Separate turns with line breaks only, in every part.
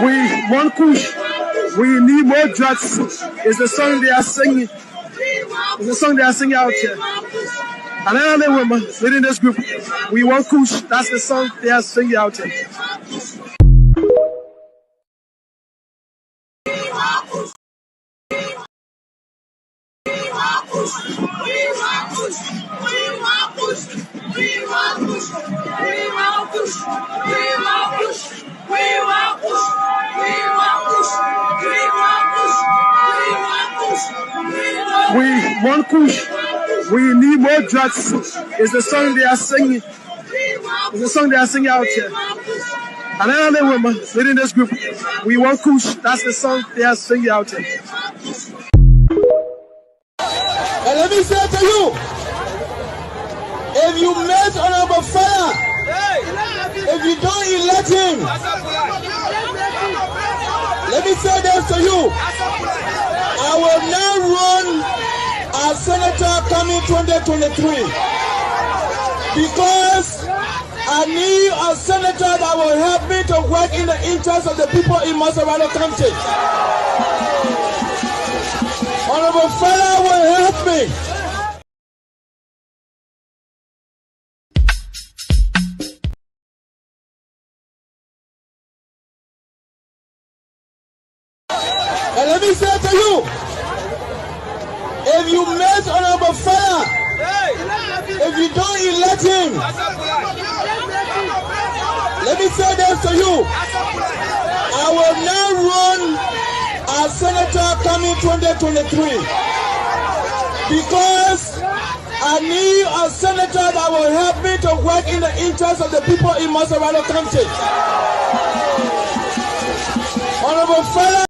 We want push. We need more drugs. It's the song they are singing. It's the song they are singing out here. And another woman leading this group. We want push. That's the song they are singing out here. We want push. We need more drugs. It's the song they are singing. It's the song they are singing out here. And another woman leading this group. We want push. That's the song they are singing out here.
And let me say to you, if you met Honorable Fire, if you don't elect him, let me say this to you, I will now run as senator coming 2023 because I need a senator that will help me to work in the interest of the people in Maserati County. Honorable Fella will help me. And let me say to you, if you met Honorable Fella, if you don't elect him, let me say this to you, I will now run as senator coming 2023 because I need a senator that will help me to work in the interest of the people in Maserati County. Honorable Fella.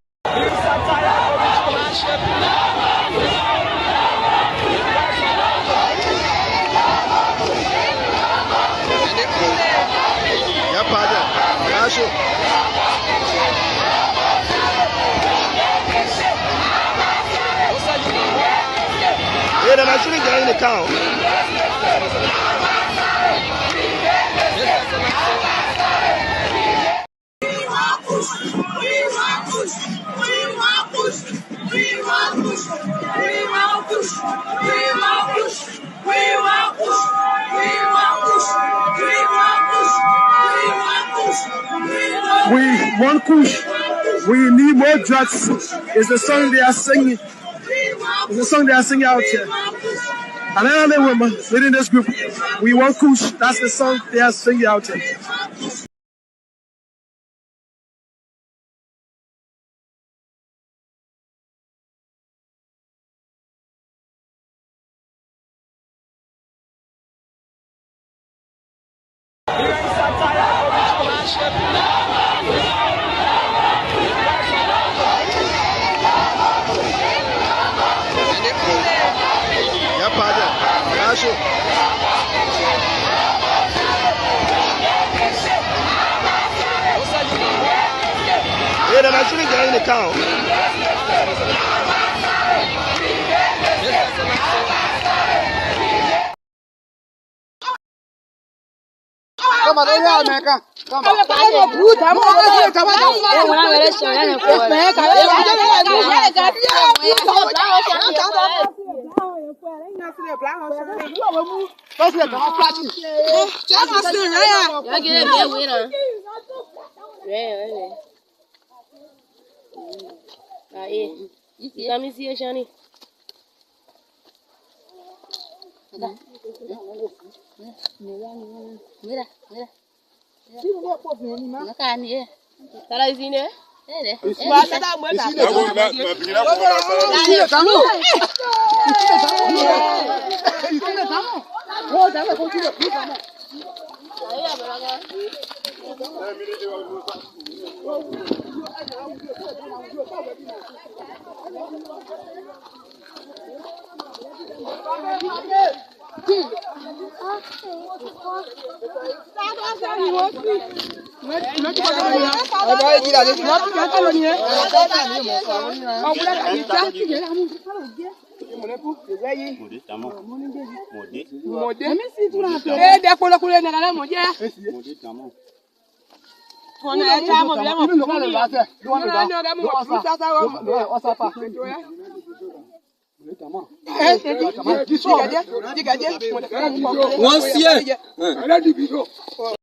Yeah, I'm actually getting the count.
We want push. We need more drugs. It's the song they are singing. It's the song they are singing out here. And another woman leading this group. We want push. That's the song they are singing out here.
Yeah, I'm actually getting the count.
Come on, America. Come on.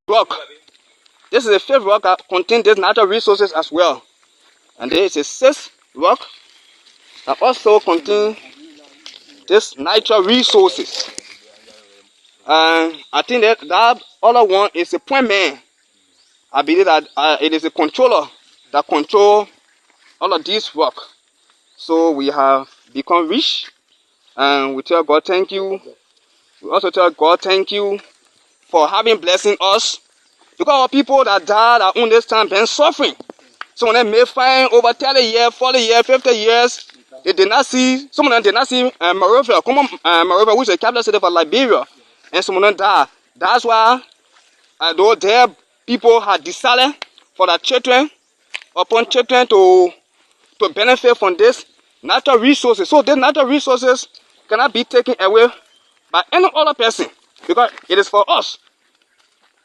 Rock. This is a fifth rock that contains these natural resources as well. And there is a sixth rock that also contains these natural resources. And I think that other one is a point man. I believe that it is a controller that controls all of these rocks. So we have become rich, and we tell God thank you. We also tell God thank you for having blessing us. Because our people that died at on this time been suffering. Some of them may find over 30 years, 40 years, 50 years. They did not see, some of them did not see Monrovia, Monrovia, which is the capital city for Liberia. And some of them died. That's why though their people had decided for their children, upon children to benefit from this natural resources. So these natural resources cannot be taken away by any other person because it is for us.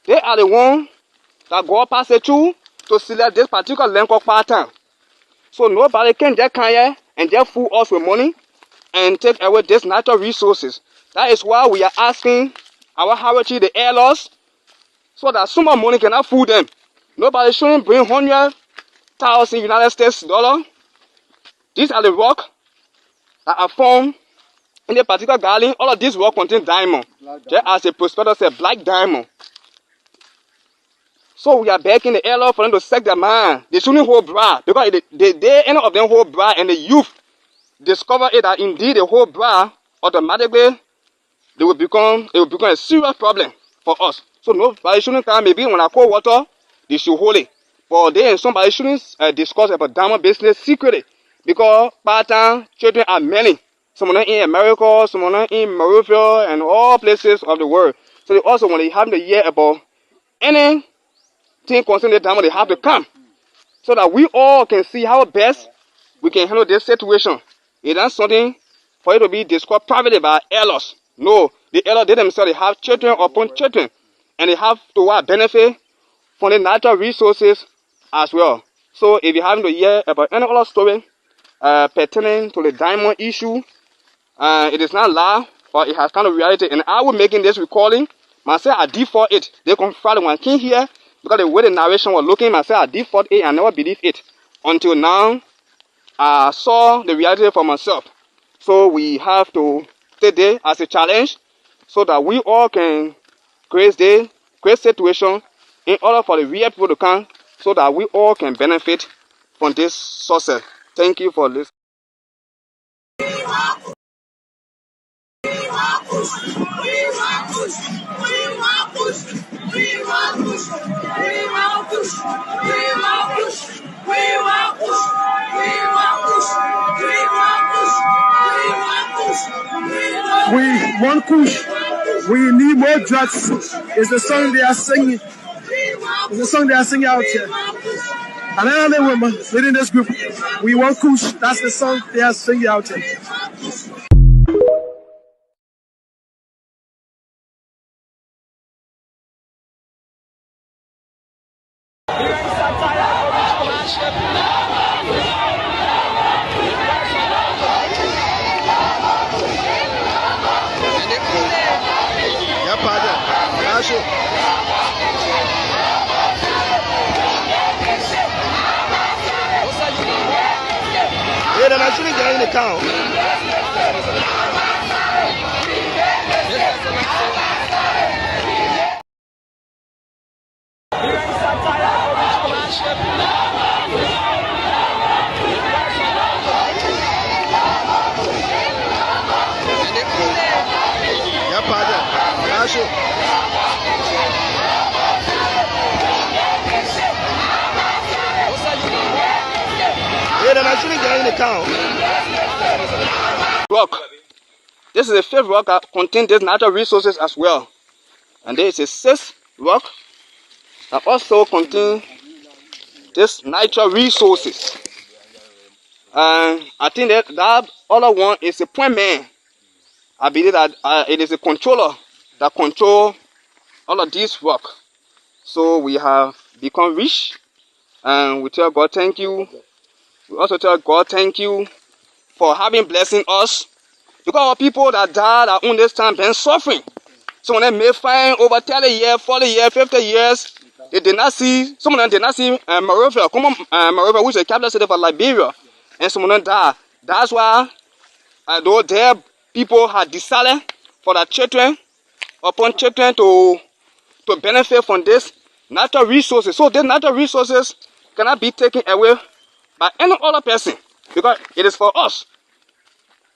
They are the ones that God passed through to select this particular land called part-time. So nobody can just come here and just fool us with money and take away these natural resources. That is why we are asking our heritage, the elders, so that some more money cannot fool them. Nobody shouldn't bring 100,000 United States dollars. These are the rocks that are found in a particular garden. All of these rocks contain diamond. Just as a prospector said, black diamond. So we are begging the elder for them to set their mind. They shouldn't hold bride because any of them hold bride and the youth discover it that indeed they hold bride, automatically it will become a serious problem for us. So nobody shouldn't come. Maybe when I cold water, they should hold it. But then somebody shouldn't discuss about diamond business secretly because part-time children are many. Some of them in America, some of them in Monrovia, and all places of the world. So they also, when they have to hear about anything concerning the diamond, they have to come so that we all can see how best we can handle this situation. It's not something for it to be discussed privately by elders. No, the elders, they themselves, they have children upon children, and they have to benefit from the natural resources as well. So if you happen to hear about any other story pertaining to the diamond issue, it is not lie, but it has kind of reality. And I will making this recording myself. I default it. They confirmed when I came here because the way the narration was looking, myself, I default it. I never believed it until now. I saw the reality for myself. So we have to take this as a challenge so that we all can create this great situation in order for the real people to come so that we all can benefit from this success. Thank you for listening.
We want kush. We need more drugs. It's the song they are singing. It's the song they are singing out here. And another woman leading this group. We want kush. That's the song they are singing out here.
Yeah, the machine is in the town. Yeah, the machine is in the town. Rock. This is a fifth rock that contains these natural resources as well. And there is a sixth rock that also contains these natural resources. And I think that other one is a point man. I believe that it is a controller that controls all of these rock. So we have become rich, and we tell God thank you. We also tell God thank you for having blessing us. Because of people that died at on this time been suffering. Some of them may find over 30 years, 40 years, 50 years. They did not see, some of them did not see Monrovia, Monrovia, which is the capital city for Liberia. And some of them died. That's why though their people had decided for their children, upon children to benefit from this natural resources. So these natural resources cannot be taken away by any other person because it is for us.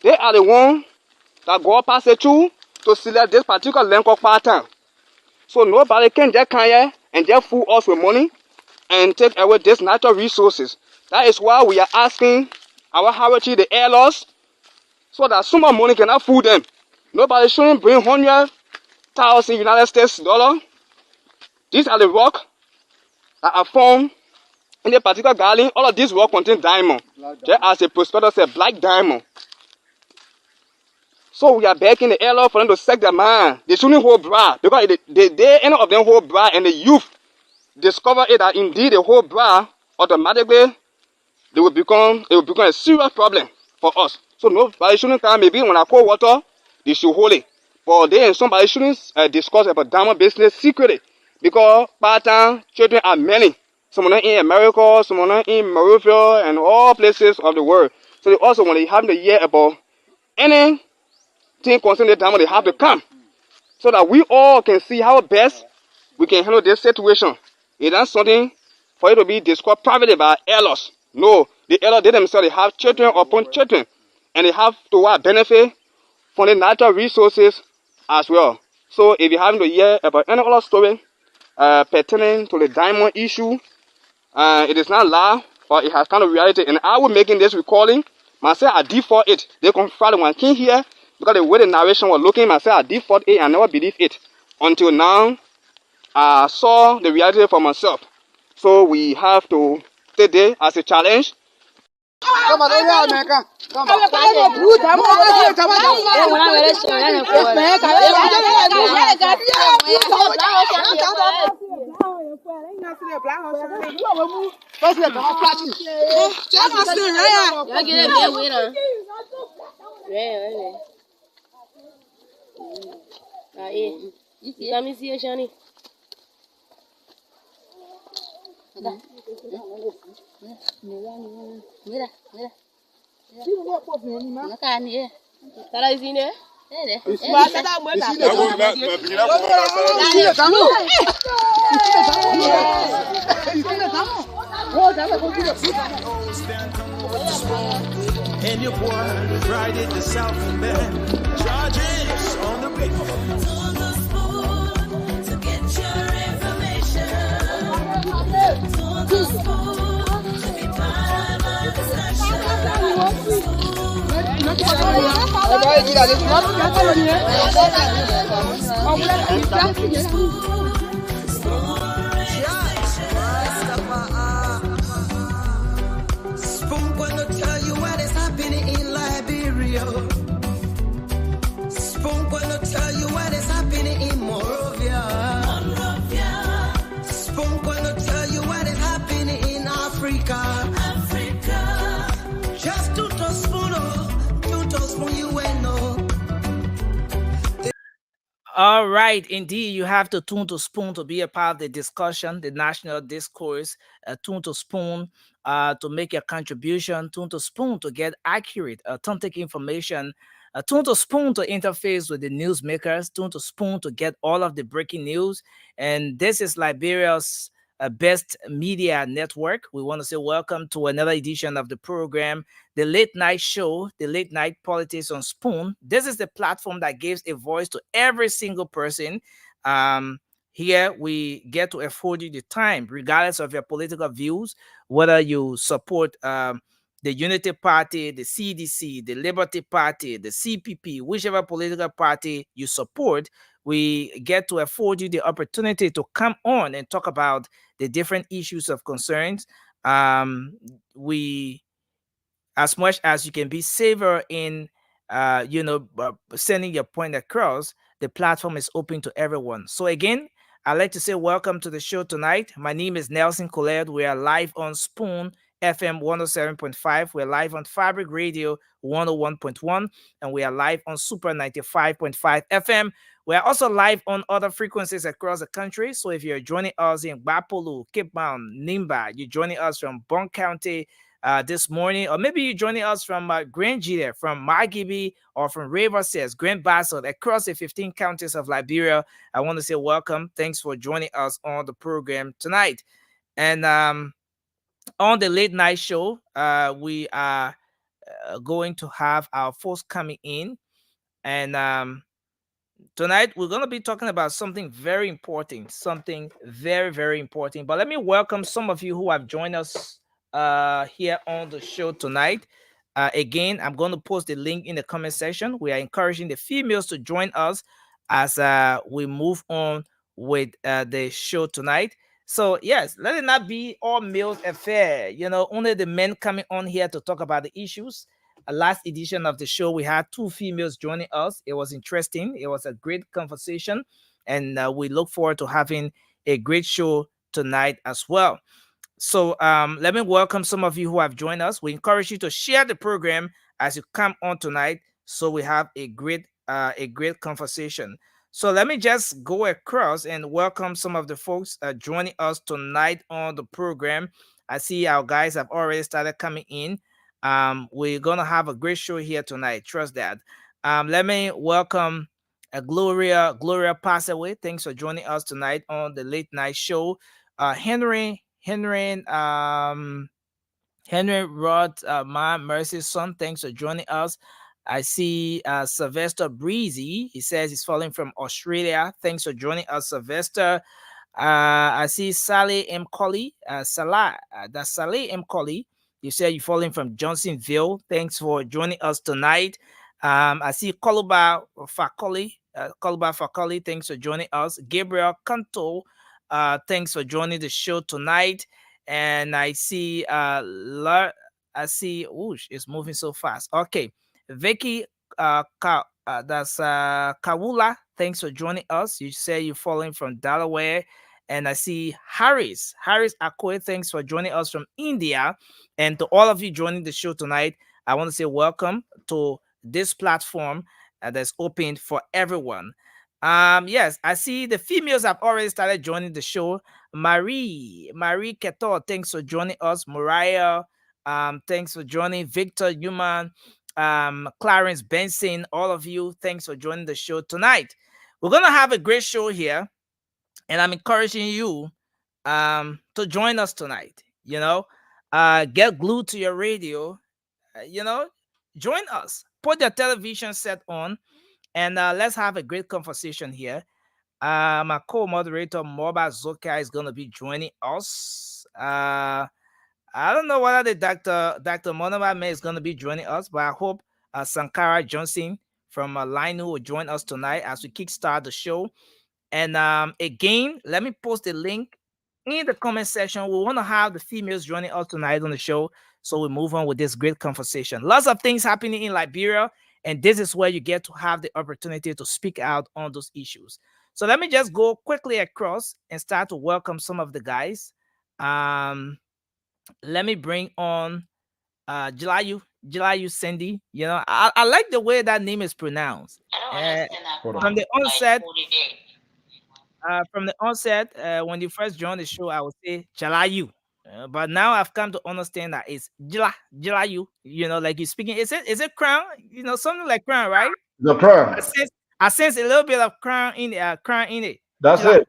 They are the ones that God passed it through to select this particular land called part-time. So nobody can just come here and just fool us with money and take away these natural resources. That is why we are asking our heritage, the elders, so that some money cannot fool them. Nobody shouldn't bring 100,000 United States dollars. These are the rocks that are found in a particular garden. All of these rocks contain diamond. Just as a prospector said, black diamond. So we are begging the elder for them to set their mind. They shouldn't hold bra because they any of them hold bra and the youth discover it that indeed they hold bra, automatically it will become a serious problem for us. So nobody shouldn't come. Maybe when I pour water, they should hold it. But they and somebody shouldn't discuss about diamond business secretly because part-time children are many. Some of them in America, some of them in Monrovia, and all places of the world. So they also, when they have to hear about any thing concerning the diamond, they have to come so that we all can see how best we can handle this situation. It's not something for it to be discussed privately by elders. No, the elders they themselves, they have children upon children, and they have to benefit from the natural resources as well. So if you happen to hear about any other story pertaining to the diamond issue, it is not lie, but it has kind of reality. And I will making this recording myself. I default it. They come Friday when I came here because the way the narration was looking, myself I default it. I never believed it until now. I saw the reality for myself. So we have to take it as a challenge.
Come on, man. Come on.
And your boy right at the south and back. Charges on the radio. On the spoon to get your information. On the spoon to be part of the discussion. Spoon gonna tell you what is happening in Liberia. Spoon gonna tell you what is happening in Monrovia. Spoon gonna tell you what is happening in Africa. Just to spoon you will know.
All right, indeed, you have to tune to Spoon to be a part of the discussion, the national discourse. Tune to Spoon to make a contribution. Tune to Spoon to get accurate, authentic information. Tune to Spoon to interface with the newsmakers. Tune to Spoon to get all of the breaking news. And this is Liberia's best media network. We want to say welcome to another edition of the program, the Late Night Show, the Late Night Politics on Spoon. This is the platform that gives a voice to every single person. Here we get to afford you the time, regardless of your political views, whether you support the Unity Party, the CDC, the Liberty Party, the CPP, whichever political party you support, we get to afford you the opportunity to come on and talk about the different issues of concerns. We, as much as you can be saver in sending your point across, the platform is open to everyone. So again, I'd like to say welcome to the show tonight. My name is Nelson Colette. We are live on Spoon FM 107.5. We're live on Fabric Radio 101.1, and we are live on Super 95.5 FM. We are also live on other frequencies across the country. So if you're joining us in Bapolu, Cape Mountain, Nimba, you're joining us from Bon County, this morning, or maybe you're joining us from Grand Gita, from Margibi, or from Riverside, Grand Bassa, across the 15 counties of Liberia. I want to say welcome. Thanks for joining us on the program tonight. And on the late night show, we are going to have our folks coming in. And tonight, we're going to be talking about something very important, something very, very important. But let me welcome some of you who have joined us here on the show tonight. Again, I'm going to post the link in the comment section. We are encouraging the females to join us as we move on with the show tonight. So, yes, let it not be all males affair. Only the men coming on here to talk about the issues. Last edition of the show, we had two females joining us. It was interesting. It was a great conversation, and we look forward to having a great show tonight as well. So let me welcome some of you who have joined us. We encourage you to share the program as you come on tonight, so we have a great conversation. So let me just go across and welcome some of the folks joining us tonight on the program. I see our guys have already started coming in. We're gonna have a great show here tonight. Trust that. Let me welcome Gloria Passaway. Thanks for joining us tonight on the late night show. Henry Rod, my Mercy's son. Thanks for joining us. I see Sylvester Breezy. He says he's calling from Australia. Thanks for joining us, Sylvester. I see Sally M. Colley. That's Sally M. Colley. You said you're falling from Johnsonville. Thanks for joining us tonight. I see Koluba Fakoli. Thanks for joining us. Gabriel Canto. Thanks for joining the show tonight. And I see it's moving so fast. Okay. Vicky that's Kawula. Thanks for joining us. You say you're following from Delaware. And I see Harris Akwe. Thanks for joining us from India. And to all of you joining the show tonight, I want to say welcome to this platform that's open for everyone. Yes, I see the females have already started joining the show. Marie Ketor, thanks for joining us. Mariah, thanks for joining. Victor Human, Clarence Benson, all of you, thanks for joining the show tonight. We're gonna have a great show here, and I'm encouraging you to join us tonight. Get glued to your radio. Join us. Put your television set on, and let's have a great conversation here. My co-moderator Moba Zoka is gonna be joining us. I don't know whether the Dr. Monoma May is gonna be joining us, but I hope Sankara Johnson from Linu will join us tonight as we kickstart the show. And again, let me post the link in the comment section. We want to have the females joining us tonight on the show, so we move on with this great conversation. Lots of things happening in Liberia, and this is where you get to have the opportunity to speak out on those issues. So let me just go quickly across and start to welcome some of the guys. Let me bring on Jilayu Cindy. I like the way that name is pronounced. From the onset, when you first joined the show, I would say Jalayu. But now I've come to understand that it's Jilayu. Like you're speaking. Is it crown? Something like crown, right?
The crown.
I sense a little bit of crown in it.
That's it.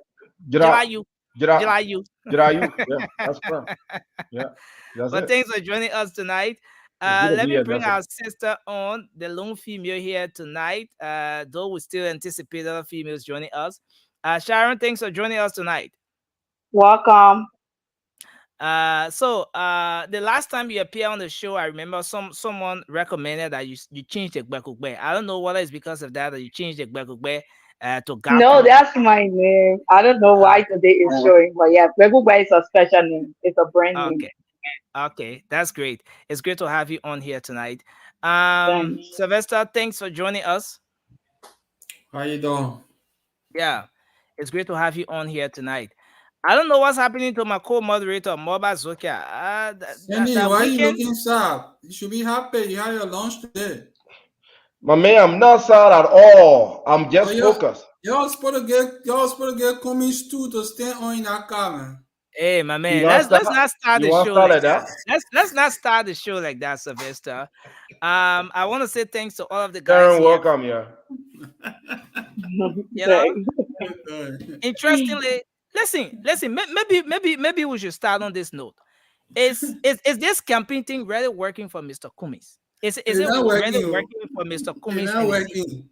Jilayu.
Jirayu. Yeah, that's crown. Yeah, that's
But
it.
thanks for joining us tonight. Let me bring our sister on, the lone female here tonight. Though we still anticipate other females joining us. Sharon, thanks for joining us tonight.
Welcome.
The last time you appeared on the show, I remember someone recommended that you change the Gbekugbe. I don't know whether it's because of that you changed the Gbekugbe to
No,
Gaku.
that's my name. I don't know why today is showing, but yeah, Begugba is a special name. It's a brand name.
Okay. Okay, that's great. It's great to have you on here tonight.
Thanks.
Sylvester, thanks for joining us.
How you doing?
Yeah, it's great to have you on here tonight. I don't know what's happening to my co-moderator, Moba Zokia.
Sandy,
That
why are you
weekend,
looking sad? You should be happy. You had your lunch today.
My man, I'm not sad at all. I'm just focused.
Y'all supposed to get Cummings too to stand on in that car, man.
Hey, my man, let's not start the show like that. Let's not start the show like that, Sylvester. I want to say thanks to all of the guys
Karen,
here.
welcome, yeah.
You know, interestingly, listen. Maybe we should start on this note. Is this campaign thing really working for Mr. Cummings? Is it really working for Mr. Cummings?
It's not working.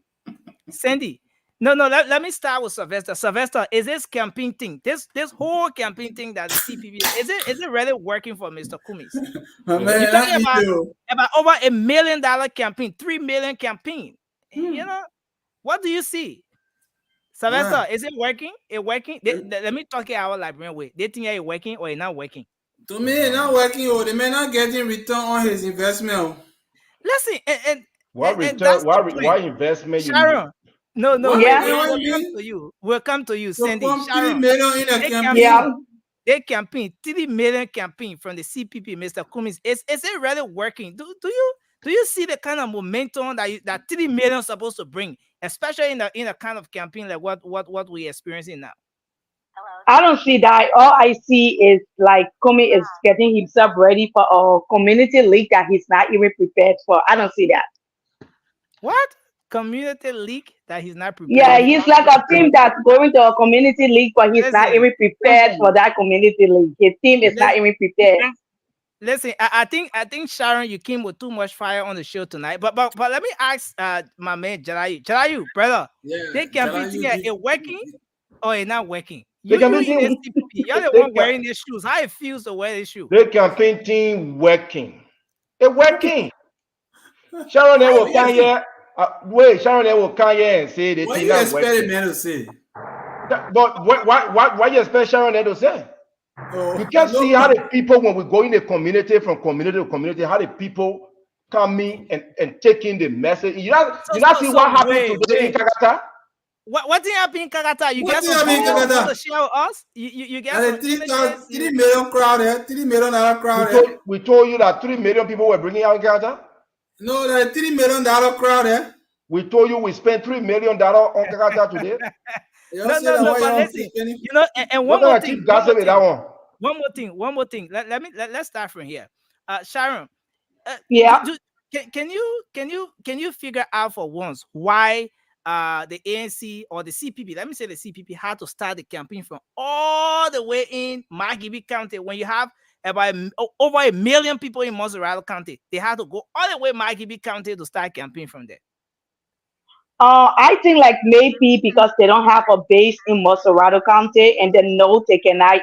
Sandy, no. Let me start with Sylvester. Sylvester, is this campaign thing, this whole campaign thing that the CPP is it really working for Mr. Cummings?
Man,
you're talking about over $1 million campaign, 3 million campaign. You know, what do you see? Sylvester, is it working? It working? Let me talk it our Liberian way. They think it's working or it's not working.
To me, it's not working. Or the man not getting return on his investment.
Listen,
what return? Why investment?
Sharon, no. We'll come to you, Sandy.
So
Sharon,
3 million in a campaign.
They campaign 3 million campaign from the CPP, Mr. Cummings. Is it really working? Do you see the kind of momentum that 3 million is supposed to bring, especially in a kind of campaign like what we're experiencing now?
I don't see that. All I see is like Comey is getting himself ready for a community league that he's not even prepared for. I don't see that.
What? Community league that he's not prepared?
Yeah, he's like a team that's going to a community league, but he's not even prepared for that community league. His team is not even prepared.
Listen, I think Sharon, you came with too much fire on the show tonight. But let me ask my man Jalayu, brother.
Yeah,
they campaign it working or it not working?
You're
the one wearing these shoes. How it feels to wear these shoes?
The campaign team working. It working. Sharon will come here. Wait, Sharon will come here and say the
thing not working. What do you expect to say?
But what you expect Sharon to say? You can see how the people, when we go in the community, from community to community, how the people come in and taking the message. You not see what happened today in Kagata?
What thing happened in Kagata? You get some people to share with us? You get some
3 million crowd there, 3 million crowd there.
We told you that 3 million people were bringing out in Kagata?
No, there's $3 million crowd there.
We told you we spent $3 million on Kagata today.
No, but listen, you know, and one more thing. One more thing. Let's start from here. Sharon, can you figure out for once why the ANC or the CPP, let me say the CPP, had to start the campaign from all the way in Margibi County when you have about over 1 million people in Montserrat County? They had to go all the way Margibi County to start campaign from there.
I think like maybe because they don't have a base in Montserrat County and they know they cannot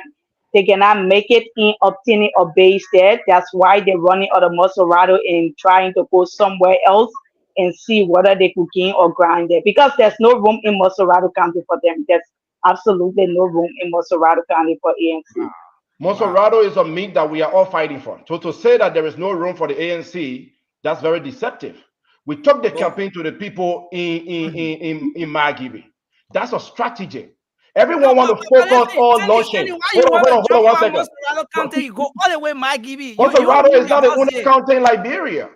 make it in obtaining a base there. That's why they're running out of Montserrat and trying to go somewhere else and see whether they could gain or grind there. Because there's no room in Montserrat County for them. There's absolutely no room in Montserrat County for ANC.
Montserrat is a meat that we are all fighting for. So to say that there is no room for the ANC, that's very deceptive. We took the campaign to the people in Margibi. That's a strategy. Everyone want to focus on launching. Hold on 1 second.
County, you go all the way Margibi.
Montserrat is not the only county in Liberia.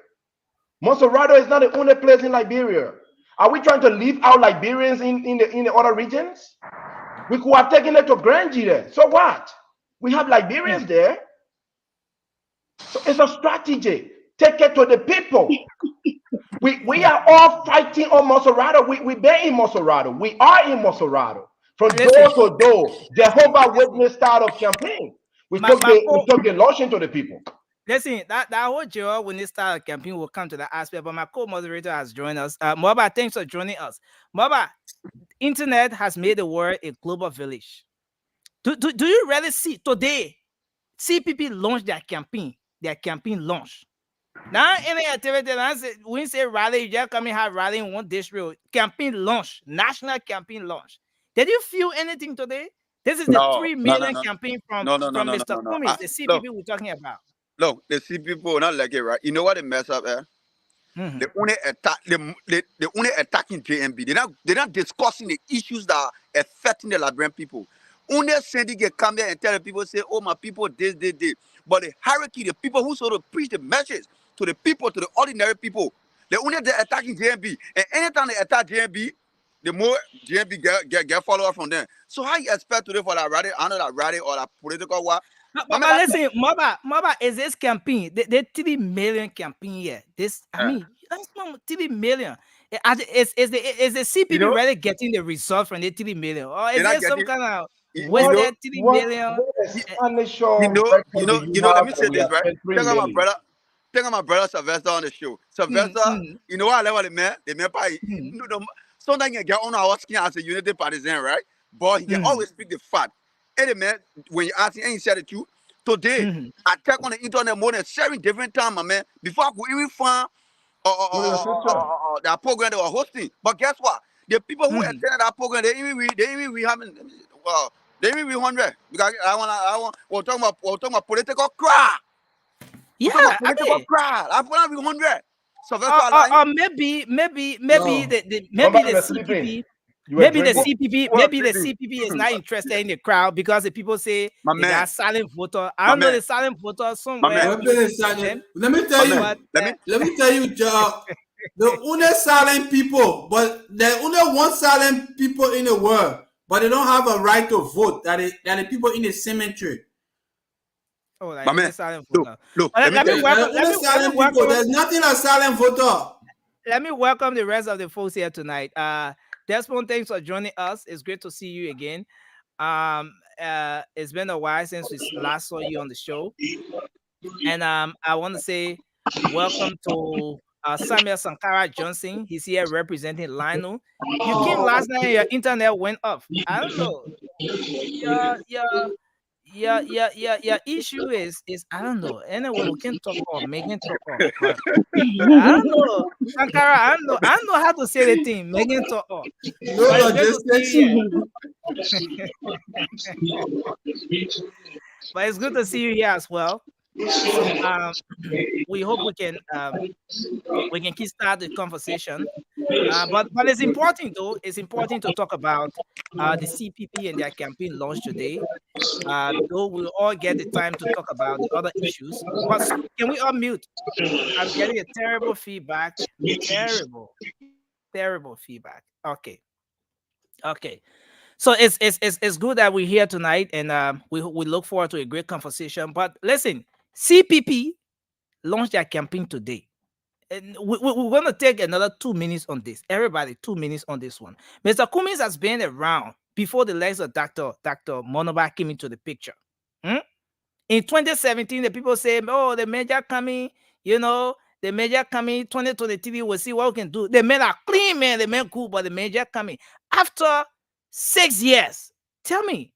Montserrat is not the only place in Liberia. Are we trying to leave out Liberians in the other regions? We could have taken it to Grangie there. So what? We have Liberians there. So it's a strategy. Take it to the people. We are all fighting on Montserrat. We in Montserrat. We are in Montserrat. From door to door. Jehovah Witness start of campaign. We took the launching to the people.
Listen, that whole Jehovah Witness style campaign will come to that aspect, but my co-moderator has joined us. Moba, thanks for joining us. Moba, internet has made the world a global village. Do you really see today? CPP launched their campaign. Their campaign launch. Now, any activity, when you say rally, you just come and have rally in one district. Campaign launch, national campaign launch. Did you feel anything today? This is the
No,
3
no, no,
million
no,
campaign from
no, no, no, no,
Mr.
no, no.
Cummings, the CPP
Look,
we're talking about.
look, the C people not like it, right? You know what they mess up, eh?
Mhm.
They only attack they only attacking JMB. They're not discussing the issues that are affecting the Liberian people. Only sending a come there and tell the people say, oh my people, this. But the hierarchy, the people who sort of preach the message to the people, to the ordinary people, they only they're attacking JMB. And anytime they attack JMB, the more JMB get followers from them. So how you expect today for that rally, another rally or that political war?
But listen, Maba, is this campaign, the 3 million campaign here? This, I mean, that's not 3 million. Is the
You
CPP
know,
really getting the result from the 3 million? Or is
they're not
there some
getting,
kind of
you know,
wasted 3 million?
What astonishing
You know,
record do you
let
have
me
that
say
we
this,
have
right?
spent 3
Check out my
million?
brother. Check out my brother Sylvester on the show. Sylvester, you know what I like what the man probably, sometimes you get on our skin as a unity partisan, right? But he can always speak the fact. Hey, man, when you ask him and he said the truth, today, I check on the internet more than sharing different time, my man, before I could even find
With your sister.
that program they were hosting. But guess what? The people who attended that program, they even we haven't, well, they even 100 because we're talking about political crap.
Yeah,
We're talking about
I
political
mean,
crap. I want to be 100. So that's why I like.
or maybe
No.
maybe
You
the
were sleeping.
CPP.
You were
Maybe the
drinking.
CPP,
Well,
maybe the
sleeping.
CPP is not interested in the crowd because the people say
My
they got
man,
silent voter. I
my
don't know
man,
the silent voter
my
somewhere
man,
Let
waiting
me
for
silent.
them.
Let me
my
tell
man.
you.
But
Let me tell you, the only silent people, but there's only one silent people in the world, but they don't have a right to vote. That the people in the cemetery.
oh,
My
like only
man.
silent
Look,
voter.
look.
Well,
Let me
let me
tell you.
welcome.
The only silent people. There's nothing a silent voter.
Let me welcome the rest of the folks here tonight. Desmond, thanks for joining us. It's great to see you again. It's been a while since we last saw you on the show, and I want to say welcome to Samuel Sankara Johnson. He's here representing Lionel. You came last night, your internet went off. I don't know. Your issue is I don't know. Anyway, we can talk off, Megan talk off, but I don't know. Sankara, I don't know how to say the thing. Megan talk off.
No
But it's great to see
logistics.
you here. But it's good to see you here as well. So we hope we can kick start the conversation. But it's important though. It's important to talk about the CPP and their campaign launch today. Though we'll all get the time to talk about the other issues. But can we unmute? I'm getting a terrible feedback. Terrible feedback. Okay. So it's good that we're here tonight, and we look forward to a great conversation. But listen, CPP launched their campaign today. And we're going to take another 2 minutes on this. Everybody, 2 minutes on this one. Mr. Cummings has been around before the legs of Dr. Monoba came into the picture. In 2017, the people say, oh, the major coming, the major coming 2023, we'll see what we can do. The men are clean, man. The men cool, but the major coming. After 6 years, tell me,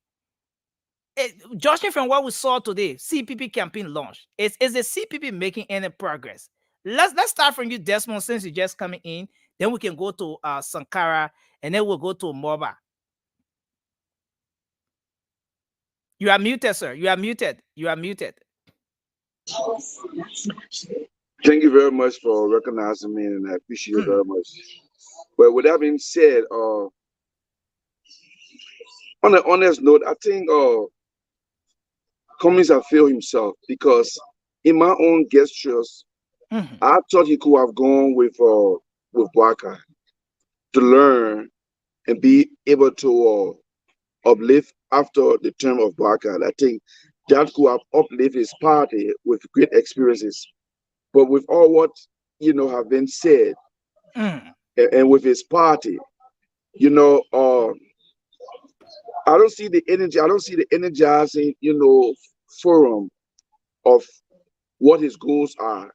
judging from what we saw today, CPP campaign launch, is the CPP making any progress? Let's start from you, Desmond, since you're just coming in. Then we can go to Sankara, and then we'll go to Moba. You are muted, sir. You are muted.
Thank you very much for recognizing me, and I appreciate it very much. But with that being said, on an honest note, I think Cummings has failed himself because in my own gestures, I thought he could have gone with Bwaka to learn and be able to uplift after the term of Bwaka. And I think that could have uplifted his party with great experiences. But with all what have been said, and with his party, I don't see the energy. I don't see the energizing, forum of what his goals are.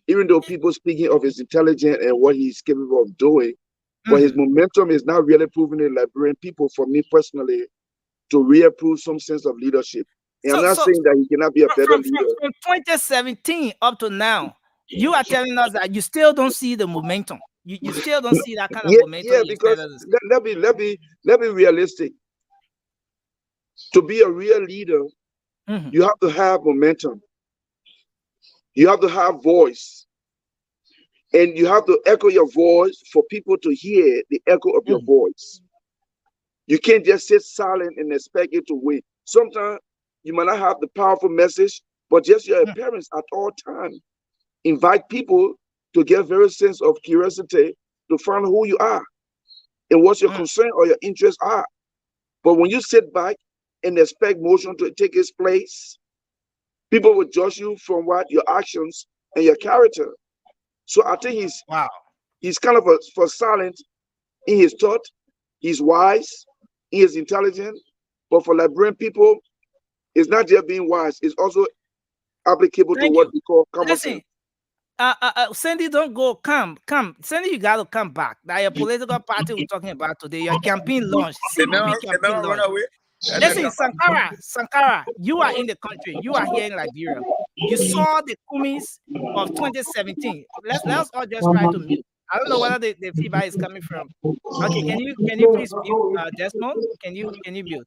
Even though people speaking of his intelligence and what he's capable of doing, but his momentum is not really proving the Liberian people, for me personally, to reapprove some sense of leadership. And I'm not saying that he cannot be a better leader.
From 2017 up to now, you are telling us that you still don't see the momentum. You still don't see that kind of momentum.
Yeah, because let be realistic. To be a real leader, you have to have momentum. You have to have voice. And you have to echo your voice for people to hear the echo of your voice. You can't just sit silent and expect it to win. Sometimes you might not have the powerful message, but just your appearance at all times. Invite people to get very sense of curiosity to find who you are and what your concern or your interests are. But when you sit back and expect motion to take its place, people will judge you from what your actions and your character. So I think he's kind of for silent in his thought. He's wise, he is intelligent, but for Liberian people, it's not just being wise, it's also applicable to what we call common sense.
Sandy, don't go. Come. Sandy, you got to come back. That your political party we're talking about today, your campaign launch, CPP campaign launch. Listen, Sankara, you are in the country. You are here in Liberia. You saw the Kumis of 2017. Let's all just try to mute. I don't know whether the feedback is coming from. Okay, can you please mute Desmond? Can you mute?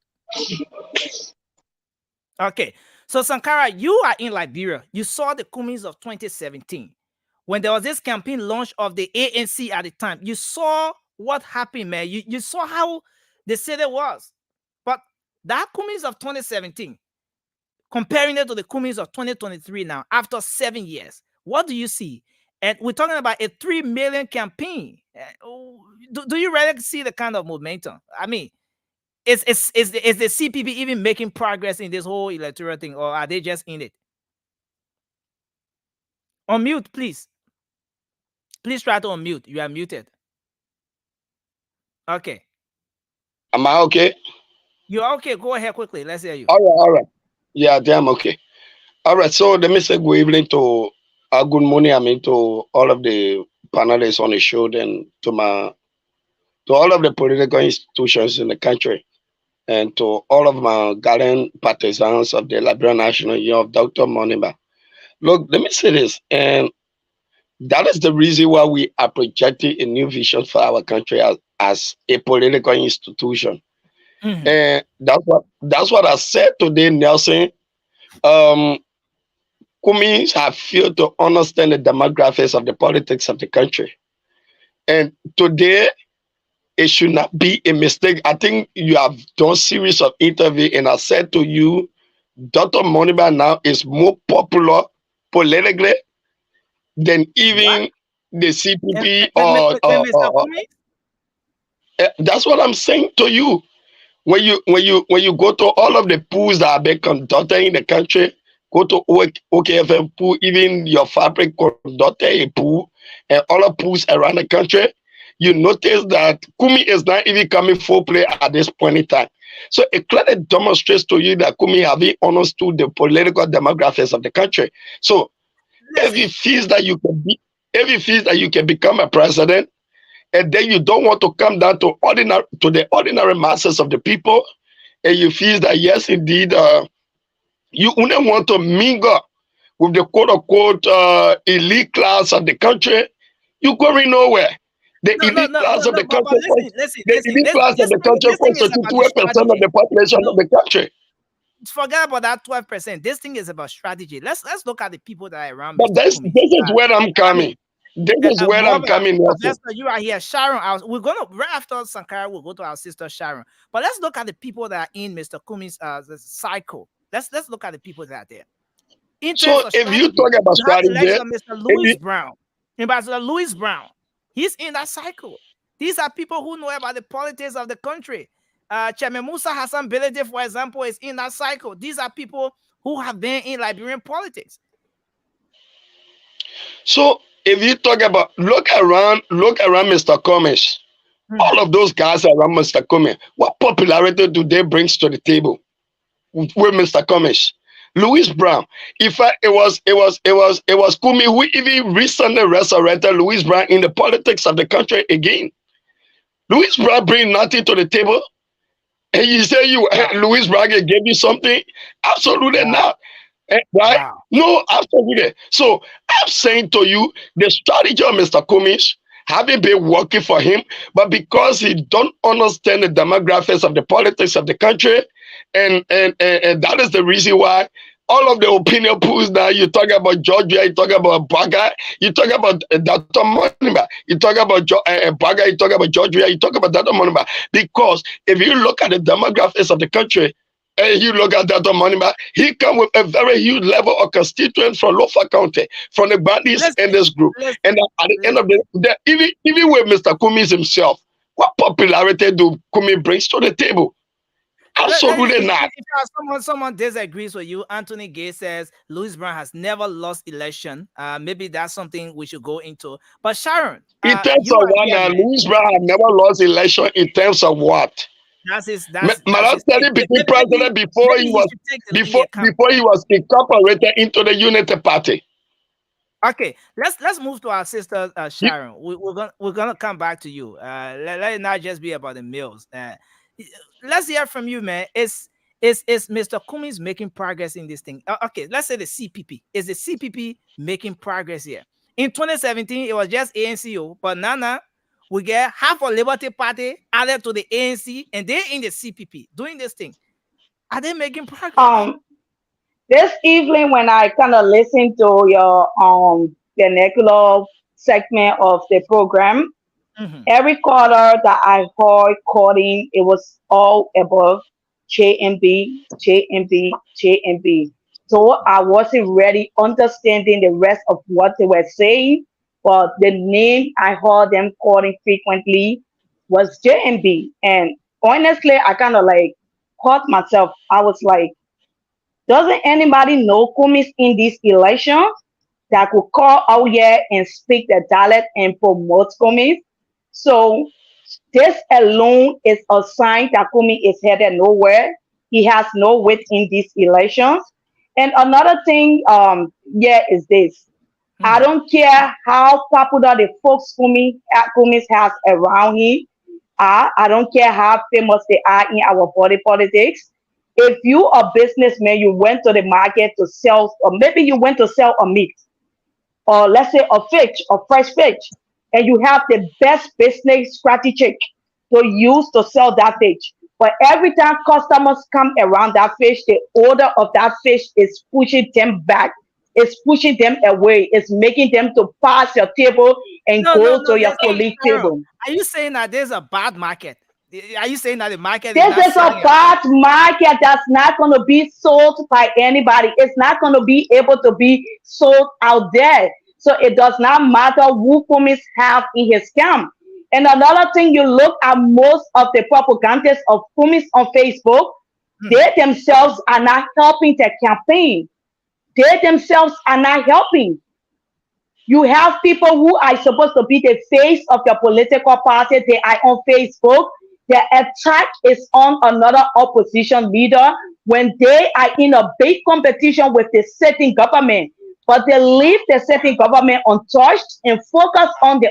Okay, so Sankara, you are in Liberia. You saw the Kumis of 2017. When there was this campaign launch of the ANC at the time, you saw what happened, man. You saw how the city was. But that Kumis of 2017, comparing it to the Kumis of 2023 now, after 7 years, what do you see? And we're talking about a 3 million campaign. Do you really see the kind of momentum? I mean, is the CPP even making progress in this whole electoral thing, or are they just in it? Unmute, please. Please try to unmute. You are muted. Okay.
Am I okay?
You're okay. Go ahead quickly. Let's hear you.
All right. Yeah, I'm okay. All right. So let me say good evening to good morning. To all of the panelists on the show, then to all of the political institutions in the country, and to all of my guardian partisans of the Liberian National Union of Dr. Moniba. Look, let me say this, and that is the reason why we are projecting a new vision for our country as a political institution. And that's what I said today, Nelson. Kumis have failed to understand the demographics of the politics of the country. And today, it should not be a mistake. I think you have done series of interviews, and I said to you, Dr. Moniba now is more popular politically than even the CPP that's what I'm saying to you. When you go to all of the pools that have been conducted in the country, go to OKFM pool, even your fabric conducted a pool, and all the pools around the country, you notice that Kumi is not even coming full play at this point in time. So it clearly demonstrates to you that Kumi having understood the political demographics of the country. So if he feels that you can become a president, and then you don't want to come down to the ordinary masses of the people, and you feel that yes, indeed, you only want to mingle with the quote-unquote elite class of the country, you're going nowhere. The elite class of the country, constitutes 12% of the population of the country.
Forget about that 12%. This thing is about strategy. Let's look at the people that are around.
But this is where I'm coming. This is where I'm coming.
You are here, Sharon. We're gonna right after Sankara. We'll go to our sister Sharon. But let's look at the people that are in Mr. Kumi's cycle. Let's look at the people that are there.
So if you talk about strategy,
Mr. Louis Brown, Ambassador Louis Brown, he's in that cycle. These are people who know about the politics of the country. Chairman Musa Hassan Belede, for example, is in that cycle. These are people who have been in Liberian politics.
So if you talk about look around Mr. Cummings, all of those guys around Mr. Cummings, what popularity do they bring to the table with Mr. Cummings? Louis Brown. In fact, it was Kumi who even recently resurrected Louis Brown in the politics of the country again. Louis Brown bring nothing to the table. And you say you Louis Braga gave you something? Absolutely not. Right?
Wow.
No, absolutely. So I'm saying to you, the strategy of Mr. Cummings having been working for him, but because he don't understand the demographics of the politics of the country, and that is the reason why all of the opinion polls now, you talk about Georgia, you talk about Braga, you talk about Dr. Monima, you talk about Braga, you talk about Georgia, you talk about Dr. Monima. Because if you look at the demographics of the country, and you look at that money, he come with a very huge level of constituents from Lofa County, from the bandits in this group. And at the end of the even with Mr. Cummings himself, what popularity do Cummings brings to the table? Absolutely not.
Someone disagrees with you. Anthony Gay says Louis Brown has never lost election. Maybe that's something we should go into. But Sharon,
in terms of what now, Louis Brown have never lost election in terms of what?
That's his.
I'm telling the president before he was incorporated into the Unity Party.
Okay, let's move to our sister Sharon. We're gonna come back to you. Let it not just be about the mills. Let's hear from you, man. Is Mr. Cummings making progress in this thing? Okay, let's say the CPP. Is the CPP making progress here? In 2017, it was just ANCO, but now we get half of Liberty Party added to the ANC, and they're in the CPP doing this thing. Are they making progress?
This evening, when I kind of listened to your vernacular segment of the program, every quarter that I heard quoting, it was all above JMB, JMB, JMB. So I wasn't really understanding the rest of what they were saying, but the name I heard them quoting frequently was JMB. And honestly, I kind of like caught myself. I was like, doesn't anybody know Cummings in this election that could call out here and speak the dialect and promote Cummings? So this alone is a sign that Cummings is headed nowhere. He has no weight in these elections. And another thing, is this. I don't care how popular the folks Cummings has around him. I don't care how famous they are in our body politics. If you are a businessman, you went to the market to sell, or maybe you went to sell a meat, or let's say a fish, a fresh fish, and you have the best business strategy to use to sell that fish. But every time customers come around that fish, the odor of that fish is pushing them back. It's pushing them away. It's making them to pass your table and go to your colleague table.
Are you saying that there's a bad market? Are you saying that the market
this is a bad market that's not going to be sold by anybody? It's not going to be able to be sold out there. So it does not matter who Cummings have in his camp. And another thing, you look at most of the propagandists of Cummings on Facebook, they themselves are not helping the campaign. They themselves are not helping. You have people who are supposed to be the face of your political party. They are on Facebook. The attack is on another opposition leader when they are in a big competition with the sitting government. But they leave the sitting government untouched and focus on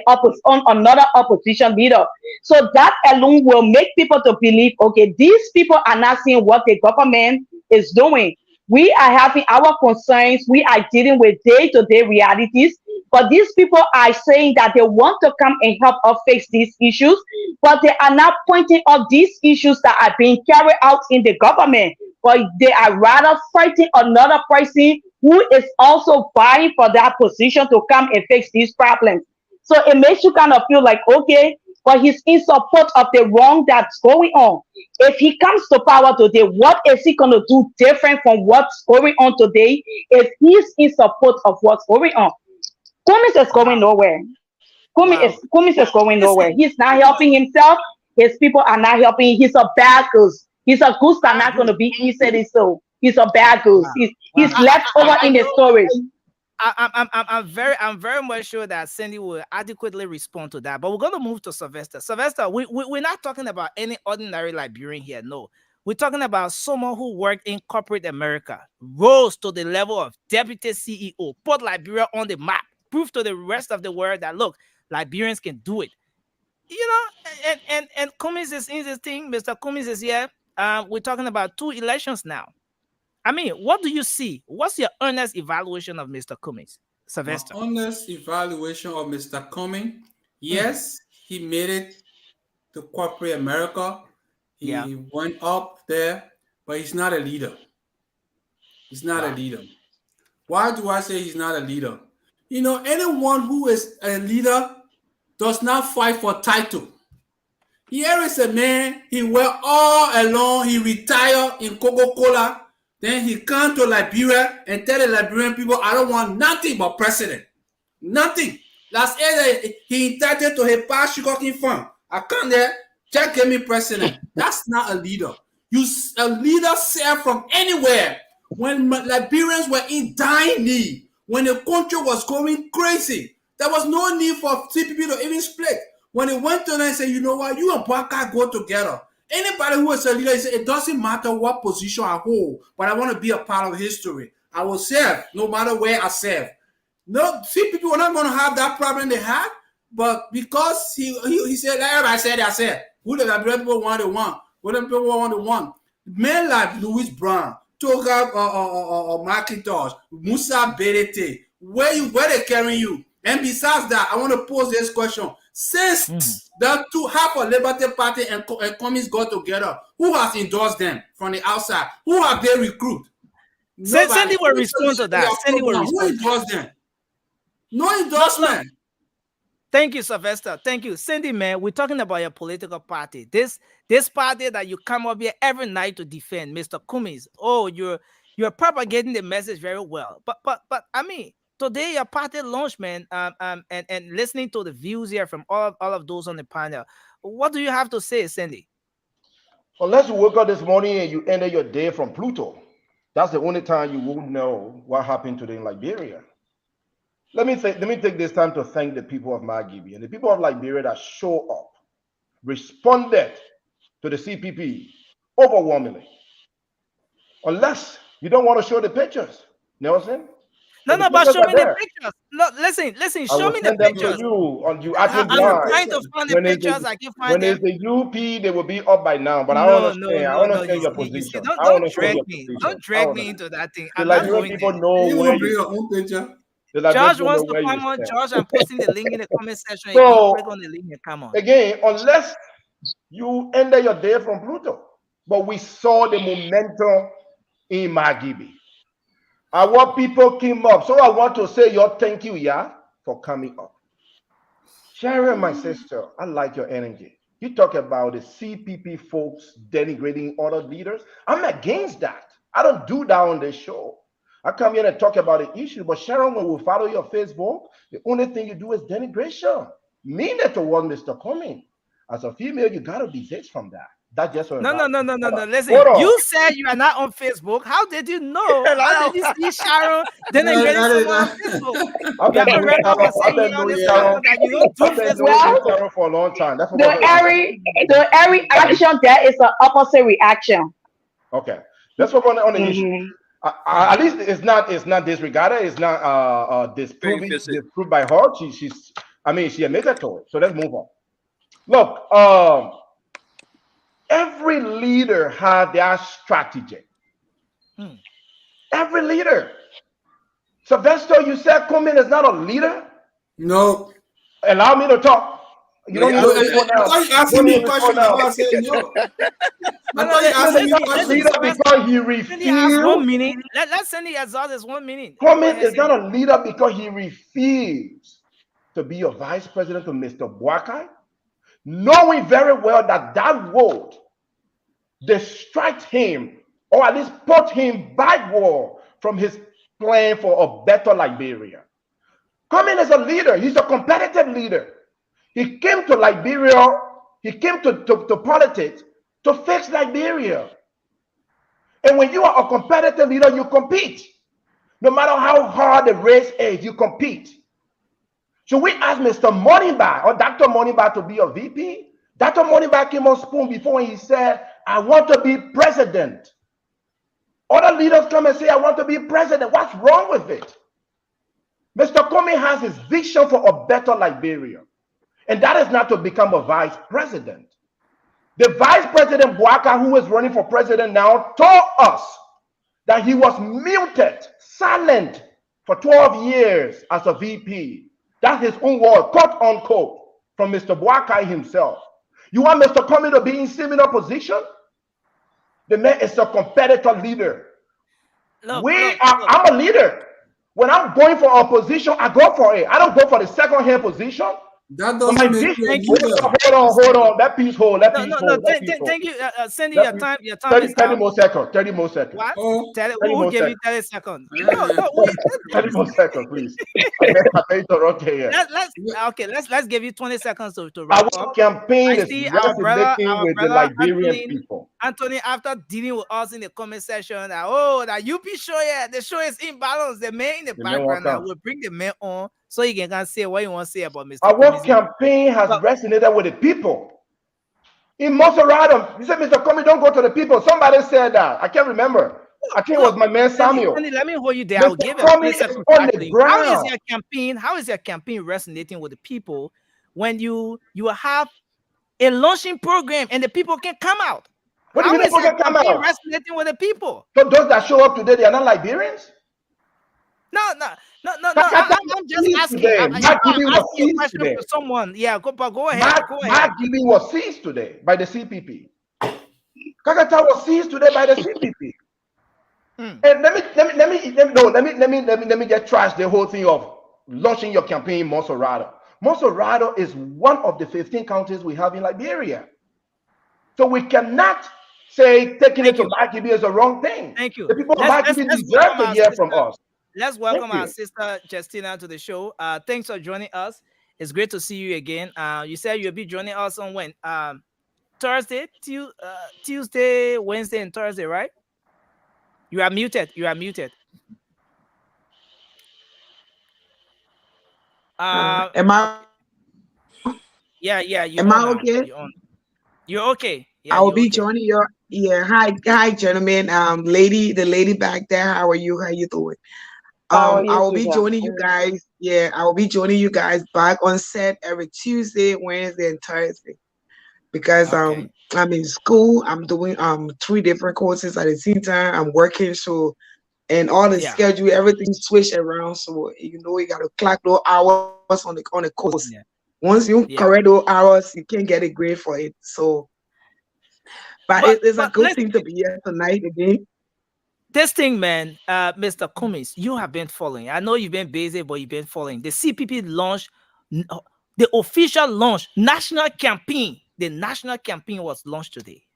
on another opposition leader. So that alone will make people to believe, okay, these people are not seeing what the government is doing. We are having our concerns. We are dealing with day-to-day realities. But these people are saying that they want to come and help us fix these issues, but they are not pointing out these issues that are being carried out in the government. But they are rather fighting another person who is also vying for that position to come and fix these problems. So it makes you kind of feel like, okay, but he's in support of the wrong that's going on. If he comes to power today, what is he going to do different from what's going on today if he's in support of what's going on? Cummings is going nowhere. Cummings is going nowhere. He's not helping himself. His people are not helping. He's a bad goose. He's a goose that's not going to be easily so. He's a bad goose. He's left over in the storage.
I'm very much sure that Cindy will adequately respond to that. But we're going to move to Sylvester. Sylvester, we're not talking about any ordinary Liberian here. No. We're talking about someone who worked in corporate America, rose to the level of deputy CEO, put Liberia on the map, proved to the rest of the world that, look, Liberians can do it. You know, and Cummings is in this thing. Mr. Cummings is here. we're talking about 2 elections now. I mean, what do you see? What's your honest evaluation of Mr. Cummings,
My
Sylvester?
honest evaluation of Mr. Cummings, yes, he made it to corporate America.
Yeah.
He went up there, but he's not a leader. He's not a leader. Why do I say he's not a leader? You know, anyone who is a leader does not fight for title. Here is a man, he went all along, he retired in Coca-Cola, then he come to Liberia and tell the Liberian people, I don't want nothing but president. Nothing. Last year, he entitled to a past sugarcane farm. I come there, just give me president. That's not a leader. A leader serve from anywhere. When Liberians were in dying need, when the country was going crazy, there was no need for CPP to even split. When they went to them and said, you know what, you and Baka go together. Anybody who is a leader, say, it doesn't matter what position I hold, but I want to be a part of history. I will serve no matter where I serve. No, CPP were not going to have that problem they had, but because he said, everybody said, I said, who the Liberian people want to want? What the people want to want? Men like Louis Brown, Toga McIntosh, Musa Berete, where they carrying you? And besides that, I want to pose this question. Since the two half of Liberty Party and Cummings got together, who has endorsed them from the outside? Who have they recruit?
Sandy will respond to that. Sandy will respond.
Who endorsed them? No endorsement.
Thank you, Sylvester. Thank you. Cindy, man, we're talking about your political party. This party that you come up here every night to defend, Mr. Cummings. Oh, you're propagating the message very well. But I mean, today your party launched, man, and listening to the views here from all of those on the panel. What do you have to say, Cindy?
Unless you woke up this morning and you ended your day from Pluto, that's the only time you won't know what happened today in Liberia. Let me take this time to thank the people of Margibi and the people of Liberia that show up, responded to the CPP overwhelmingly. Unless you don't want to show the pictures, Nelson.
No, but show me the pictures. No, listen, show me the pictures.
I'm
trying to find the pictures. I can find them.
When it's the UP, they will be up by now. But I understand your position.
Don't drag me. Don't drag me into that thing.
The Liberian people know where
your own picture.
George wants to come on. George, I'm posting the link in the comment section. So, click on the link and come on.
Again, unless you ended your day from Pluto, but we saw the momentum in Margibi. Our people came up. So I want to say your thank you, for coming up. Sharon, my sister, I like your energy. You talk about the CPP folks denigrating other leaders. I'm against that. I don't do that on this show. I come here and talk about the issue, but Sharon, when we follow your Facebook, the only thing you do is denigration. Mean it toward Mr. Cummings. As a female, you gotta desist from that. That's just
no. Listen, you said you are not on Facebook. How did you know? How did you see Sharon denigrating someone on Facebook?
I've been Sharon for a long time. That's
every action there is an opposite reaction.
Okay, let's work on the issue. At least it's not disregarded. It's not disproved by her. She admitted to it. So let's move on. Look, every leader has their strategy. Every leader. Sylvester, you said Cummings is not a leader?
No.
Allow me to talk. You don't need to respond now.
I thought you asked me a question. I said no. I thought you asked me a question.
Because he refused.
1 minute. Let's send the exhaust this 1 minute.
Cummings is not a leader because he refused to be a vice president to Mr. Boakai, knowing very well that vote distract him, or at least put him backward from his plan for a better Liberia. Cummings is a leader. He's a competitive leader. He came to Liberia, he came to politics to fix Liberia. And when you are a competitive leader, you compete. No matter how hard the race is, you compete. So we asked Mr. Moneybar or Dr. Moneybar to be a VP. Dr. Moneybar came on spoon before and he said, I want to be president. Other leaders come and say, I want to be president. What's wrong with it? Mr. Cummings has his vision for a better Liberia. And that is not to become a vice president. The Vice President Boaka, who is running for president now, told us that he was muted, silent for 12 years as a VP. That's his own word, quote unquote, from Mr. Boakai himself. You want Mr. Comey to be in similar position? The man is a competitor leader. I'm a leader. When I'm going for a position, I go for it. I don't go for the second-hand position.
That doesn't make you a leader.
Hold on. That piece hold.
Thank you. Cindy, your time is
30 more seconds. 30 more seconds.
What?
Oh,
Who gave you 30 seconds?
No, 30 more seconds, please.
Let's give you 20 seconds to
wrap
up.
Our campaign is
see our brother
with the Liberian people.
Anthony, after dealing with us in the comment section, that UP show, the show is imbalanced. The man in the background now will bring the man on so you can say what you want to say about Mr.
Our campaign has resonated with the people. In Monserrado, you said, Mr. Comey, don't go to the people. Somebody said that. I can't remember. I think it was my man Samuel.
Let me hold you there. I'll give it on the ground. How is your campaign resonating with the people when you have a launching program and the people can come out?
What do you mean people can come out?
Resonating with the people.
So those that show up today, they are not Liberians?
No. I'm just asking. I'm asking a question for someone. Yeah, go ahead.
Mark Gibby was seized today by the CPP. Kakata was seized today by the CPP. And let me get trash the whole thing of launching your campaign in Monserrado. Monserrado is one of the 15 counties we have in Liberia. So we cannot say taking it to Mark Gibby is the wrong thing.
Thank you.
The people of Mark Gibby deserve to hear from us.
Let's welcome our sister Justina to the show. Thanks for joining us. It's great to see you again. You said you'll be joining us on when? Thursday, Tuesday, Wednesday, and Thursday, right? You are muted.
Am I?
Yeah.
Am I okay?
You're okay. Yeah,
I will be joining your. Yeah. Hi, gentlemen. The lady back there. How are you? How you doing? I will be joining you guys. Yeah, I will be joining you guys back on set every Tuesday, Wednesday, and Thursday. Because I'm in school. I'm doing 3 different courses at the same time. I'm working, so and all the schedule, everything switched around. So you got to clock those hours on the course. Yeah. Once you correct those hours, you can't get a grade for it. So, but it's a good thing to be here tonight again.
This thing, man, Mr. Cummings, you have been following. I know you've been busy, but you've been following. The CPP launch, the official launch, national campaign. The national campaign was launched today.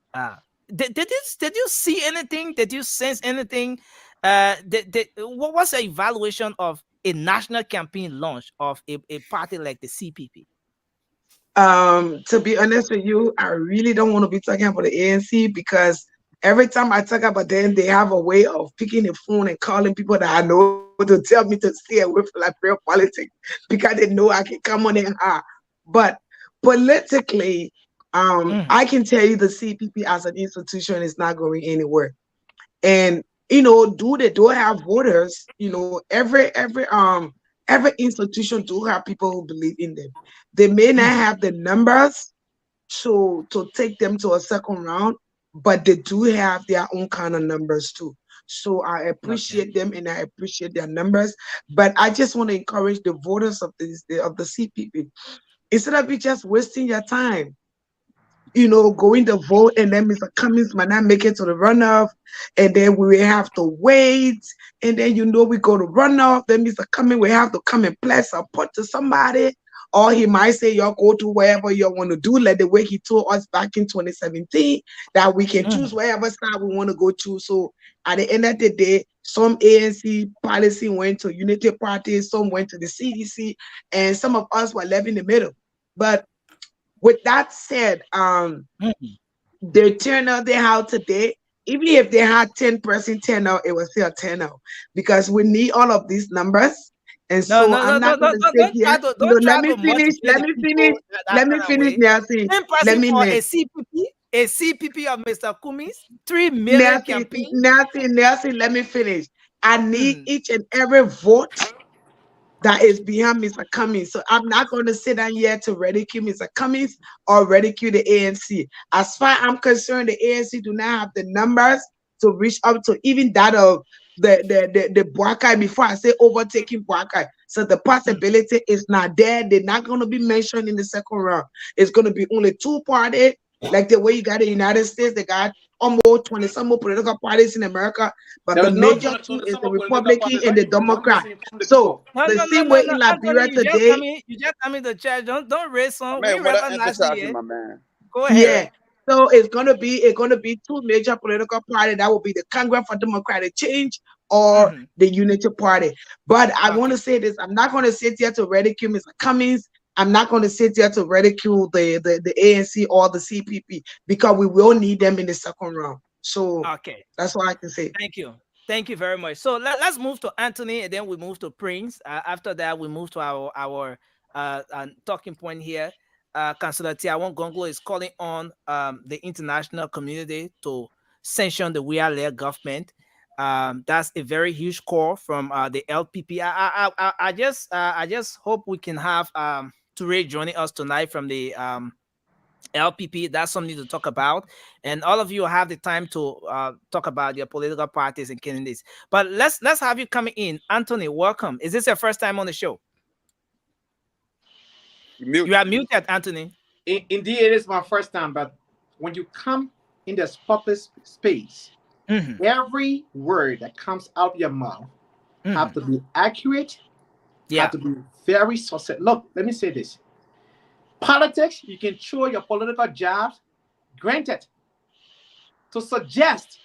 Did you see anything? Did you sense anything? What was the evaluation of a national campaign launch of a party like the CPP?
To be honest with you, I really don't want to be talking about the ANC because every time I talk about them, they have a way of picking the phone and calling people that I know to tell me to stay away from Liberian politics because they know I can come on and hard. But politically, I can tell you the CPP as an institution is not going anywhere. And do they do have voters? Every institution do have people who believe in them. They may not have the numbers to take them to a second round, but they do have their own kind of numbers too. So I appreciate them and I appreciate their numbers. But I just want to encourage the voters of the CPP. Instead of you just wasting your time, going to vote and then Mr. Cummings might not make it to the runoff, and then we will have to wait, and then we go to runoff, then Mr. Cummings will have to come and pledge support to somebody, or he might say, y'all go to wherever you want to do, like the way he told us back in 2017, that we can choose wherever side we want to go to. So at the end of the day, some ANC policy went to Unity Party, some went to the CDC, and some of us were left in the middle. But with that said, the turnout they have today, even if they had 10% turnout, it was still a turnout because we need all of these numbers. And so I'm not going to sit here. Let me finish, Nelson. Let me
a CPP of Mr. Cummings, 3 million campaign.
Nelson, let me finish. I need each and every vote that is behind Mr. Cummings. So I'm not going to sit down here to ridicule Mr. Cummings or ridicule the ANC. As far as I'm concerned, the ANC do not have the numbers to reach up to even that of the Boakai before I say overtaking Boakai. So the possibility is not there. They're not going to be mentioned in the second round. It's going to be only two parties, like the way you got the United States. They got almost 20 some more political parties in America, but
There
the
is no
major
20
two is
some
the
political
Republican
parties.
and the
Don't
Democrat.
misinform the
So
people.
the same way in Liberia
Anthony,
today,
you just come in the chat. Don't raise some. We
Man, what I
recognize you.
emphasizing, my man.
Go ahead.
yeah. So it's gonna be two major political parties. That will be the Congress for Democratic Change or the Unity Party. But I want to say this: I'm not going to sit here to ridicule Mr. Cummings. I'm not going to sit here to ridicule the ANC or the CPP because we will need them in the second round. So that's what I can say.
Thank you very much. So let's move to Anthony, and then we move to Prince. After that, we move to our talking point here. Councillor Tiawon Gonglo is calling on the international community to sanction the Weah-led government. That's a very huge call from the LPP. I just hope we can have Toure joining us tonight from the LPP. That's something to talk about, and all of you have the time to talk about your political parties and candidates. But let's have you coming in. Anthony, welcome. Is this your first time on the show? You are muted, Anthony.
Indeed, it is my first time. But when you come in this public space, every word that comes out of your mouth have to be accurate. Have to be very succinct. Look, let me say this. Politics, you can show your political jobs. Granted, to suggest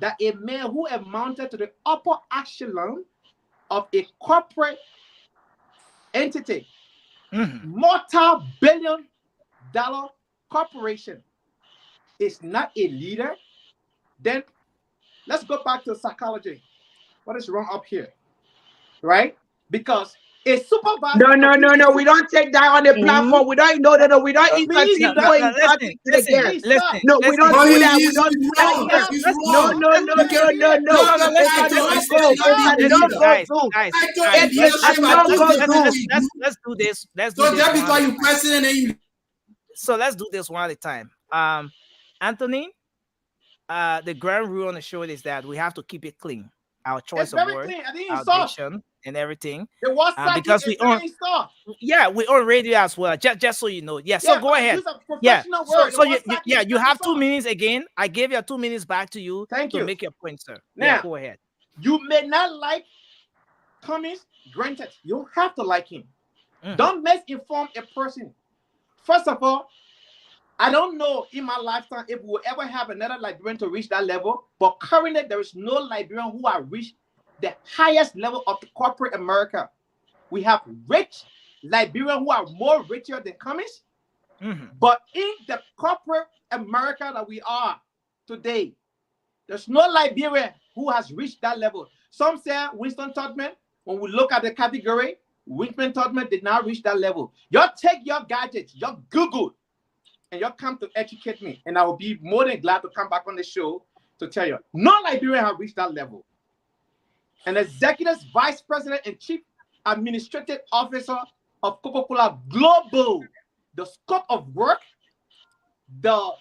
that a man who amounted to the upper echelon of a corporate entity, multi-billion-dollar corporation, is not a leader, then let's go back to psychology. What is wrong up here? Right? Because a supervisor.
No. We don't take that on the platform. We don't know that. We don't intercede for talking to the guest. No, we don't do that. We don't do that here. No.
Let's do this. So let's do this one at a time. Anthony, the ground rule on the show is that we have to keep it clean. Our choice of words, our diction, and everything. Because we own, we own radio as well. Just so you know. So go ahead. So you have 2 minutes again. I gave you 2 minutes back to you to make your point, sir.
Now,
go ahead.
You may not like Cummings. Granted, you don't have to like him. Don't misinform a person. First of all, I don't know in my lifetime if we'll ever have another Liberian to reach that level, but currently there is no Liberian who have reached the highest level of the corporate America. We have rich Liberians who are more richer than Cummings, but in the corporate America that we are today, there's no Liberian who has reached that level. Some say Winston Tubman. When we look at the category, Winston Tubman did not reach that level. You take your gadgets, your Google, and you'll come to educate me, and I will be more than glad to come back on the show to tell you. No Liberian have reached that level. An executive vice president and chief administrative officer of Coca-Cola Global, the scope of work, the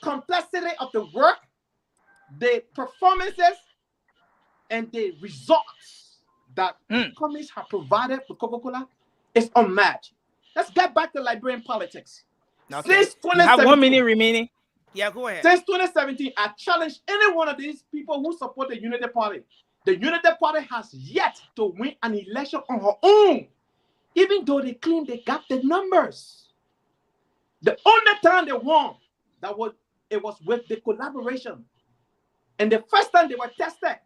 complexity of the work, the performances, and the results that companies have provided for Coca-Cola is unmatched. Let's get back to Liberian politics.
Since 2017, you have 1 minute remaining. Yeah, go ahead.
Since 2017, I challenge any one of these people who support the Unity Party. The Unity Party has yet to win an election on her own, even though they claim they got the numbers. The only time they won, it was with the collaboration. And the first time they were tested,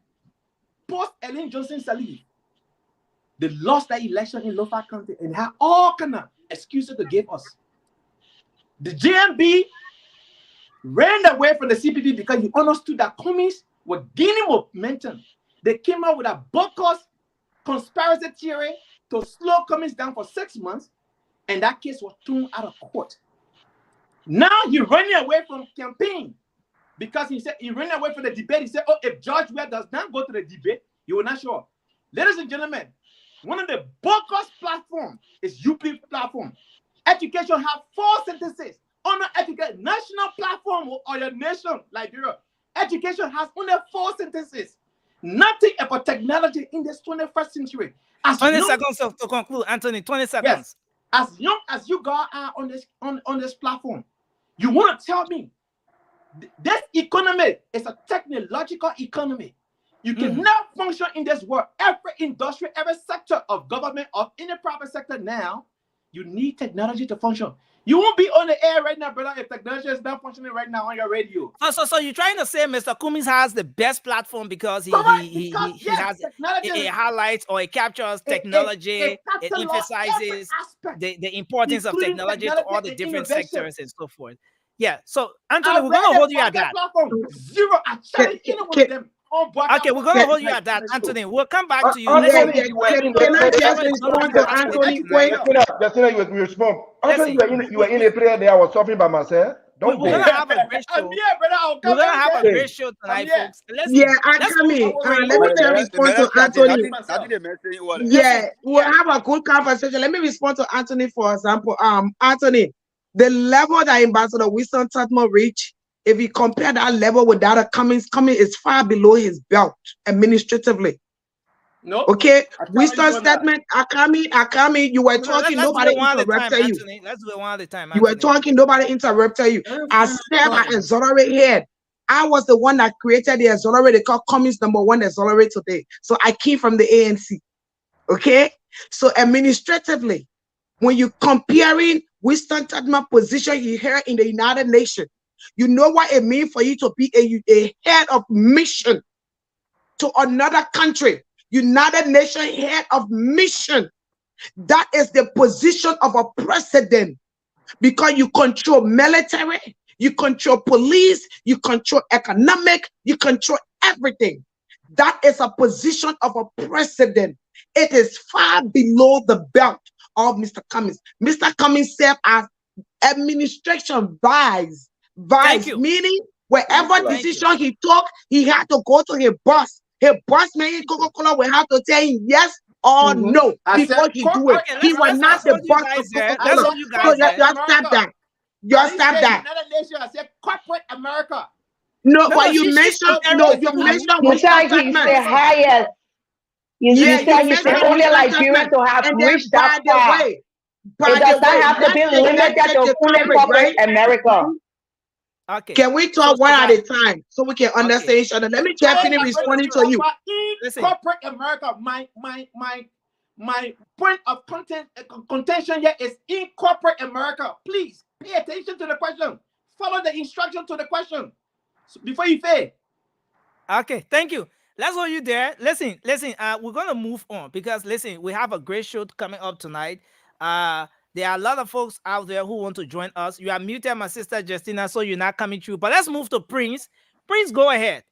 post Ellen Johnson Sirleaf, they lost that election in Lofa County and had all kind of excuses to give us. The GMB ran away from the CPP because he understood that Cummings were gaining momentum. They came out with a bogus conspiracy theory to slow Cummings down for 6 months, and that case was thrown out of court. Now he's running away from campaign because he said he ran away from the debate. He said, "Oh, if George Weah does not go to the debate, he will not show up." Ladies and gentlemen, One of the bogus platforms is UP platform. Education have 4 sentences. On the education national platform or your nation, Liberia, education has only 4 sentences. Nothing about technology in this 21st century.
20 seconds to conclude, Anthony. 20 seconds.
Yes. As young as you guys are on this platform, you want to tell me this economy is a technological economy. You cannot function in this world. Every industry, every sector of government, of any private sector now, you need technology to function. You won't be on the air right now, brother, if technology is not functioning right now on your radio.
So you're trying to say Mr. Cummings has the best platform because he has it highlights or it captures technology, it emphasizes the importance of technology to all the different sectors and so forth. Yeah. So Anthony, we're gonna hold you at that.
Zero. I challenge any one of them.
Okay, we're gonna hold you at that, Anthony. We'll come back to you.
Can I just respond to Anthony quick? Justina, you respond. Anthony, you were in a prayer there. I was talking by myself.
We're gonna have a great show. We're gonna have a great show tonight, folks.
I come in. Let me just respond to Anthony. Yeah, we'll have a good conversation. Let me respond to Anthony, for example. Anthony, the level that Ambassador Winston Tubman reached, if you compare that level with that of Cummings is far below his belt administratively.
No.
Okay. Winston's statement, Akami, you were talking, nobody interrupted you.
Let's do it one at a time.
You were talking, nobody interrupted you. I said I exonerate here. I was the one that created the exonerate. They call Cummings #1 exonerate today. So I came from the ANC. Okay. So administratively, when you comparing Winston Tubman's position here in the United Nations, you know what it means for you to be a head of mission to another country. United Nations head of mission. That is the position of a president, because you control military, you control police, you control economic, you control everything. That is a position of a president. It is far below the belt of Mr. Cummings. Mr. Cummings served as administration vice, meaning wherever decision he took, he had to go to his boss. His boss, man, Coca-Cola will have to tell him yes or no before he do it. He was not the boss of Coca-Cola. So you stop that. You stop that.
United Nations, I said corporate America.
No, but you mentioned
you said he's the highest. You said he's the only Liberian to have reached that far. It does not have to be limited to fully corporate America.
Okay. Can we talk one at a time so we can understand each other? Let me just finish responding to you.
Corporate America, my point of contention here is in corporate America. Please pay attention to the question. Follow the instruction to the question before you fail.
Okay, thank you. Let's hold you there. Listen. We're gonna move on because listen, we have a great show coming up tonight. There are a lot of folks out there who want to join us. You are muted, my sister Justina, so you're not coming through. But let's move to Prince. Prince, go ahead.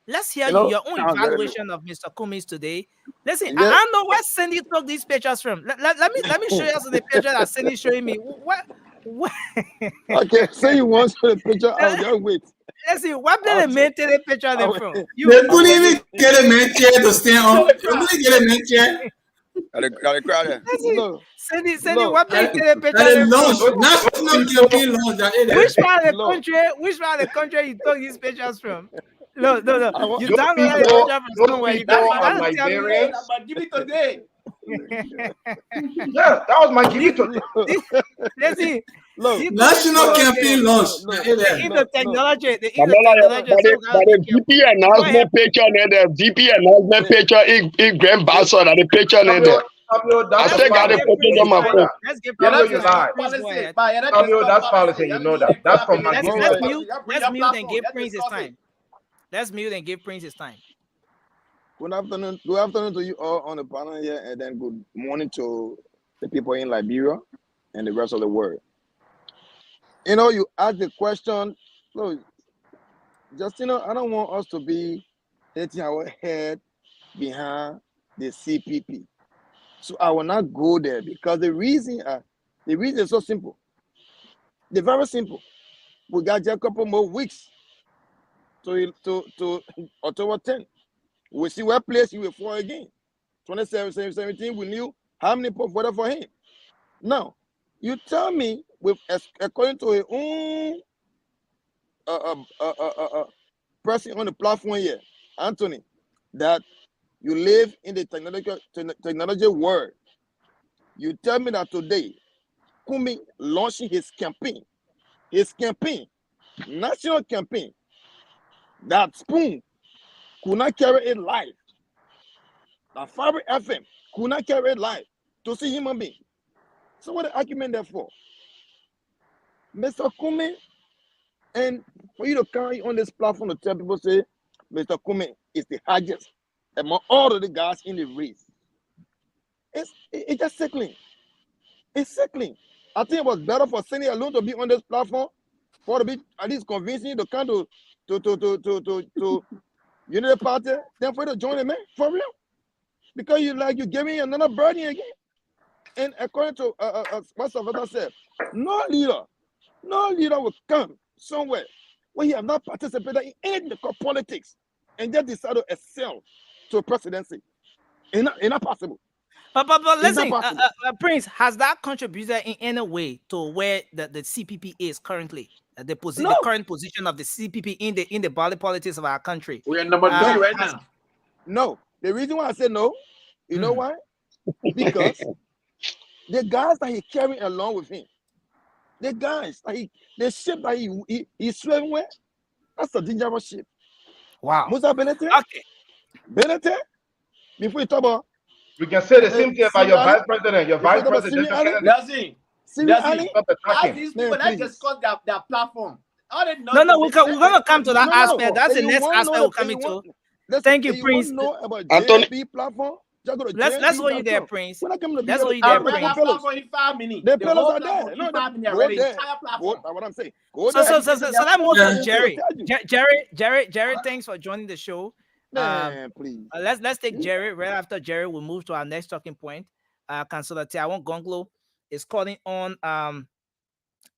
Let's hear your own evaluation of Mr. Cummings today. Listen, I don't know where Cindy took these pictures from. Let me show you the picture that Cindy's showing me. What?
Okay, say you want the picture. I'll just wait.
Let's see. What did they maintain the picture them from?
They couldn't even get a man chair to stand on. They couldn't get a man chair.
Cindy, what did the picture from? Which part of the country you took these pictures from? No. You downloaded the picture from somewhere. You gotta tell me.
Give it today.
Yeah, that was my give it today.
Let's see.
National campaign launch.
The technology.
The VP announcement picture and the VP announcement picture is Grand Bastard and the picture and the. I still got it put on my phone.
That's policy. You know that. That's from my.
Let's mute and give Prince his time. Let's mute and give Prince his time.
Good afternoon to you all on the panel here, and then good morning to the people in Liberia and the rest of the world. You know, you asked the question. Look, Justina, I don't want us to be hitting our head behind the CPP. So I will not go there because the reason is so simple. They're very simple. We got just a couple more weeks to October 10th. We'll see what place you will fall again. 2017, we knew how many people voted for him. Now, you tell me, with according to his own person on the platform here, Anthony, that you live in the technology world. You tell me that today, Kumi launching his campaign, national campaign, that Spoon could not carry it live. That Fabric FM could not carry it live to see human being. So what the argument there for? Mr. Kumi, and for you to carry on this platform to tell people, say, Mr. Kumi is the highest among all of the guys in the race. It's just sickening. It's sickening. I think it was better for Cindy alone to be on this platform, for to be at least convincing you to come to Unity Party, than for you to join the man, for real. Because you gave me another burden again. And according to what Savannah said, no leader will come somewhere where he have not participated in any politics and just decide to excel to a presidency. It's not possible.
But listen, Prince, has that contributed in any way to where the CPP is currently? The current position of the CPP in the body politics of our country.
We are number 3 right now.
No. The reason why I said no, you know why? Because the guys that he carrying along with him, the ship that he's swimming with, that's a dangerous ship.
Wow.
Musa Benete? Okay. Benete? Before you talk about,
we can say the same thing about your vice president. Your vice president.
As these people that discuss their platform.
No, we're gonna come to that aspect. That's the next aspect we're coming to. Thank you, Prince.
Anthony platform.
Let's hold you there, Prince. Let's hold you there, Prince.
The fellows are there. No, what I'm saying.
So let's move to Jerry. Jerry, thanks for joining the show.
Please.
Let's take Jerry. Right after Jerry, we'll move to our next talking point. Councillor Tiawon Gonglo is calling on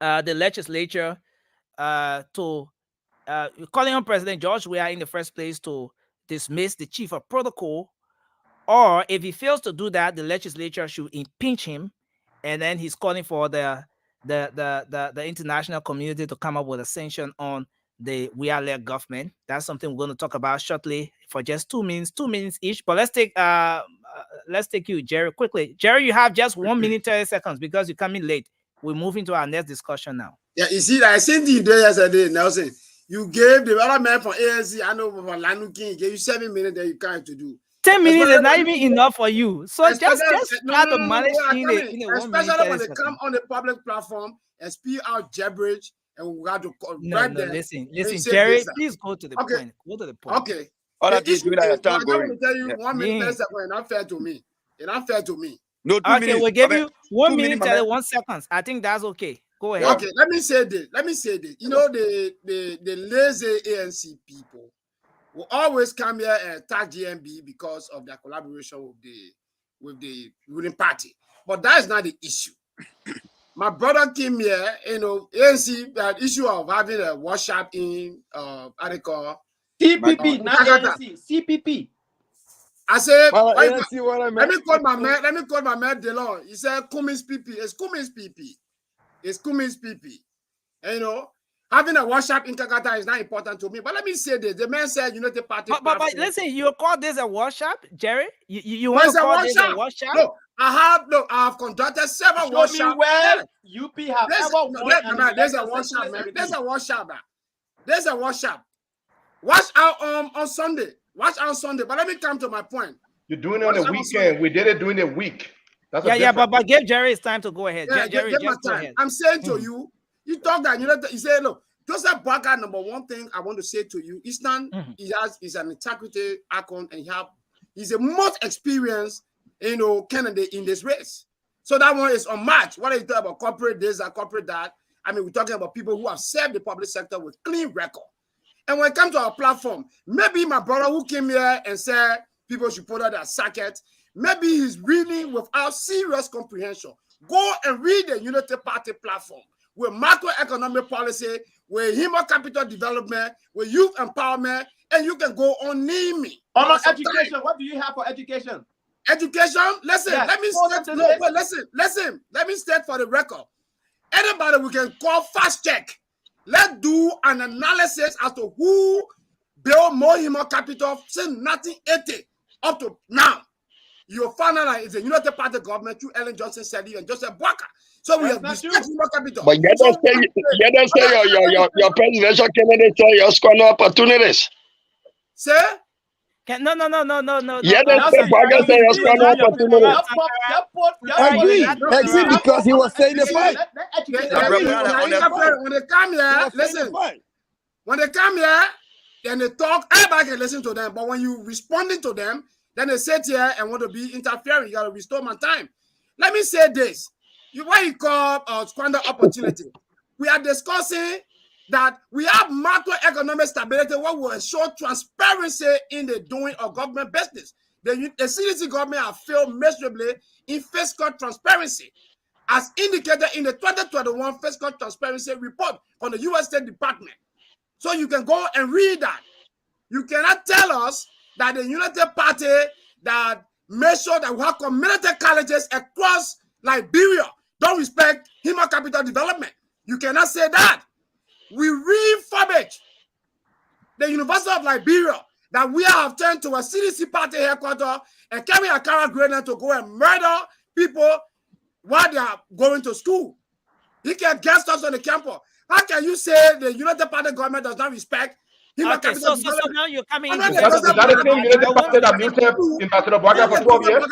the legislature to calling on President George Weah in the first place to dismiss the chief of protocol, or if he fails to do that, the legislature should impeach him, and then he's calling for the international community to come up with a sanction on the Weah-led government. That's something we're going to talk about shortly for just 2 minutes each. But let's take you, Jerry, quickly. Jerry, you have just 1 minute 30 seconds because you're coming late. We're moving to our next discussion now.
Yeah, you see, I sent you there yesterday, Nelson. You gave the other man from ANC, I know from Lanu King, gave you 7 minutes that you can't to do.
10 minutes is not even enough for you. So just try to manage in the 1 minute.
Especially when they come on the public platform and speak out gibberish, and we got to
listen, Jerry, please go to the point. Go to the point.
Okay. I'm going to tell you 1 minute 30 seconds. It's not fair to me. It's not fair to me.
No, 2 minutes. We'll give you 1 minute 31 seconds. I think that's okay. Go ahead.
Okay, let me say this. You know, the lazy ANC people will always come here and attack GMB because of their collaboration with the ruling party. But that is not the issue. My brother came here, you know, ANC, that issue of having a workshop in article.
CPP, not ANC, CPP.
I said, let me call my man DeLon. He said, Cummins PP. It's Cummins PP. It's Cummins PP. And, you know, having a workshop in Kakata is not important to me. But let me say this. The man said, the party.
But listen, you call this a workshop, Jerry? You want to call this a workshop?
No, I have conducted several workshops.
Show me where UP have ever
there's a workshop, man. There's a workshop, man. There's a workshop. Watch out on Sunday. Watch out on Sunday. But let me come to my point.
You're doing it on the weekend. We did it during the week.
That's but give Jerry his time to go ahead.
Yeah,
Jerry,
just go ahead. I'm saying to you, you talk that, you say, look, Joseph Boakai, number one thing I want to say to you, Eastern, he's an integrity icon, and he's the most experienced, candidate in this race. So that one is unmatched. What are you talking about? Corporate this or corporate that? I mean, we're talking about people who have served the public sector with clean record. And when it comes to our platform, maybe my brother who came here and said people should put out their socket, maybe he's reading without serious comprehension. Go and read the Unity Party platform with macroeconomic policy, with human capital development, with youth empowerment, and you can go on name me.
On education, what do you have for education?
Education. Listen,
Yes,
let me
closer
state.
to
No,
this.
but listen. Let me state for the record. Anybody we can call fast check. Let's do an analysis as to who built more human capital since 1980 up to now. You'll find out that it's a United Party government through Ellen Johnson said and Joseph Walker. So we have respect human capital.
But you don't say your presidential candidate say you're squander opportunities.
Say?
No.
Yeah, that's the Baga say you're squander opportunities.
Agree, because he was saying the fight.
When they come here, listen. When they come here, then they talk, everybody can listen to them. But when you responding to them, then they sit here and want to be interfering. You got to restore my time. Let me say this. What you call squander opportunity. We are discussing that we have macroeconomic stability where we will ensure transparency in the doing of government business. The CDC government have failed miserably in fiscal transparency, as indicated in the 2021 fiscal transparency report on the U.S. State Department. So you can go and read that. You cannot tell us that the United Party that made sure that we have community colleges across Liberia don't respect human capital development. You cannot say that. We refurbish the University of Liberia that we have turned to a CDC party headquarters and carry a car grenade to go and murder people while they are going to school. He can guest us on the campus. How can you say the United Party government does not respect human capital development?
So now you're coming in.
Is that the same United Party that muted Ambassador Boaga for 12 years?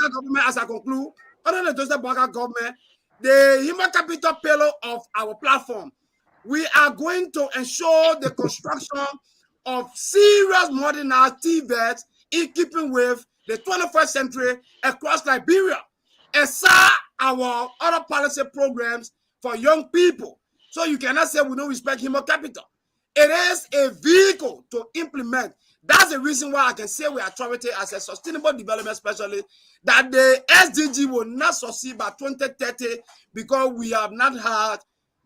As I conclude, under the Joseph Boaga government, the human capital pillar of our platform, we are going to ensure the construction of serious modernized TVETs in keeping with the 21st century across Liberia, aside our other policy programs for young people. So you cannot say we don't respect human capital. It is a vehicle to implement. That's the reason why I can say we are authority as a sustainable development specialist that the SDG will not succeed by 2030 because we have not had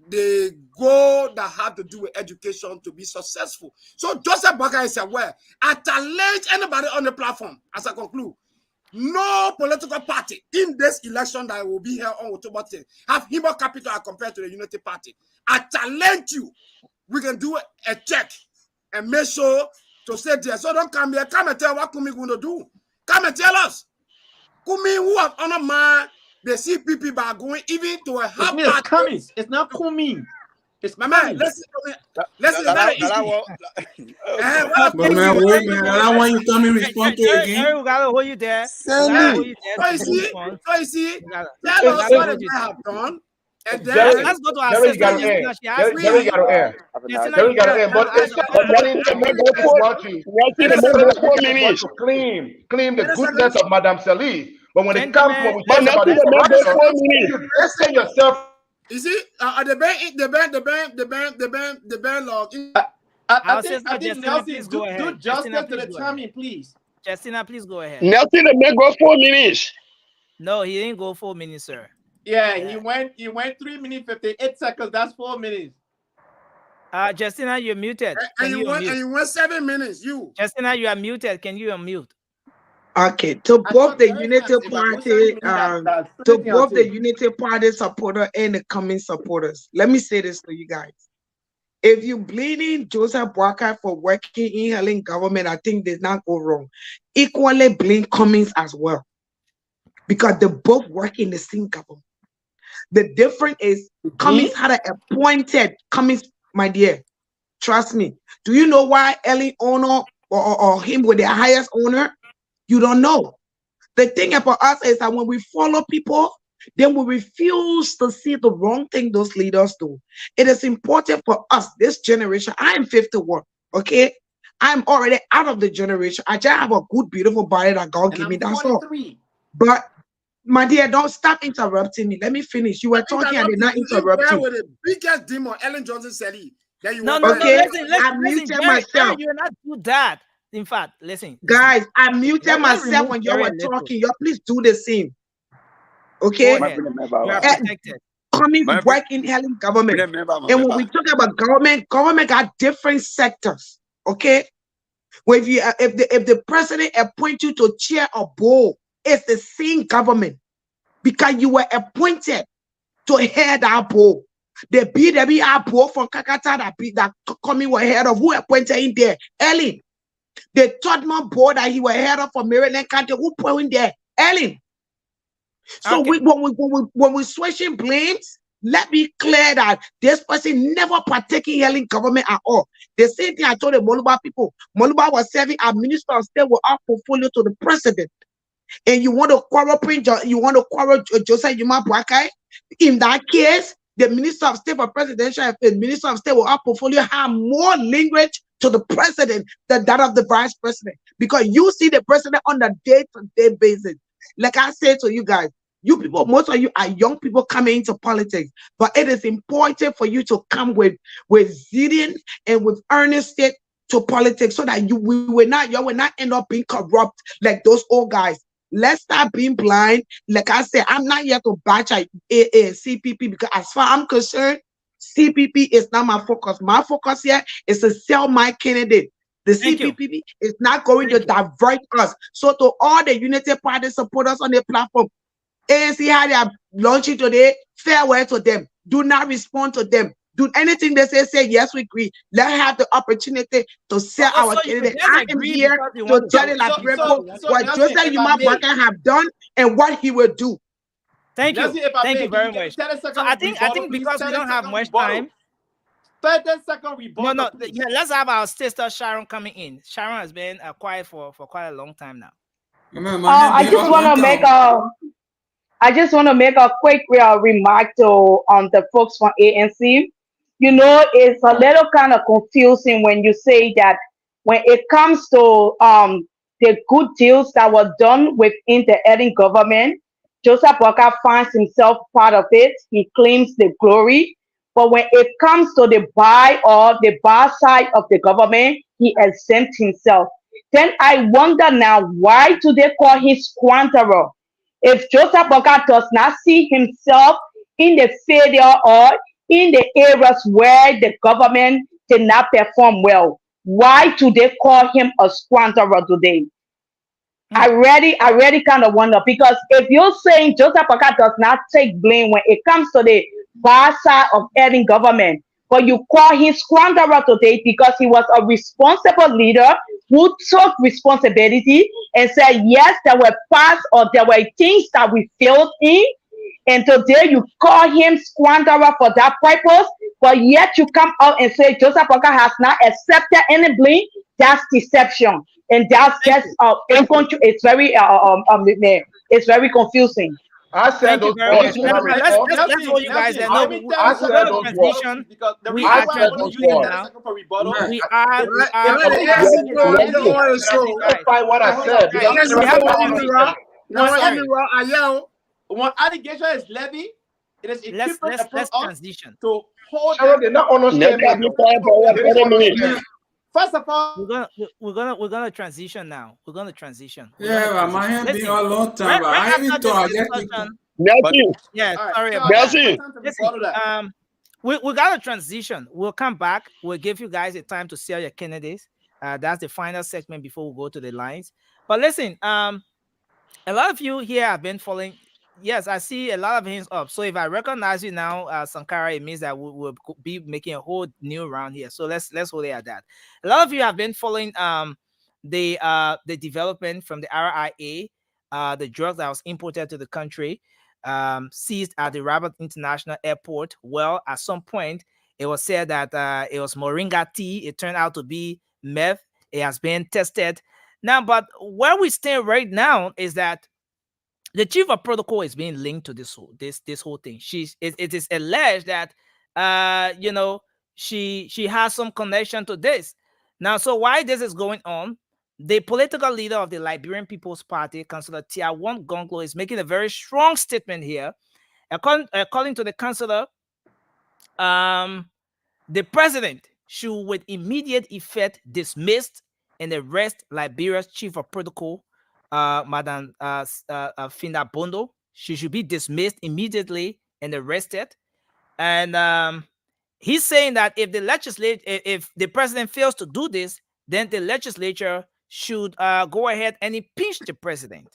the goal that had to do with education to be successful. So Joseph Boaga is aware. I challenge anybody on the platform, as I conclude, no political party in this election that will be here on October 10th have human capital as compared to the Unity Party. I challenge you. We can do a check and make sure to say there. So don't come here. Come and tell what Kumi going to do. Come and tell us. Kumi, who have undermined the CPP by going even to a half party.
It's not Kumi. It's
my man. Listen, very easy.
But man, wait, man. I want you to come and respond to it again.
We gotta hold you there.
So you see, tell us what they have done. And then
let's go to our
Jerry got to air. Jerry got to air. Jerry got to air. But it's to claim the goodness of Madame Salih. But when it comes when we talk about corruption, you say yourself.
You see, the ban log.
I think Nelson, do justice to the timing, please.
Justina, please go ahead.
Nelson, the man go 4 minutes.
No, he didn't go 4 minutes, sir.
Yeah, he went 3 minutes 58 seconds. That's 4 minutes.
Justina, you're muted.
And you went 7 minutes. You
Justina, you are muted. Can you unmute?
Okay, to both the Unity Party, to both the Unity Party supporter and the coming supporters, let me say this to you guys. If you blaming Joseph Boaga for working in Helen government, I think did not go wrong. Equally blame Cummings as well, because they both work in the same government. The difference is Cummings had an appointed Cummings, my dear. Trust me. Do you know why Ellie owner or him with the highest owner? You don't know. The thing about us is that when we follow people, then we refuse to see the wrong thing those leaders do. It is important for us, this generation. I am 51, okay? I'm already out of the generation. I just have a good, beautiful body that God gave me. That's all. But, my dear, don't stop interrupting me. Let me finish. You were talking, I did not interrupt you.
With the biggest demon, Ellen Johnson said he.
No, listen,
I muted myself.
You not do that. In fact, listen.
Guys, I muted myself when you were talking. You please do the same. Okay?
You are protected.
Coming to work in Helen government. And when we talk about government got different sectors. Okay? Well, if the president appoints you to chair a board, It's the same government because you were appointed to head that board. The BWI board from Kakata that coming were head of who appointed in there? Ellen. The third man board that he was head of for Maryland County, who put in there? Ellen. So when we switching blames, let me clear that this person never partaking in Ellen government at all. The same thing I told the Moluba people. Moluba was serving as Minister of State with our portfolio to the president. And you want to quarrel Joseph Yuma Boakai? In that case, the Minister of State for presidential, the Minister of State will our portfolio have more language to the president than that of the vice president. Because you see the president on a day-to-day basis. Like I said to you guys, you people, most of you are young people coming into politics, but it is important for you to come with zeal and with earnestness to politics so that you will not end up being corrupt like those old guys. Let's stop being blind. Like I said, I'm not here to bash a CPP because as far as I'm concerned, CPP is not my focus. My focus here is to sell my candidate. The CPP is not going to divert us. So to all the Unity Party supporters on the platform, ANC how they are launching today, farewell to them. Do not respond to them. Do anything they say yes, we agree. Let's have the opportunity to sell our candidate. I am here to tell the Liberian what Joseph Yuma Boakai have done and what he will do.
Thank you. Thank you very much. So I think because we don't have much time.
30-second rebuttal.
No, yeah, let's have our sister Sharon coming in. Sharon has been quiet for quite a long time now.
I just want to make a quick remark to the folks from ANC. You know, it's a little kind of confusing when you say that when it comes to the good deals that were done within the Eden government, Joseph Boakai finds himself part of it. He claims the glory. But when it comes to the buy side of the government, he exempts himself. Then I wonder now, why do they call him squanderer? If Joseph Boakai does not see himself in the failure or in the areas where the government did not perform well, why do they call him a squanderer today? I really kind of wonder, because if you're saying Joseph Boakai does not take blame when it comes to the bad side of any government, but you call him squanderer today because he was a responsible leader who took responsibility and said, yes, there were parts or there were things that we failed in, and today you call him squanderer for that purpose, but yet you come out and say Joseph Boakai has not accepted any blame. That's deception, and it's very confusing.
I said those words.
Let's hold you guys there. No,
I said those
transition. We are transitioning now. We are.
What I said.
When allegation is levied, it is equivalent
let's transition
to hold.
They not understand.
First of all,
we're gonna transition now. We're gonna transition.
Yeah, my hand been a long time. I even thought I get
yeah, sorry about that. We got a transition. We'll come back. We'll give you guys a time to sell your candidates. That's the final segment before we go to the lines. But listen, a lot of you here have been following. Yes, I see a lot of hands up. So if I recognize you now, Sankara, it means that we'll be making a whole new round here. So let's hold it at that. A lot of you have been following the development from the RIA, the drug that was imported to the country, seized at the Rabat International Airport. Well, at some point, it was said that it was Moringa tea. It turned out to be meth. It has been tested. Now, but where we stand right now is that the chief of protocol is being linked to this whole thing. It is alleged that she has some connection to this. Now, so why this is going on, the political leader of the Liberian People's Party, Councillor Tiawan Gonglo, is making a very strong statement here. According to the councillor, the president should with immediate effect dismiss and arrest Liberia's chief of protocol, Madam Fina Bondo. She should be dismissed immediately and arrested. And he's saying that if the president fails to do this, then the legislature should go ahead and impeach the president.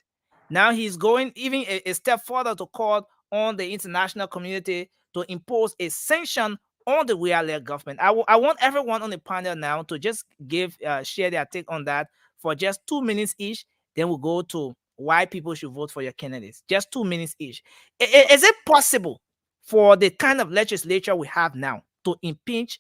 Now he's going even a step further to call on the international community to impose a sanction on the Wia government. I want everyone on the panel now to just share their take on that for just 2 minutes each. Then we'll go to why people should vote for your candidates. Just 2 minutes each. Is it possible for the kind of legislature we have now to impeach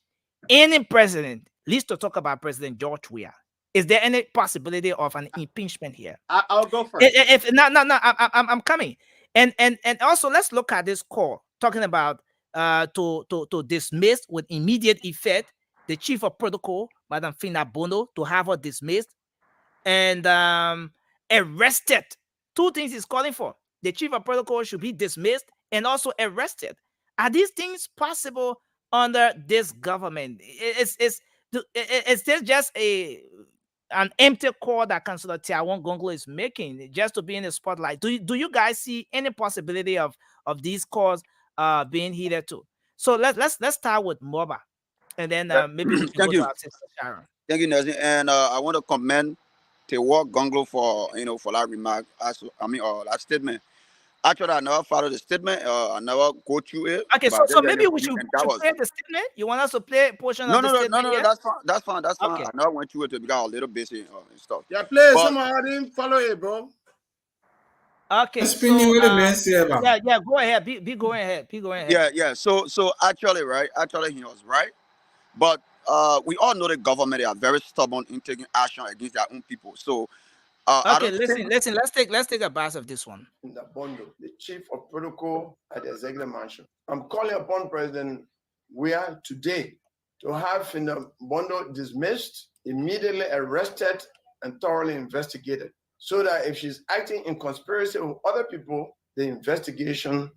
any president, at least to talk about President George Weah? Is there any possibility of an impeachment here?
I'll go first.
If no, I'm coming. And also let's look at this call talking about to dismiss with immediate effect the chief of protocol, Madam Fina Bono, to have her dismissed and arrested. Two things he's calling for. The chief of protocol should be dismissed and also arrested. Are these things possible under this government? Is this just an empty call that Councillor Tiawon Gonglo is making just to be in the spotlight? Do you guys see any possibility of these calls being heeded too? So let's start with Moba, and then maybe we can
Thank
go
you.
to our sister Sharon.
Thank you, Nelson. And I want to commend Tiawon Gonglo for for that remark. That statement. Actually, I never followed the statement. I never go through it.
Okay,
but
so maybe we should
that was
play the statement. You want us to play a portion
no,
of the statement?
no.
Here?
That's fine. That's fine.
Okay.
I never went through it because I was a little busy and stuff.
Yeah, play
But-
some. I didn't follow it, bro.
Okay,
Let's bring you with the man, Seba.
yeah, go ahead. Be going ahead. Be going ahead.
Yeah. So actually, right? Actually, he was right. But we all know the government, they are very stubborn in taking action against their own people. So
Okay, listen. Let's take a bus of this one.
In the bundle, the chief of protocol at the executive mansion. I'm calling upon President Weah today to have in the bundle dismissed, immediately arrested, and thoroughly investigated, so that if she's acting in conspiracy with other people, the investigation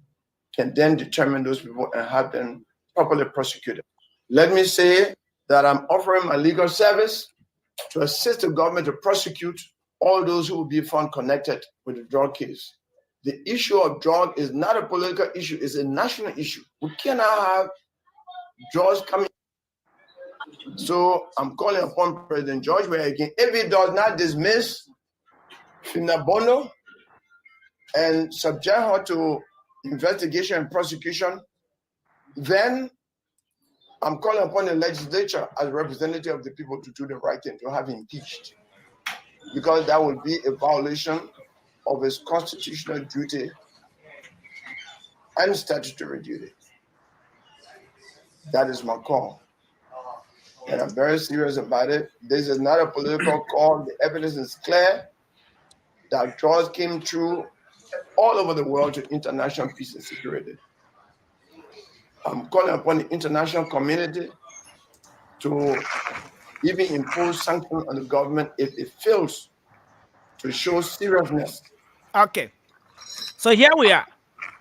can then determine those people and have them properly prosecuted. Let me say that I'm offering my legal service to assist the government to prosecute all those who will be found connected with the drug case. The issue of drug is not a political issue, it's a national issue. We cannot have drugs coming. So I'm calling upon President George Weah again. If he does not dismiss Fina Bono and subject her to investigation and prosecution, then I'm calling upon the legislature as representative of the people to do the right thing, to have him impeached. Because that would be a violation of his constitutional duty and statutory duty. That is my call. And I'm very serious about it. This is not a political call. The evidence is clear that drugs came through all over the world to international peace and security. I'm calling upon the international community to even impose sanctions on the government if it fails to show seriousness.
Okay, so here we are.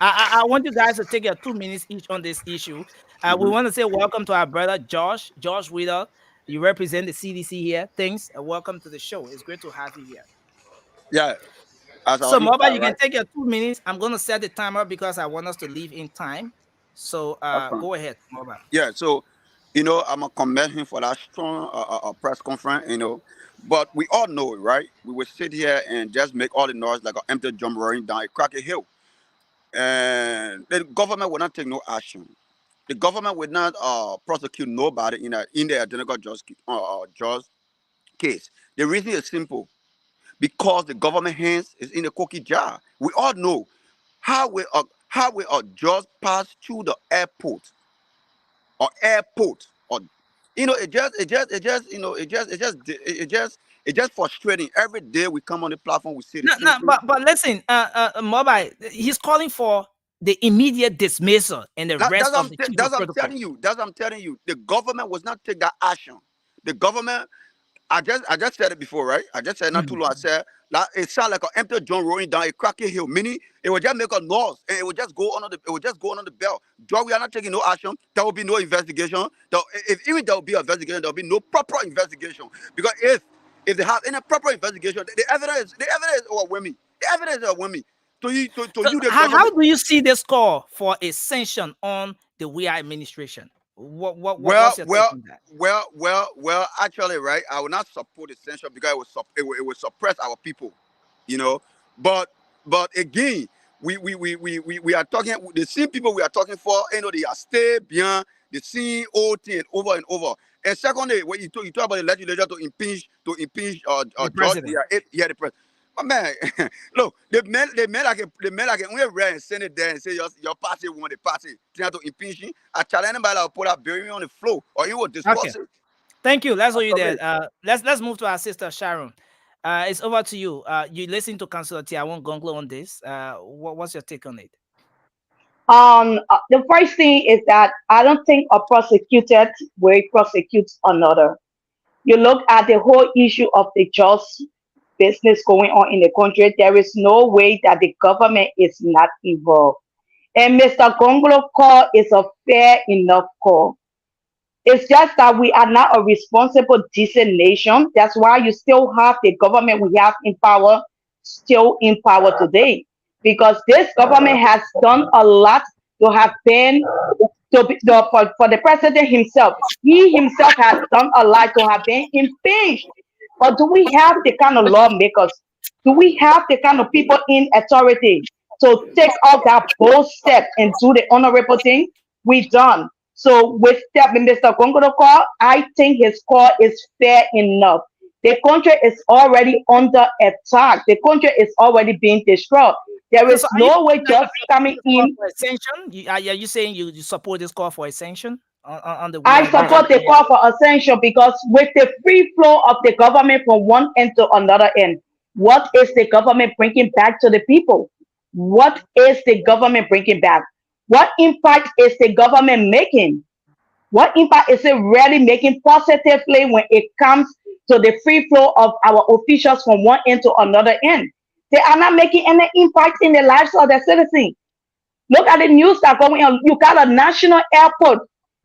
I want you guys to take your 2 minutes each on this issue. We want to say welcome to our brother Josh Wheeler. You represent the CDC here. Thanks and welcome to the show. It's great to have you here.
Yeah.
So Moba, you can take your 2 minutes. I'm going to set the timer because I want us to leave in time. So go ahead, Moba.
Yeah, so I'm gonna commend him for that strong press conference, But we all know it, right? We would sit here and just make all the noise like an empty drum rolling down a cracky hill. And the government will not take no action. The government will not prosecute nobody in the identical judge case. The reason is simple. Because the government hands is in the cookie jar. We all know how we just pass through the airport or it's just frustrating. Every day we come on the platform, we see
but listen, Moba, he's calling for the immediate dismissal and the rest of the chief of protocol.
That's what I'm telling you. The government was not take that action. The government, I just said it before, right? I just said not too long. I said that it sounds like an empty drum rolling down a cracky hill. Meaning it will just make a noise and it will just go under the belt. We are not taking no action. There will be no investigation. If even there will be an investigation, there will be no proper investigation. Because if they have any proper investigation, the evidence is overwhelming. The evidence is overwhelming.
How do you see this call for a sanction on the Weah administration? What's your take on that?
Well, actually, right, I will not support the sanction because it will suppress our people, But But again, we are talking the same people we are talking for. You know, they are stay beyond the same old thing over and over. And secondly, when you talk about the legislature to impeach
The
George,
president.
the president. But man, look, they made like a only rare and send it there and say your party won the party. Trying to impeach him. I challenge him by like put a bury on the floor or you will discuss
Okay.
it.
Thank you. Let's hold you
Okay.
there. Let's move to our sister Sharon. It's over to you. You listen to Councillor Tiawon Gonglo on this. What's your take on it?
The first thing is that I don't think a prosecuted will prosecute another. You look at the whole issue of the just business going on in the country, there is no way that the government is not involved. And Mr. Gonglo's call is a fair enough call. It's just that we are not a responsible, decent nation. That's why you still have the government we have in power still in power today. Because this government has done a lot to have been for the president himself. He himself has done a lot to have been impeached. But do we have the kind of lawmakers? Do we have the kind of people in authority to take off that bold step and do the honorable thing? We done. So with that, Mr. Gongolo call, I think his call is fair enough. The country is already under attack. The country is already being destroyed. There is no way just coming in.
For a sanction? Are you saying you support this call for a sanction on the?
I support the call for a sanction because with the free flow of the government from one end to another end, what is the government bringing back to the people? What is the government bringing back? What impact is the government making? What impact is it really making positively when it comes to the free flow of our officials from one end to another end? They are not making any impact in the lives of the citizens. Look at the news that's going on. You got a national airport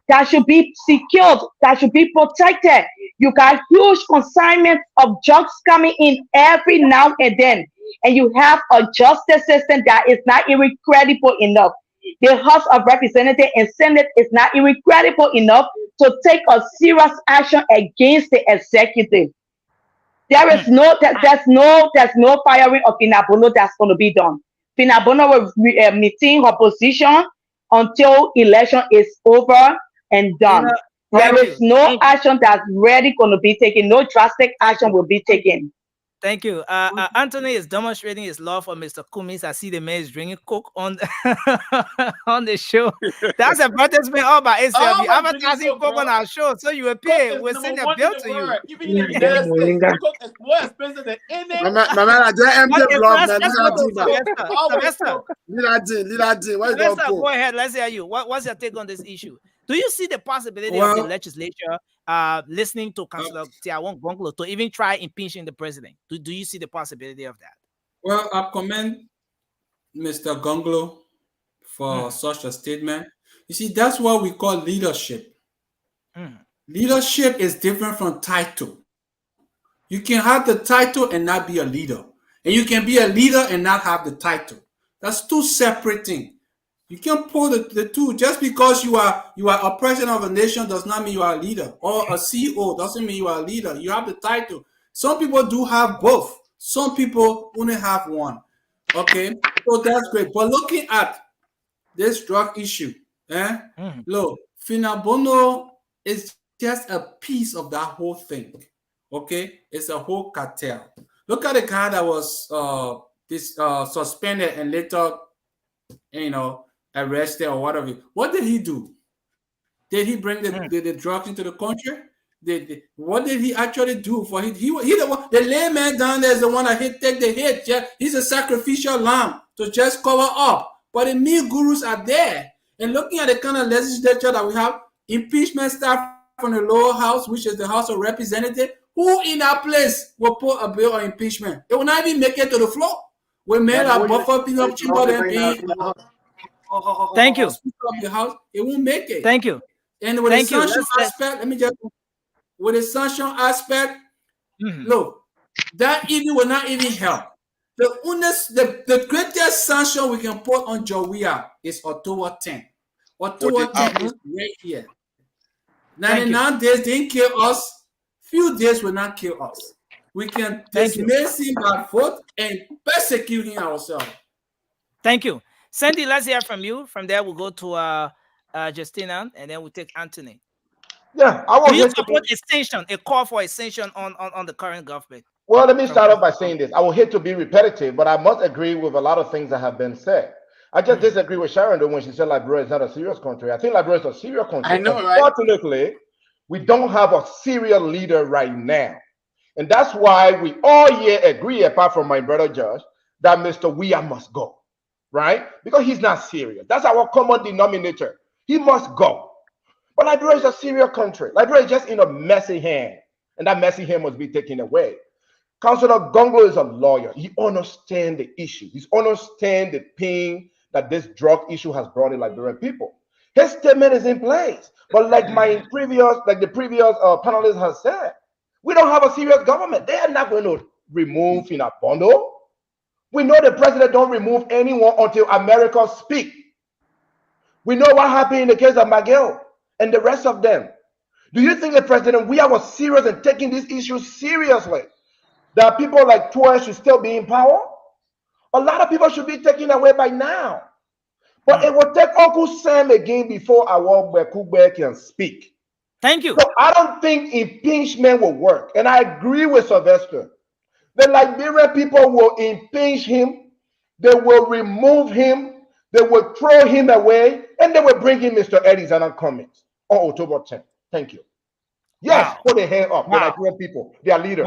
that should be secured, that should be protected. You got huge consignments of drugs coming in every now and then. And you have a justice system that is not even credible enough. The House of Representatives and Senate is not even credible enough to take a serious action against the executive. There's no firing of Finabono that's going to be done. Finabono will maintain her position until election is over and done. There is no action that's really going to be taken. No drastic action will be taken.
Thank you. Anthony is demonstrating his love for Mr. Cummings. I see the man is drinking Coke on on the show. That's a advertisement all by itself. You advertising Coke on our show, so you will pay. We'll send a bill to you.
Even in the United States, Coke is more expensive than any.
Go ahead. Let's hear you. What's your take on this issue? Do you see the possibility of the legislature listening to Councillor Tiawon Gonglo to even try impeaching the president? Do you see the possibility of that?
Well, I commend Mr. Gonglo for such a statement. You see, that's what we call leadership. Leadership is different from title. You can have the title and not be a leader. And you can be a leader and not have the title. That's two separate things. You can't pull the two. Just because you are a president of a nation does not mean you are a leader. Or a CEO doesn't mean you are a leader. You have the title. Some people do have both. Some people only have one. Okay? So that's great. But looking at this drug issue, look, Finabono is just a piece of that whole thing. Okay? It's a whole cartel. Look at the guy that was suspended and later, arrested or whatever. What did he do? Did he bring the drugs into the country? What did he actually do for him? He the layman down there is the one that take the hit. Yeah, he's a sacrificial lamb to just cover up. But the meat gurus are there. And looking at the kind of legislature that we have, impeachment staff from the lower house, which is the House of Representatives, who in that place will put a bill on impeachment? It will not even make it to the floor. We made a buffer peanut chamber and
Thank you.
The house, it won't make it.
Thank you.
And with the sanction aspect, with the sanction aspect, look, that even will not even help. The greatest sanction we can put on Jawia is October 10. October 10 is right here. 99 days didn't kill us. Few days will not kill us. we can
Thank you.
dismiss him by vote and persecute him ourselves.
Thank you. Sandy, let's hear from you. From there, we'll go to Justina, and then we'll take Anthony.
Yeah, I
Do
will
you
hate to
support
be.
extension, a call for extension on the current government?
Well, let me start off by saying this. I will hate to be repetitive, but I must agree with a lot of things that have been said. I just disagree with Sharon though when she said Liberia is not a serious country. I think Liberia is a serious country.
I know, right?
Unfortunately, we don't have a serious leader right now. And that's why we all here agree, apart from my brother Josh, that Mr. Weah must go, right? Because he's not serious. That's our common denominator. He must go. But Liberia is a serious country. Liberia is just in a messy hand, and that messy hand must be taken away. Councillor Gonglo is a lawyer. He understands the issue. He understands the pain that this drug issue has brought in Liberian people. His statement is in place. But like the previous panelist has said, we don't have a serious government. They are not going to remove in a bundle. We know the president don't remove anyone until America speak. We know what happened in the case of Miguel and the rest of them. Do you think the president, we are serious in taking this issue seriously? That people like Troy should still be in power? A lot of people should be taken away by now. But it will take Uncle Sam again before our Bekube can speak.
Thank you.
So I don't think impeachment will work. And I agree with Sylvester. The Liberian people will impeach him. They will remove him. They will throw him away. And they will bring in Mr. Eddie's and Cummings on October 10th. Thank you. Yes, put their hand up. The Liberian people, their leaders.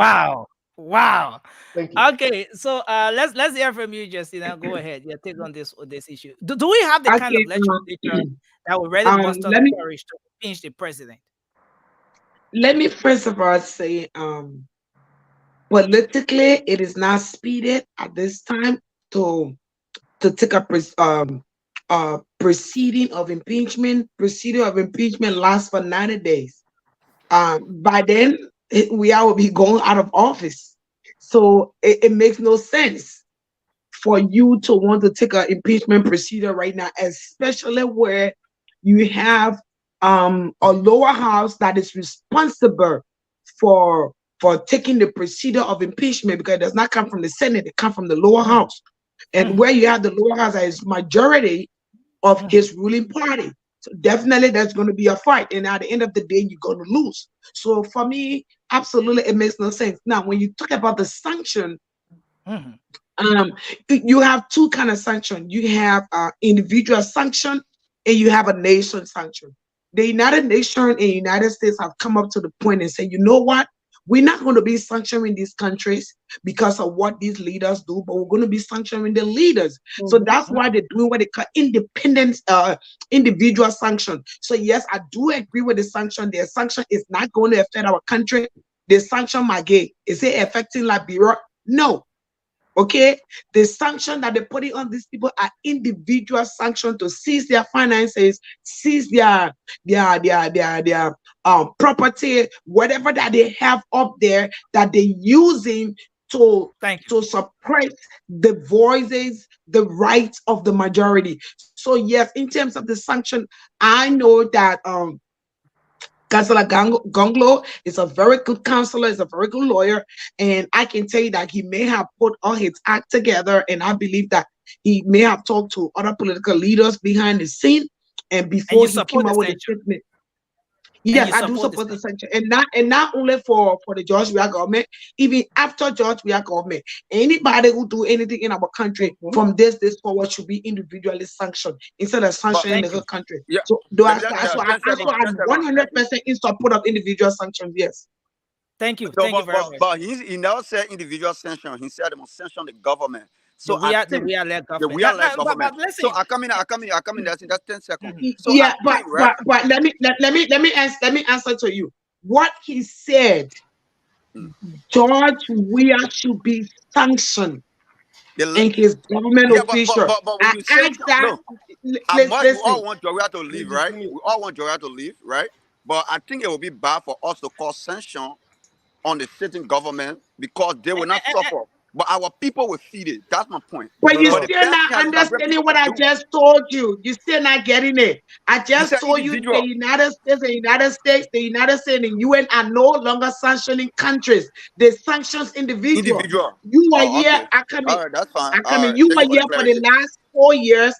Wow.
Thank you.
Okay, so let's hear from you, Justina. Go ahead. Your take on this issue. Do we have the kind of legislature that will really muster the courage to impeach the president?
Let me first of all say, politically, it is not speeded at this time to take a proceeding of impeachment. Proceeding of impeachment lasts for 90 days. By then, we will be going out of office. So it makes no sense for you to want to take an impeachment procedure right now, especially where you have a lower house that is responsible for taking the procedure of impeachment, because it does not come from the Senate, it comes from the lower house. And where you have the lower house that is majority of his ruling party. So definitely there's going to be a fight. And at the end of the day, you're going to lose. So for me, absolutely, it makes no sense. Now, when you talk about the sanction, you have two kind of sanction. You have individual sanction and you have a nation sanction. The United Nations and United States have come up to the point and say, you know what? We're not going to be sanctioning these countries because of what these leaders do, but we're going to be sanctioning the leaders. So that's why they're doing what they call independent, individual sanction. So yes, I do agree with the sanction. Their sanction is not going to affect our country. The sanction, is it affecting Liberia? No. Okay, the sanction that they're putting on these people are individual sanctions to seize their finances, seize their property, whatever that they have up there that they're using to suppress the voices, the rights of the majority. So yes, in terms of the sanction, I know that Councillor Gonglo is a very good counselor, is a very good lawyer, and I can tell you that he may have put all his act together, and I believe that he may have talked to other political leaders behind the scene, and before he came out with a statement. Yes, I do support the sanction, and not only for the George Weah government, even after George Weah government, anybody who do anything in our country from this forward should be individually sanctioned instead of sanctioning the whole country.
Yeah.
So, I'm 100% in support of individual sanctions. Yes.
Thank you.
So,
Thank you very much.
But he never said individual sanction. He said they must sanction the government. So
we are led government.
We are led government.
But listen,
so I come in. That's 10 seconds. So
yeah, but let me answer to you. What he said, George Weah should be sanctioned in his government official.
But when you say that, we all want George Weah to leave, right? We all want George Weah to leave, right? But I think it will be bad for us to call sanction on the sitting government because they will not suffer. but our people will feed it. That's my point.
But you
But the
still
best
not
thing our Liberian
understanding
people
what
can
I
do.
just told you. You still not getting it. I
You
just
said
told you the
individual.
United States, the United States, and the UN are no longer sanctioning countries. They sanctions individuals.
Individual.
You were
Oh,
here.
okay. All right, that's fine. All right.
You
Thank
were
you for
here
the
for the
clarification.
last 4 years.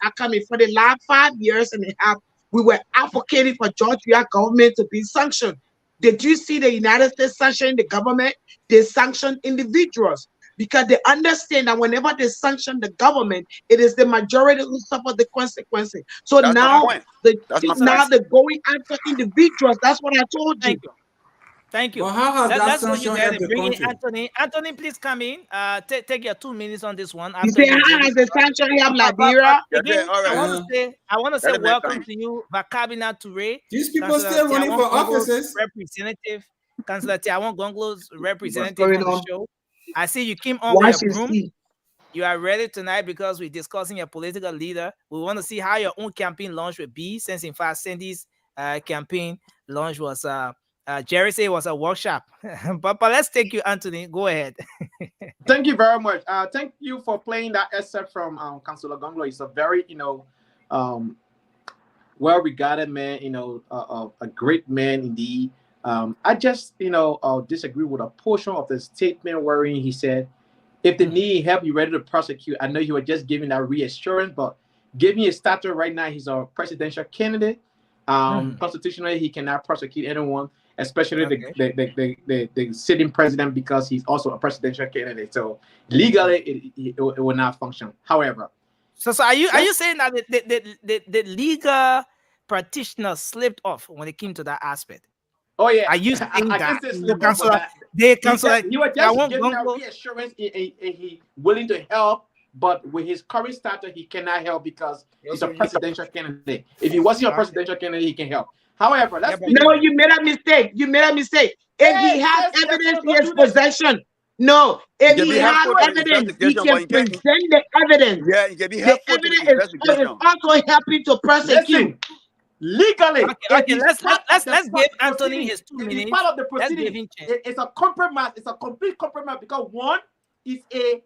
For the last 5 years and a half. We were advocating for Georgia government to be sanctioned. Did you see the United States sanctioning the government? They sanction individuals because they understand that whenever they sanction the government, it is the majority who suffer the consequences. So
That's my
now
point. That's my point.
they're going after individuals. That's what I told you.
Thank you. Thank you.
But how has that
Let's go
sanction
there
helped
and
the
bring in
country?
Anthony. Anthony, please come in. Take your 2 minutes on this one.
You say,
Anthony is
how
ready.
has the sanction helped
But
Liberia?
again,
All right.
I want to say
Let the man
welcome
finish.
to you, Bakabina Toure,
These people
Councillor
still running
Tiawon
for
Gongo's
offices.
representative, Councillor Tiawon Gongo's representative
going
on the
on?
show. I see you came on with
Watch
your
and
broom.
see.
You are ready tonight because we're discussing your political leader. We want to see how your own campaign launch will be, since in fact Cindy's campaign launch was Jerry said it was a workshop. but let's take you, Anthony. Go ahead.
Thank you very much. Thank you for playing that excerpt from Councillor Gonglo. He's a very, well-regarded man, a great man indeed. I just, disagree with a portion of the statement wherein he said, if they need help, you're ready to prosecute. I know you were just giving that reassurance, but give me a stature right now. He's a presidential candidate. Constitutionally, he cannot prosecute anyone, especially the sitting president, because he's also a presidential candidate. So legally, it will not function. However,
so are you saying that the legal practitioner slipped off when it came to that aspect?
Oh yeah,
are you saying
I
that
can say slip up,
Councillor,
but he was just giving that reassurance. He willing to help, but with his current status, he cannot help because he's a presidential candidate. If he wasn't a presidential candidate, he can help. However,
you made a mistake. You made a mistake. If he has evidence in his possession, if he has evidence, he can present the evidence.
Yeah, it can be
The
helpful to the
evidence is also helping to prosecute.
Legally,
okay, let's give Anthony his 2 minutes.
Part of the proceeding. It's a compromise. It's a complete compromise because one is a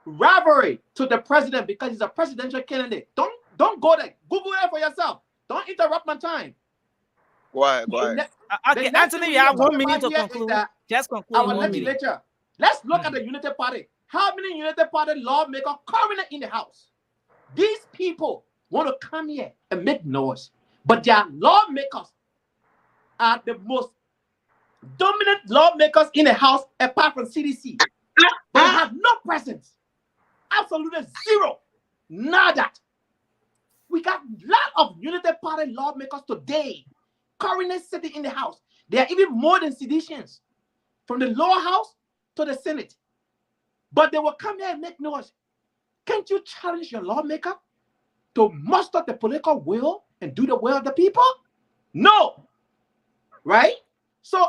rivalry to the president because he's a presidential candidate. Don't go there. Google it for yourself. Don't interrupt my time.
Go ahead.
Okay, Anthony, you have 1 minute to conclude. Just conclude.
Our legislature. Let's look at the United Party. How many United Party lawmakers currently in the House? These people want to come here and make noise. But their lawmakers are the most dominant lawmakers in the House, apart from CDC. But they have no presence. Absolutely zero. Nada. We got a lot of United Party lawmakers today currently sitting in the House. They are even more than seditions, from the lower house to the Senate. But they will come here and make noise. Can't you challenge your lawmaker to muster the political will and do the will of the people? No. Right? So,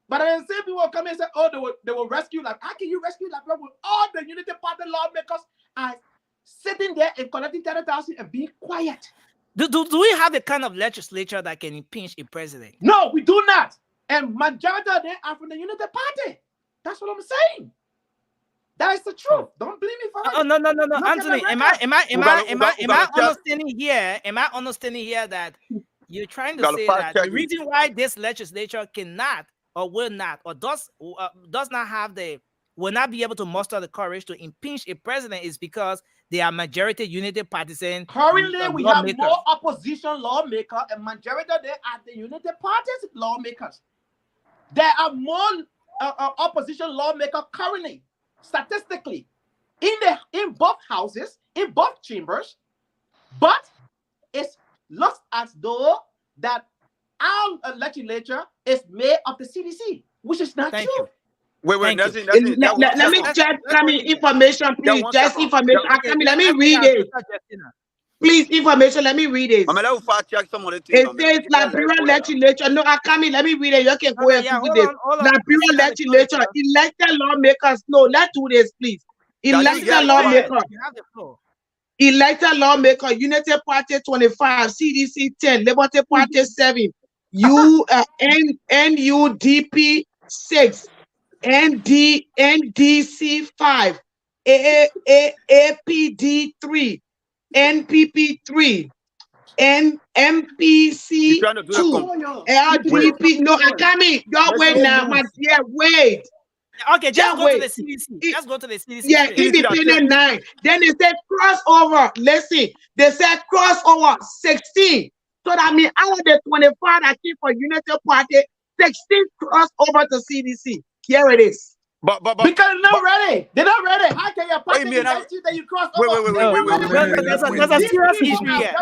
but then say people will come and say, oh, they will rescue Liberia. How can you rescue Liberia when all the Unity Party lawmakers are sitting there and collecting 30,000 and being quiet?
Do we have the kind of legislature that can impeach a president?
No, we do not. And majority of them are from the Unity Party. That's what I'm saying. That is the truth. Don't blame me for it.
Oh no, Anthony. Am I understanding here? Am I understanding here that you're trying to say that the reason why this legislature cannot or will not or does not have will not be able to muster the courage to impeach a president is because they are majority Unity partisan.
Currently, we have more opposition lawmakers, and majority of them are the Unity Party's lawmakers. There are more opposition lawmakers currently, statistically, in both houses, in both chambers, but it looks as though that our legislature is made of the CDC, which is not true.
Wait,
let me just come in information, please. Just information. Let me read it. Please, information. Let me read it. It says Liberia legislature. No, let me read it. You can go and do this. Liberia legislature, elected lawmakers. No, let's do this, please. Elected lawmaker. Elected lawmaker. Unity Party 25, CDC 10, Liberty Party 7, NUDP 6. NDC 5, APD 3, NPP 3, MPC
trying to do
2,
that.
LDP. No, I can't mean. Y'all wait now, my dear. Wait.
Okay, just go to the CDC. Just go to the CDC.
Yeah,
straight.
independent 9. Then they said crossover. Listen, they said crossover 16. So that means out of the 25 that came for Unity Party, 16 crossover to CDC. Here it is.
But
because they're not ready. They're not ready. How can your party elect you that you cross over?
There's a serious issue here.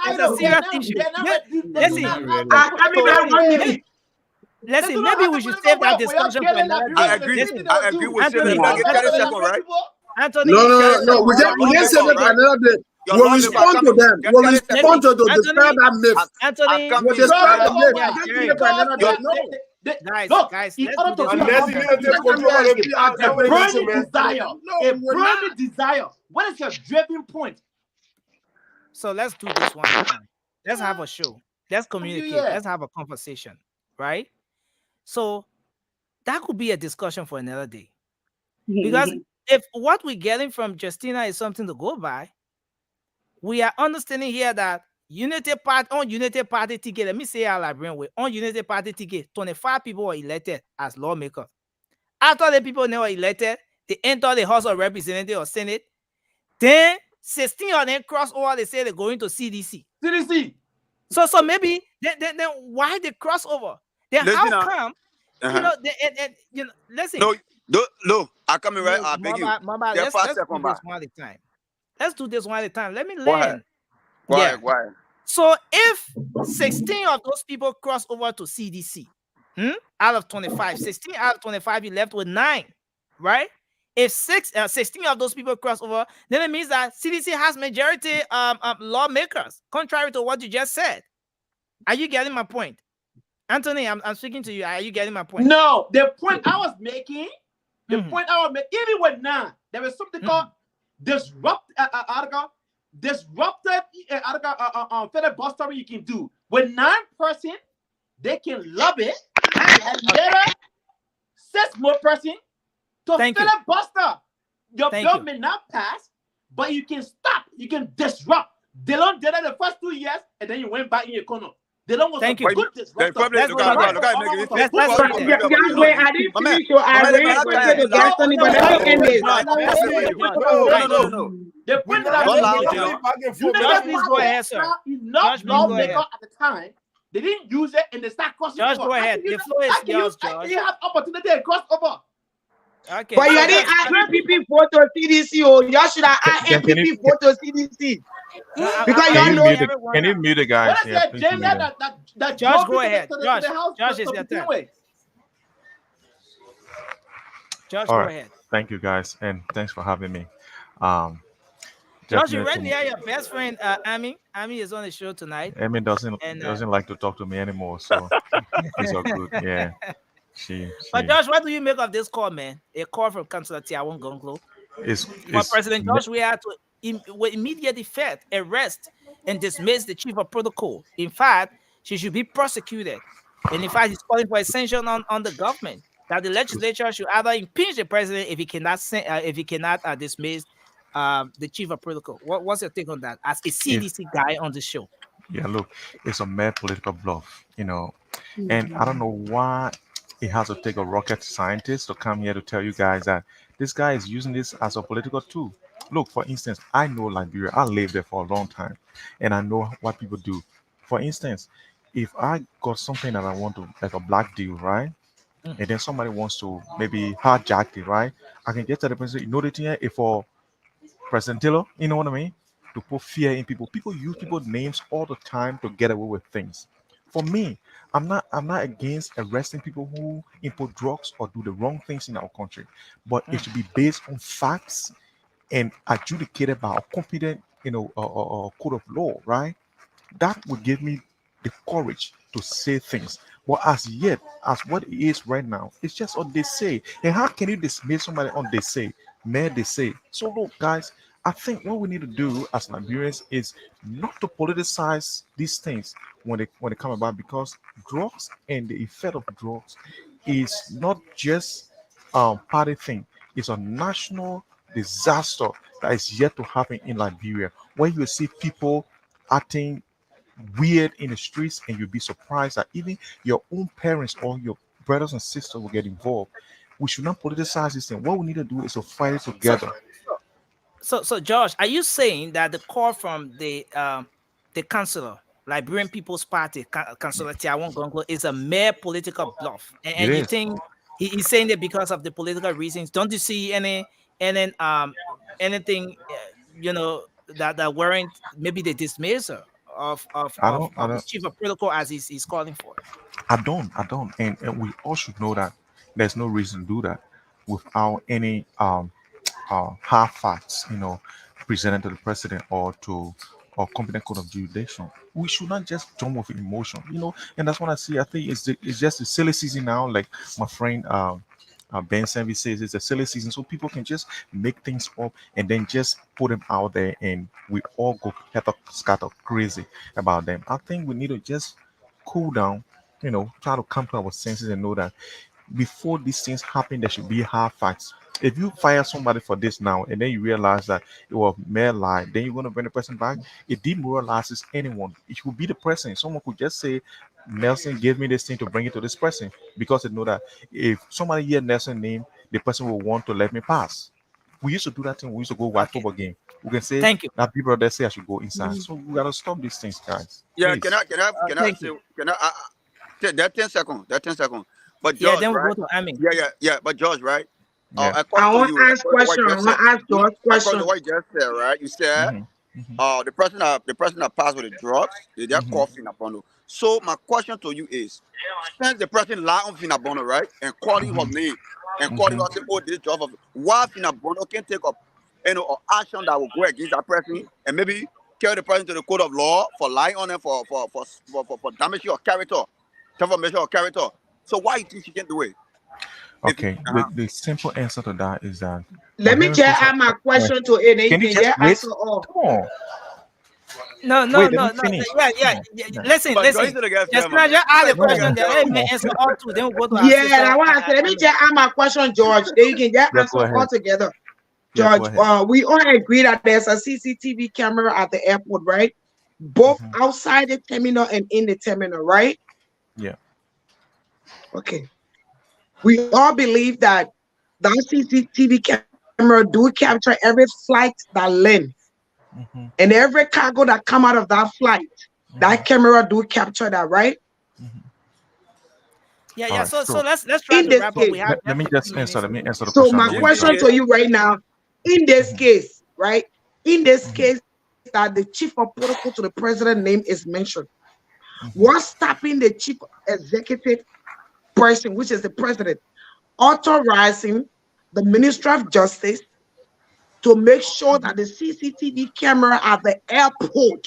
There's a serious issue. Listen, maybe we should save that discussion for another day.
I agree with
Anthony,
Anthony. Get 30 seconds, right?
Anthony,
No. We can save it for another day. We'll respond to them. We'll respond to describe that myth.
Anthony,
we'll describe the myth. Just give it for another day. No.
Guys,
in
let's
order
do
to a burning desire. What is your driving point?
So let's do this one time. Let's have a show. Let's communicate. Let's have a conversation, right? So that could be a discussion for another day. Because if what we're getting from Justina is something to go by, we are understanding here that Unity Party ticket, let me say our Liberian way, on Unity Party ticket, 25 people were elected as lawmakers. After the people were elected, they enter the House of Representatives or Senate. Then 16 of them cross over, they say they're going to CDC. So maybe then why they cross over? Then how come? Listen.
No, I come in right. I beg you.
Mama, let's do this one at a time. Let's do this one at a time. Let me learn.
Why?
So if 16 of those people cross over to CDC, out of 25, 16 out of 25, you left with 9, right? If 16 of those people cross over, then it means that CDC has majority lawmakers, contrary to what you just said. Are you getting my point? Anthony, I'm speaking to you. Are you getting my point?
No, the point I was making, even with 9, there was something called disruptive filibuster you can do. With 9 person, they can lobby and later 6 more person to filibuster. Your bill may not pass, but you can stop. You can disrupt. They don't do that the first 2 years, and then you went back in your corner. They don't want to good disrupt.
I didn't finish, so I really wanted to get something, but let me end this.
No.
The point that
go ahead, sir.
Enough lawmaker at the time, they didn't use it, and they start crossing over.
Josh, go ahead. The floor is yours, Josh.
You have opportunity to cross over.
Okay.
But you didn't add MPP vote to CDC, or y'all should have added MPP vote to CDC. Because y'all know.
Can you mute the guys?
Josh, go ahead. Josh is your turn. Josh, go ahead.
Thank you, guys, and thanks for having me.
Josh, you ready to hear your best friend, Amy? Amy is on the show tonight.
Amy doesn't like to talk to me anymore, so it's all good. Yeah.
But Josh, what do you make of this call, man? A call from Councillor Tiawon Gonglo. For President Josh, we had to, with immediate effect, arrest and dismiss the chief of protocol. In fact, she should be prosecuted. And in fact, he's calling for a sanction on the government that the legislature should either impeach the president if he cannot dismiss the chief of protocol. What's your take on that as a CDC guy on the show?
Yeah, look, it's a mere political bluff, and I don't know why it has to take a rocket scientist to come here to tell you guys that this guy is using this as a political tool. Look, for instance, I know Liberia. I lived there for a long time, and I know what people do. For instance, if I got something that I want to, like a black deal, right? And then somebody wants to maybe hijack it, right? I can get to the person, the thing here, if for President Taylor, you know what I mean? To put fear in people. People use people's names all the time to get away with things. For me, I'm not against arresting people who import drugs or do the wrong things in our country, but it should be based on facts and adjudicated by a competent, code of law, right? That would give me the courage to say things. But as yet, as what it is right now, it's just what they say. And how can you dismiss somebody on they say? Mere they say. So look, guys, I think what we need to do as Nigerians is not to politicize these things when they come about, because drugs and the effect of drugs is not just party thing. It's a national disaster that is yet to happen in Liberia, where you will see people acting weird in the streets, and you'll be surprised that even your own parents or your brothers and sisters will get involved. We should not politicize this thing. What we need to do is to fight it together.
So Josh, are you saying that the call from the councillor, Liberian People's Party, Councillor Tiawon Gongo, is a mere political bluff?
It
And you
is.
think he's saying it because of the political reasons? Don't you see any anything that warrant maybe the dismissal
I don't. I
of the
don't.
chief of protocol as he's calling for?
I don't. And we all should know that there's no reason to do that without any hard facts, presented to the president or to or competent court of jurisdiction. We should not just jump with emotion, and that's what I see. I think it's just a silly season now, like my friend Ben Sanvi says, it's a silly season, so people can just make things up and then just put them out there, and we all go scatter crazy about them. I think we need to just cool down, try to come to our senses and know that before these things happen, there should be hard facts. If you fire somebody for this now and then you realize that it was mere lie, then you're going to bring the person back. It demoralizes anyone. It will be the person. Someone could just say, Nelson gave me this thing to bring it to this person, because they know that if somebody hear Nelson's name, the person will want to let me pass. We used to do that thing. We used to go watch football game. We can say
Thank you.
that people that say I should go inside. So we gotta stop these things, guys.
Yeah,
Please.
can I that 10 seconds, that 10 seconds. But
Yeah,
George,
then we
right?
go to Amin.
Yeah. But George, right?
Yeah.
According
I
to
want
you,
to ask
according to what
question.
you
I
just
want
said,
to ask George
according
question.
to what you just said, right? You said the person that passed with the drugs, they just call Finabono. So my question to you is, since the person lie on Finabono, right, and calling her name and calling her say, oh, this job of why Finabono can take up an action that will go against that person and maybe carry the person to the court of law for lying on them for damaging your character, defamation of character. So why you think she can do it?
Okay, the simple answer to that is that
Let me
Liberian
just
person.
ask my question to it, and you
Can you
can
just
just
wait?
answer all.
Come on.
No.
Wait, let me finish.
Yeah. Listen.
But going to the guy,
Just
man.
just ask the
No,
question. Then let
come
me
on.
answer all two. Then we go to our
Yeah,
sister.
I want to say, let me just ask my question, George. Then you can just
Yeah,
answer
go
all
ahead.
together.
Yeah,
George,
go ahead.
we all agree that there's a CCTV camera at the airport, right? Both outside the terminal and in the terminal, right?
Yeah.
Okay. We all believe that CCTV camera do capture every flight that land. And every cargo that come out of that flight, that camera do capture that, right?
Yeah.
All right,
So let's try
in
to
this
wrap up.
case,
We have
Let me just answer. Let me answer the
so
question.
my
the way you
question
asked.
to you right now, in this case, right? In this case, that the chief of protocol to the president name is mentioned. What's stopping the chief executive person, which is the president, authorizing the Minister of Justice to make sure that the CCTV camera at the airport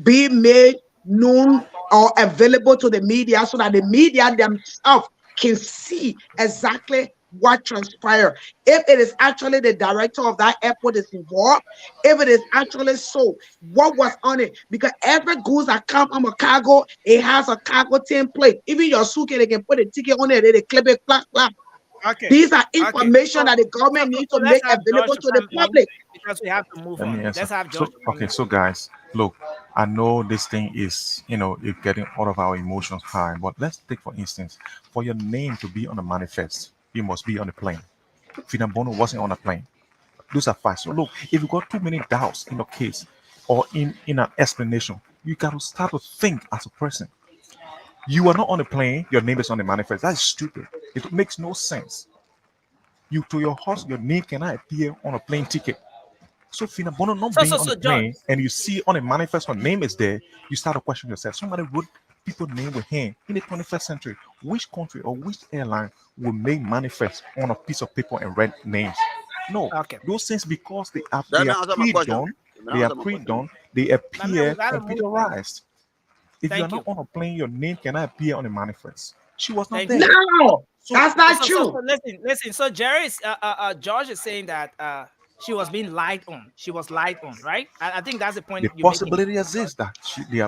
be made known or available to the media so that the media themselves can see exactly what transpired. If it is actually the director of that airport is involved, if it is actually so, what was on it? Because every goods that come on a cargo, it has a cargo template. Even your suitcase, they can put a ticket on it, they clip it, clap, clap.
Okay.
These are
Okay.
information that the government needs to
let's
make
have George
available
to
to the
come in
public.
because we have to move
Let me
on.
answer.
Let's have
So,
George to come
okay,
in.
so guys, look, I know this thing is, it's getting all of our emotions high, but let's take for instance, for your name to be on the manifest, you must be on a plane. Finabono wasn't on a plane. Those are facts. So look, if you got too many doubts in your case or in an explanation, you got to start to think as a person. You are not on a plane, your name is on the manifest. That is stupid. It makes no sense. You to your house, your name cannot appear on a plane ticket. So Finabono not being on the
So George.
plane and you see on a manifest her name is there, you start to question yourself. Somebody wrote people's name with him in the 21st century. Which country or which airline will make manifest on a piece of paper and write names? No,
Okay.
those things because they are
That answer my question.
pre-done, they appear
We gotta move on.
computerized. If you are
Thank
not
you.
on a plane, your name cannot appear on a manifest. She was not
Thank
there.
you.
No,
So
that's not true.
So listen. So Jerry is George is saying that she was being lied on. She was lied on, right? I think that's the point
the
you're making.
possibility exists that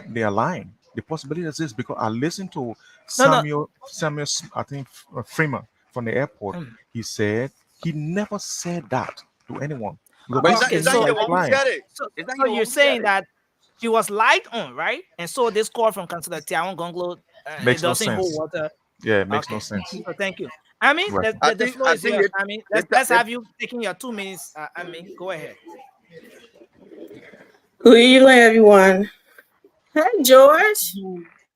they are lying. The possibility exists because I listened to
No.
Samuel, I think Freeman from the airport. He said he never said that to anyone. Because
But
this
is
is
that
not
the one who
implying.
said it?
So,
Is that
so
the one
you're
who said
saying
it?
that she was lied on, right? And so this call from Councillor Tiawan Gonglo, it
Makes no
doesn't hold
sense.
water.
Yeah, it makes no
Okay.
sense.
So thank you. I mean,
Right.
the floor
I
is
think
yours. I mean, let's have you taking your 2 minutes. I mean, go ahead.
Good evening, everyone. Hi, George.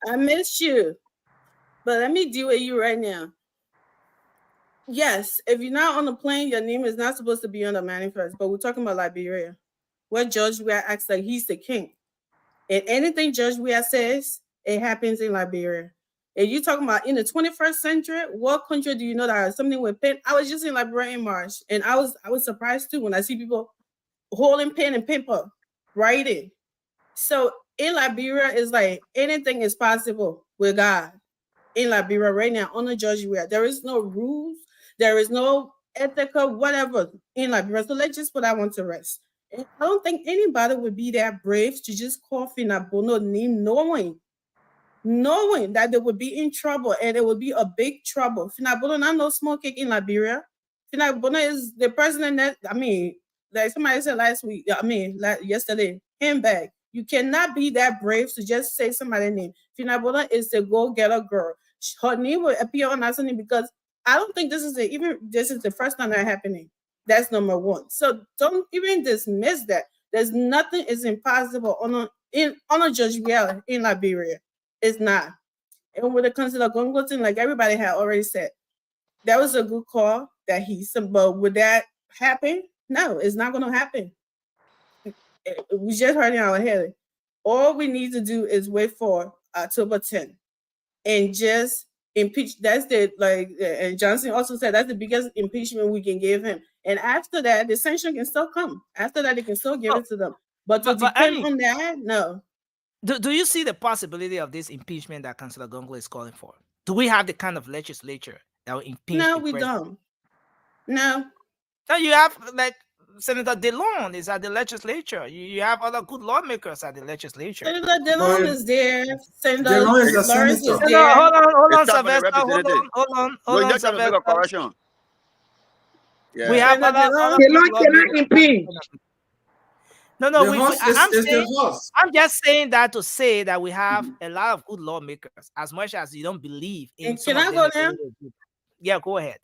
I missed you. But let me deal with you right now. Yes, if you're not on the plane, your name is not supposed to be on the manifest. But we're talking about Liberia, where George Weah acts like he's the king. And anything George Weah says, it happens in Liberia. If you're talking about in the 21st century, what country do you know that has something with pen? I was just in Liberia in March, and I was surprised too when I see people holding pen and paper, writing. So in Liberia, it's like anything is possible with God. In Liberia right now, on the George Weah, there is no rules, there is no ethical, whatever in Liberia. So let's just put that one to rest. And I don't think anybody would be that brave to just call Finabono name knowing that they would be in trouble and it would be a big trouble. Finabono not no small cake in Liberia. Finabono is the president that, I mean, like somebody said last week, yesterday, him back. You cannot be that brave to just say somebody's name. Finabono is the go-getter girl. Her name will appear on our name because I don't think this is the first time that happening. That's number one. So don't even dismiss that. There's nothing is impossible on a Judge Weah in Liberia. It's not. And when it comes to the Congo thing, like everybody had already said, that was a good call that he said, but would that happen? No, it's not going to happen. We just heard in our head. All we need to do is wait for October 10th and just impeach. That's and Johnson also said that's the biggest impeachment we can give him. And after that, the sanction can still come. After that, they can still give it to them. But to depend on that, no.
Do you see the possibility of this impeachment that Councillor Gongo is calling for? Do we have the kind of legislature that will impeach?
No, we don't. No.
No, you have like Senator DeLon is at the legislature. You have other good lawmakers at the legislature.
Senator DeLon is there. Senator
DeLon is a
Lawrence
senator.
is there.
Hold on,
It's time for the
Sylvester.
representative.
Hold
No,
on,
just trying to make a
Sylvester.
correction. Yeah.
We have other
DeLon cannot impeach.
No,
The host
I'm just saying that to say that we have a lot of good lawmakers. As much as you don't believe in,
and can I go there?
Yeah, go ahead.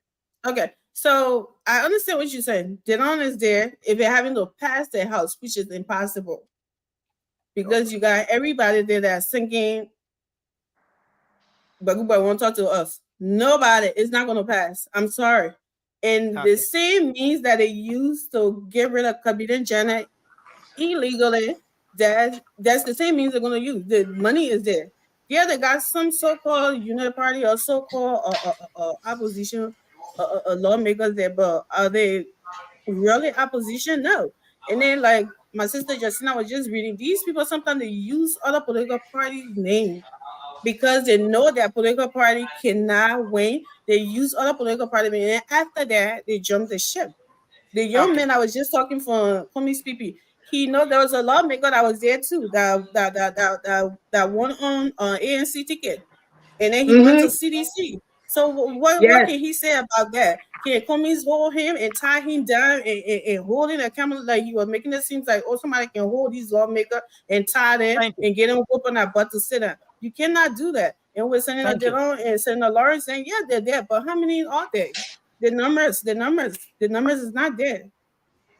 Okay, so I understand what you're saying. DeLon is there if you're having to pass the house, which is impossible because you got everybody there that's thinking, but won't talk to us. Nobody. It's not going to pass. I'm sorry. And the same means that they used to get rid of Kabila Janet illegally, that's the same means they're going to use. The money is there. Yeah, they got some so-called unity party or so-called opposition lawmakers there, but are they really opposition? No. And then, like my sister Justina was just reading, these people sometimes they use other political parties' name because they know that political party cannot win. They use other political party name, and after that, they jump the ship. The young man I was just talking for Komi's PP, he know there was a lawmaker that was there too that won on ANC ticket, and then he went to CDC. So what can he say about that? Can Komi's hold him and tie him down and holding a camera like you were making it seem like somebody can hold these lawmakers and tie them and get them up on that butt to sit down? You cannot do that. And with Senator Dillon and Senator Lawrence saying, yeah, they're there, but how many are there? The numbers is not there.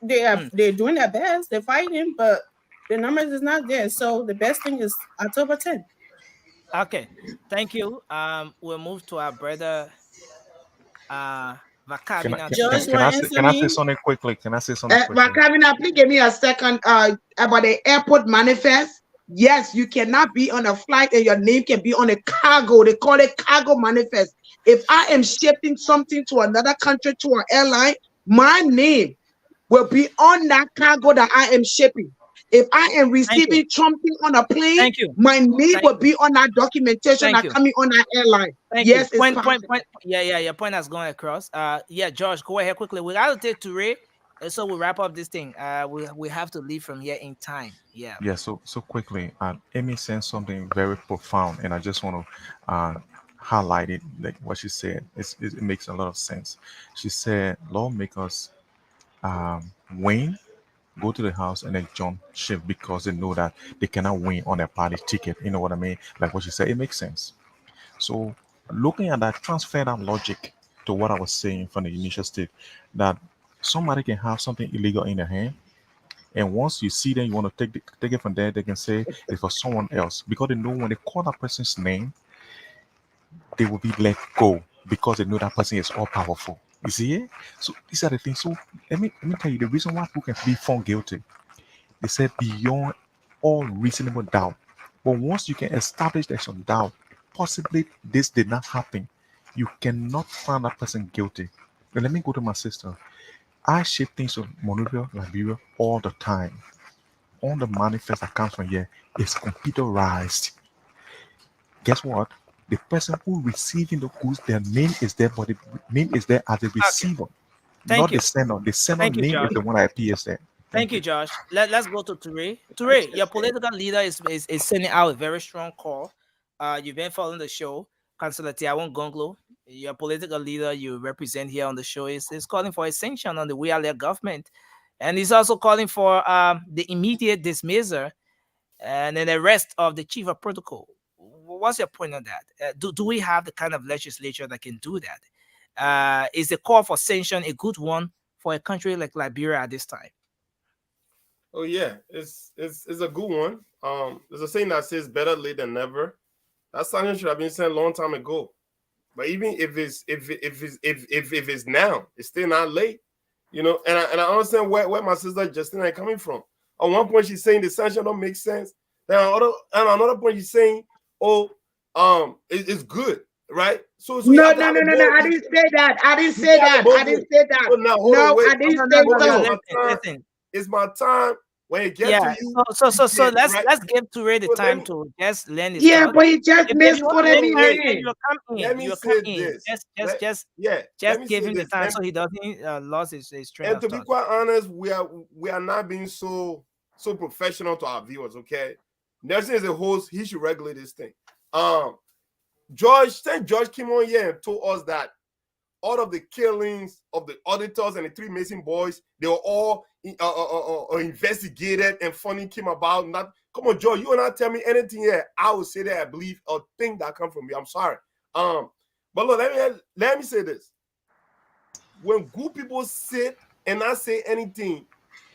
They're doing their best, they're fighting, but the numbers is not there. So the best thing is October 10th.
Okay, thank you. We'll move to our brother Vakabina.
Can I say something quickly? Can I say something quickly?
Vakabina, please give me a second about the airport manifest. Yes, you cannot be on a flight and your name can be on a cargo. They call it cargo manifest. If I am shipping something to another country to an airline, my name will be on that cargo that I am shipping. If I am receiving something on a plane, my name will be on that documentation that coming on that airline. Yes, it's
point. Yeah, your point has gone across. Yeah, George, go ahead quickly. We got to take Toure, so we'll wrap up this thing. We have to leave from here in time. Yeah.
Yeah. So quickly, Amy said something very profound, and I just want to highlight it. Like what she said, it makes a lot of sense. She said lawmakers win, go to the house and then jump ship because they know that they cannot win on a party ticket. You know what I mean? Like what you said, it makes sense. So looking at that, transfer that logic to what I was saying from the initial state, that somebody can have something illegal in their hand, and once you see them, you want to take it from there, they can say it's for someone else because they know when they call that person's name, they will be let go because they know that person is all powerful. You see it? So these are the things. So let me tell you the reason why people can be found guilty. They said beyond all reasonable doubt. But once you can establish there's some doubt, possibly this did not happen, you cannot find that person guilty. Now, let me go to my sister. I ship things to Monrovia, Liberia all the time. All the manifest that comes from here is computerized. Guess what? The person who receiving the goods, their name is there, but the name is there as a receiver,
Thank
not
you.
the sender. The sender
Thank you,
name is
Josh.
the one that appears there.
Thank you, Josh. Let's go to Ture. Ture, your political leader is sending out a very strong call. You've been following the show. Councillor Tiawon Gonglo, your political leader you represent here on the show, is calling for a sanction on the Wiale government. And he's also calling for the immediate dismissal and an arrest of the chief of protocol. What's your point on that? Do we have the kind of legislature that can do that? Is the call for sanction a good one for a country like Liberia at this time?
Oh yeah, it's a good one. There's a saying that says better late than never. That sanction should have been sent a long time ago. But even if it's now, it's still not late. You know, and I understand where my sister Justina is coming from. At one point she's saying the sanction don't make sense. Then another point she's saying, it's good, right? So
No. I didn't say that. I didn't say that.
So now,
No, I didn't say so.
Listen.
It's my time. When it gets
Yeah.
to you,
So let's
right?
let's give Ture the
So
time to just learn his
Yeah,
thought.
but he just
If you want to
misquoted
make
me.
you come in.
Let me
You
say
come in.
this.
Just
Let me
give
say
him the
this.
time
And-
so he doesn't lose his train
And
of
to be
thought.
quite honest, we are not being so professional to our viewers. Okay, Nelson is a host; he should regulate this thing. George came on here and told us that all of the killings of the auditors and the three Mason boys, they were all investigated and funding came about. Not come on, George, you will not tell me anything here. I will say that I believe or think that come from me. I'm sorry. But look, let me say this. When good people sit and not say anything,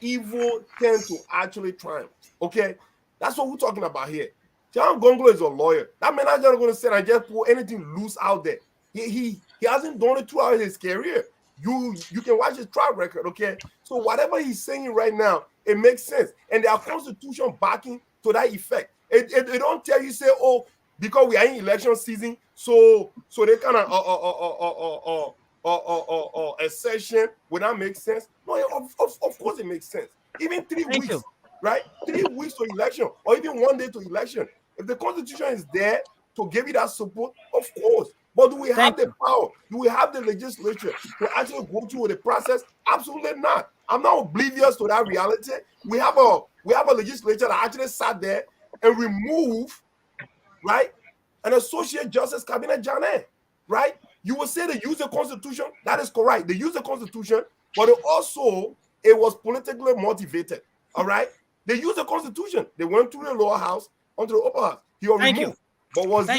evil tend to actually triumph. Okay, that's what we're talking about here. John Gonglo is a lawyer. That man is not going to sit and just pull anything loose out there. He hasn't done it throughout his career. You can watch his track record. Okay, so whatever he's saying right now, it makes sense, and there are constitution backing to that effect. It don't tell you say, oh, because we are in election season, so they kind of a session would not make sense. No, of course it makes sense. Even 3 weeks, right? 3 weeks to election, or even 1 day to election. If the constitution is there to give you that support, of course. But do we have the power? Do we have the legislature to actually go through the process? Absolutely not. I'm not oblivious to that reality. We have a legislature that actually sat there and removed, right, an associate justice cabinet Janet, right? You will say they use the constitution. That is correct. They use the constitution, but it was politically motivated. All right. They used the constitution. They went through the lower house onto the upper house. He was removed. But was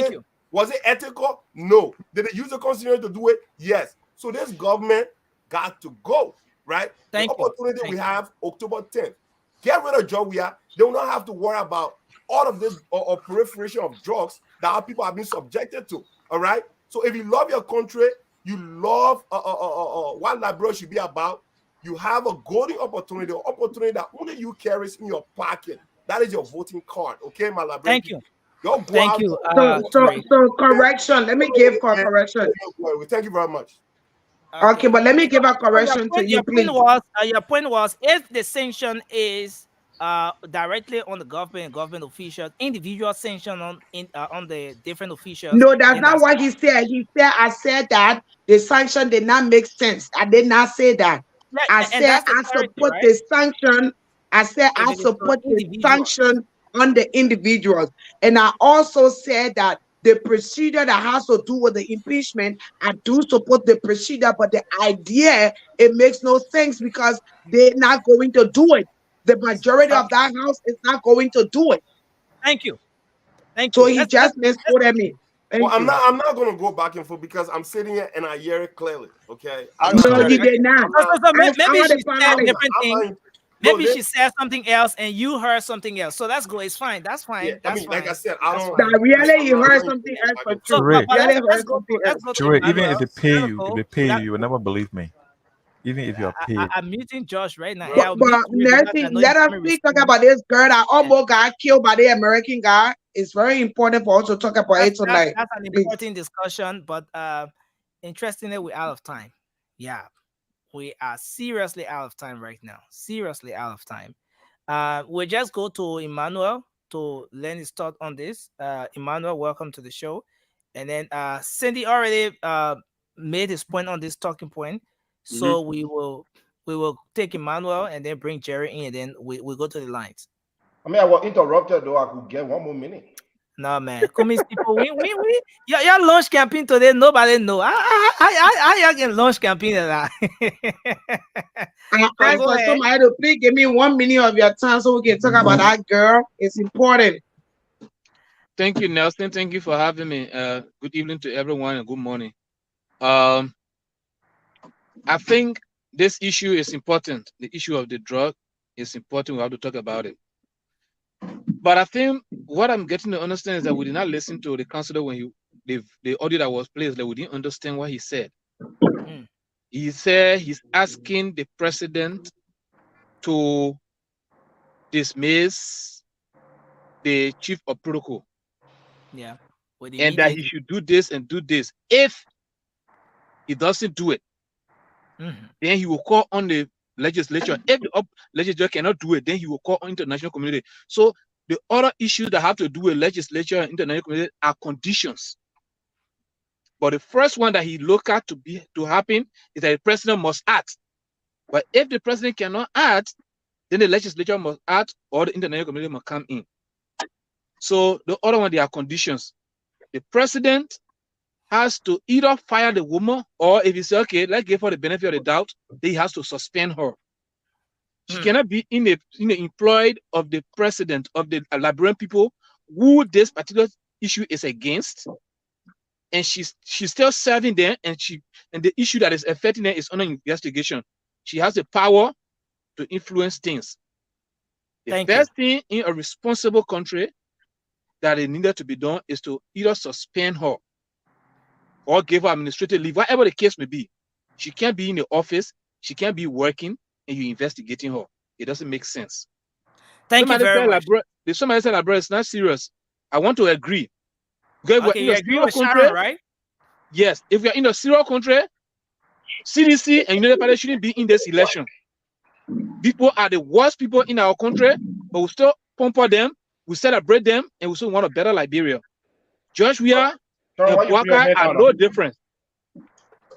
it ethical? No. Did they use the constitution to do it? Yes. So this government got to go, right? The opportunity we have October 10th. Get rid of Jowia. They will not have to worry about all of this or proliferation of drugs that our people have been subjected to. All right. So if you love your country, you love what Liberia should be about, you have a golden opportunity, an opportunity that only you carries in your pocket. That is your voting card. Okay, my Liberia.
Thank you.
Thank
you. So correction. Let me give correction.
Thank you very much.
Okay, but let me give a correction to you, please.
Your point was if the sanction is directly on the government officials, individual sanction on the different officials.
No, that's not what he said. He said, I said that the sanction did not make sense. I did not say that. I said I support the sanction. I said I support the sanction on the individuals. And I also said that the procedure that has to do with the impeachment. I do support the procedure, but the idea, it makes no sense because they're not going to do it. The majority of that house is not going to do it.
Thank you. Thank
So
you.
he just misquoted me.
Well,
Thank you.
I'm not gonna go back and forth because I'm sitting here and I hear it clearly. Okay.
No, you did not.
Maybe
Ask all
she
the
said
panelists.
different thing. Maybe she said something else and you heard something else. So that's good. It's fine. That's fine.
Yeah,
That's
I mean,
fine.
like I said, I don't.
That really you
I'm not
heard
going
something
to
else for
So,
true.
Ray.
but
Really
let's
heard
go
something
to
else.
Emmanuel.
Even if they pay
That'll
you,
go.
if they pay you will never believe me. Even if you are paid.
I'm muting Josh right now. I'll
But
mute you because I
Nancy,
know
let
you're
us
coming
please talk
respond.
about this girl that almost got killed by the American guy. It's very important for us to talk about it tonight.
That's an
Please.
important discussion, but interestingly, we're out of time. Yeah, we are seriously out of time right now. Seriously out of time. We'll just go to Emmanuel to learn his thought on this. Emmanuel, welcome to the show. And then Cindy already made his point on this talking point. So we will take Emmanuel and then bring Jerry in, and then we go to the lines.
I mean, I was interrupted though. I could get 1 more minute.
No, man. Cummins people, we your launch campaign today, nobody know. I y'all get launch campaign that.
I asked for somebody to please give me 1 minute of your time so we can talk about that girl. It's important.
Thank you, Nelson. Thank you for having me. Good evening to everyone and good morning. I think this issue is important. The issue of the drug is important. We have to talk about it. But I think what I'm getting to understand is that we did not listen to the counselor when the audio that was played, that we didn't understand what he said. He said he's asking the president to dismiss the chief of protocol.
Yeah.
And that he should do this and do this. If he doesn't do it, then he will call on the legislature. If the legislature cannot do it, then he will call on international community. So the other issues that have to do with legislature and international community are conditions. But the first one that he look at to happen is that the president must act. But if the president cannot act, then the legislature must act or the international community must come in. So the other one, there are conditions. The president has to either fire the woman, or if he says, okay, let's give her the benefit of the doubt, then he has to suspend her. She cannot be in the employed of the president of the Liberian people who this particular issue is against, and she's still serving them, and the issue that is affecting her is under investigation. She has the power to influence things. The best thing in a responsible country that it needed to be done is to either suspend her or give her administrative leave, whatever the case may be. She can't be in the office, she can't be working, and you're investigating her. It doesn't make sense.
Thank you very much.
Somebody said, bro, it's not serious. I want to agree. Because
okay, you agree with Sharon, right?
Yes. If you're in a Syria country, CDC and United Party shouldn't be in this election. People are the worst people in our country, but we still pamper them, we celebrate them, and we still want a better Liberia. George Weah and Bouaka are no different.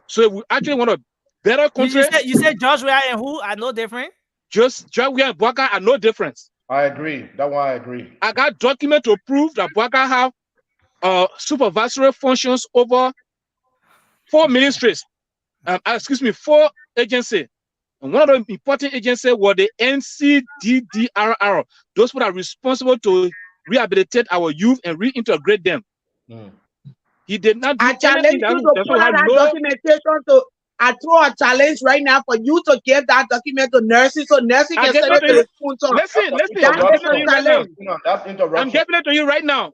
So if we actually want a better country,
you said George Weah and who are no different?
Just George Weah and Bouaka are no different.
I agree. That one I agree.
I got document to prove that Bouaka have supervisory functions over 4 ministries. 4 agencies. And one of the important agencies was the NCDDRR. Those who are responsible to rehabilitate our youth and reintegrate them. He did not do anything.
I throw a challenge right now for you to give that document to nurses so nurses can send it to the school.
Listen.
That's interruption.
I'm giving it to you right now.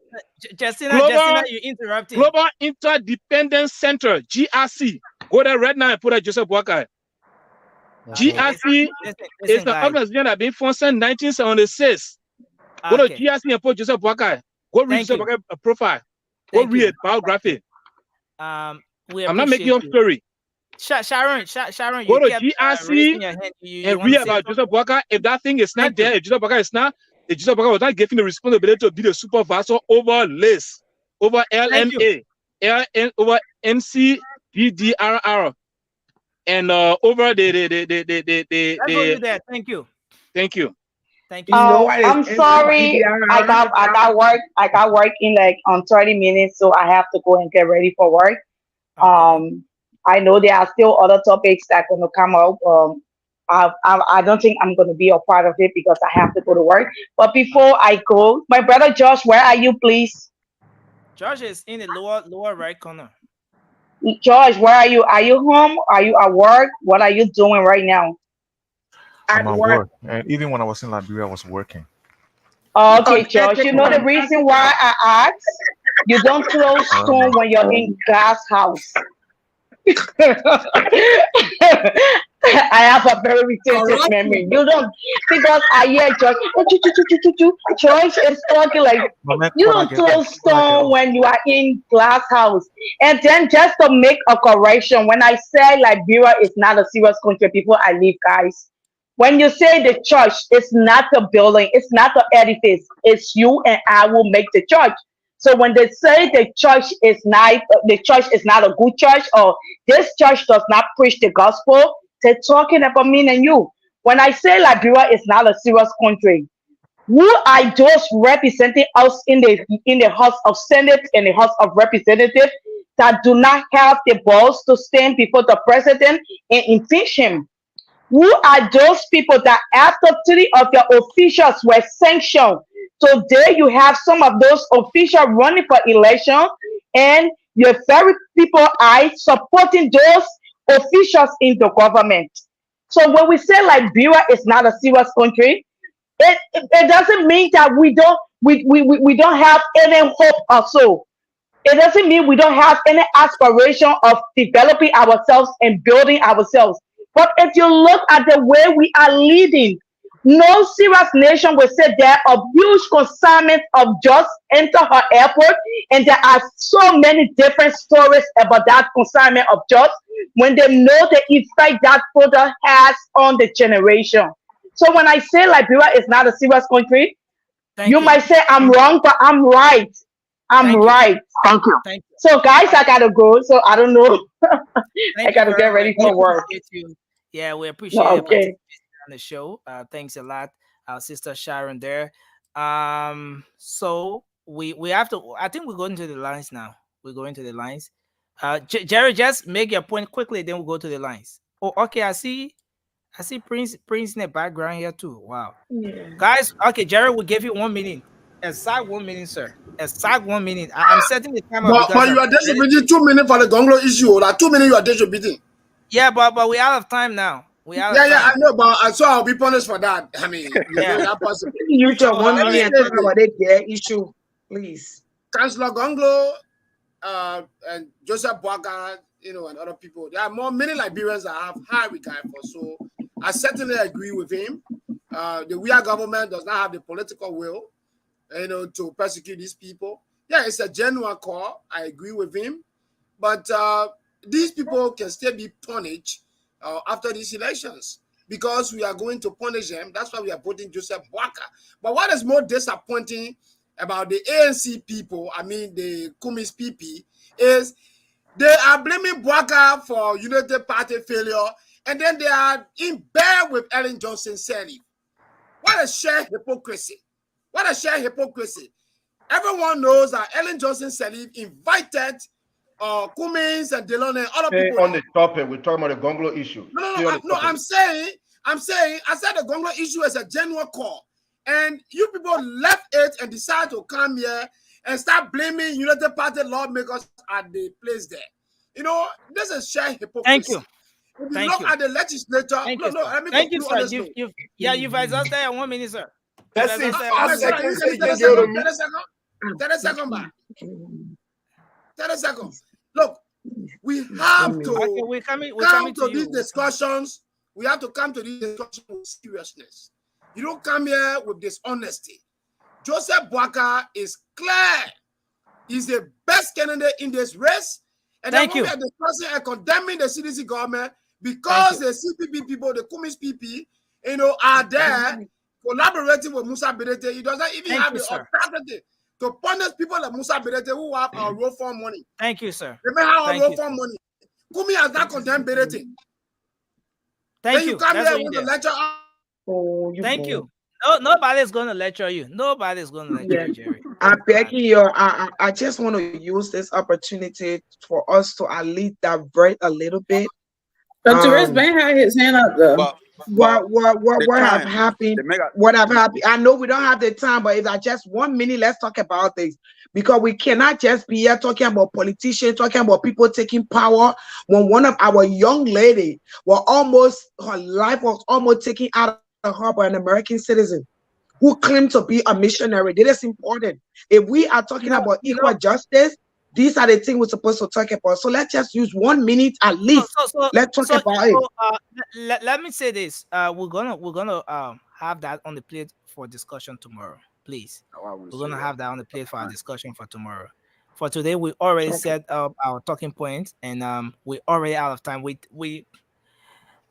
Justina, you're interrupting.
Global Interdependence Center, GRC. Go there right now and put a Joseph Bouaka. GRC is an organization that has been formed since 1976. Go to GRC and put Joseph Bouaka. Go read Joseph Bouaka profile. Go read biography. I'm not making up story.
Sharon,
go to GRC and read about Joseph Bouaka. If that thing is not there, if Joseph Bouaka was not given the responsibility to be the supervisor over LIS, over LMA, over NCDDRR, and over the
Thank you.
Thank you.
Thank you.
I'm sorry. I got work in like 30 minutes, so I have to go and get ready for work. I know there are still other topics that are gonna come up. I don't think I'm gonna be a part of it because I have to go to work. But before I go, my brother Josh, where are you, please?
Josh is in the lower right corner.
George, where are you? Are you home? Are you at work? What are you doing right now?
I'm at work. And even when I was in Liberia, I was working.
Okay, Josh, you know the reason why I asked? You don't throw stone when you're in glass house. I have a very retentive memory. You don't, because I hear George, George is talking like, you don't throw stone when you are in glass house. And then just to make a correction, when I say Liberia is not a serious country, people I live, guys. When you say the church, it's not the building, it's not the edifice, it's you and I will make the church. So when they say the church is not a good church, or this church does not preach the gospel, they're talking about me and you. When I say Liberia is not a serious country, who are those representing us in the House of Senate and the House of Representatives that do not have the balls to stand before the president and impeach him? Who are those people that after 3 of your officials were sanctioned? Today you have some of those officials running for election, and your very people are supporting those officials in the government. So when we say Liberia is not a serious country, it doesn't mean that we don't have any hope or so. It doesn't mean we don't have any aspiration of developing ourselves and building ourselves. But if you look at the way we are leading, no serious nation will say there are huge consignments of just enter her airport, and there are so many different stories about that consignment of just when they know the effect that product has on the generation. So when I say Liberia is not a serious country, you might say I'm wrong, but I'm right. I'm right. Thank you. So guys, I gotta go. So I don't know. I gotta get ready for work.
Yeah, we appreciate your participation on the show. Thanks a lot, our sister Sharon there. So we have to. I think we're going to the lines now. We're going to the lines. Jerry, just make your point quickly, then we'll go to the lines. Oh, okay. I see Prince in the background here too. Wow.
Yeah.
Guys, okay, Jerry will give you 1 minute. Exact 1 minute, sir. Exact 1 minute. I'm setting the timer
But you are distributing 2 minutes for the Gonglo issue. Like 2 minutes you are distributing.
Yeah, but we out of time now.
I know, but so I'll be punished for that. I mean, that possible.
You just 1 minute talk about their issue, please.
Councillor Gonglo, and Joseph Boakai, and other people. There are many Liberians that I have high regard for. So I certainly agree with him. The Weah government does not have the political will, to persecute these people. Yeah, it's a genuine call. I agree with him. But these people can still be punished after these elections because we are going to punish them. That's why we are voting Joseph Boakai. But what is more disappointing about the ANC people, I mean the Kumis PP, is they are blaming Boakai for United Party failure, and then they are in bed with Ellen Johnson Sirleaf. What a sheer hypocrisy. What a sheer hypocrisy. Everyone knows that Ellen Johnson Sirleaf invited Cummins and Delon and other people.
On the topic, we're talking about the Gonglo issue.
No, I'm saying, I said the Gonglo issue is a genuine call. And you people left it and decided to come here and start blaming United Party lawmakers at the place there. This is sheer hypocrisy.
Thank you.
If you look at the legislature, let me
thank you, sir.
Honestly.
You've exhausted 1 minute, sir.
That's it.
30 seconds back. 30 seconds. Look, we have to come to these discussions. We have to come to these discussions with seriousness. You don't come here with dishonesty. Joseph Boakai is clear. He's the best candidate in this race. And then we are discussing and condemning the CDC government because the CPP people, the Kumis PP, are there collaborating with Musa Berete. He doesn't even have the authority to punish people like Musa Berete who have our road farm money.
Thank you, sir.
They may have our road farm money. Kumi has not condemned Berete.
Thank you.
Come here with the lecture.
Thank you. No, nobody's gonna lecture you. Nobody's gonna lecture
Yeah.
you, Jerry.
I'm begging you. I just want to use this opportunity for us to at least divert a little bit.
But Therese Ben had his hand up though.
But the
What have
time,
happened?
the mega.
What have happened? I know we don't have the time, but if I just 1 minute, let's talk about this, because we cannot just be here talking about politicians, talking about people taking power when one of our young lady her life was almost taken out of her by an American citizen who claimed to be a missionary. That is important. If we are talking about equal justice, these are the things we're supposed to talk about. So let's just use 1 minute at least. Let's talk about it.
Let me say this. We're gonna have that on the plate for discussion tomorrow. Please, we're gonna have that on the plate for our discussion for tomorrow. For today, we already set up our talking points, and we already out of time.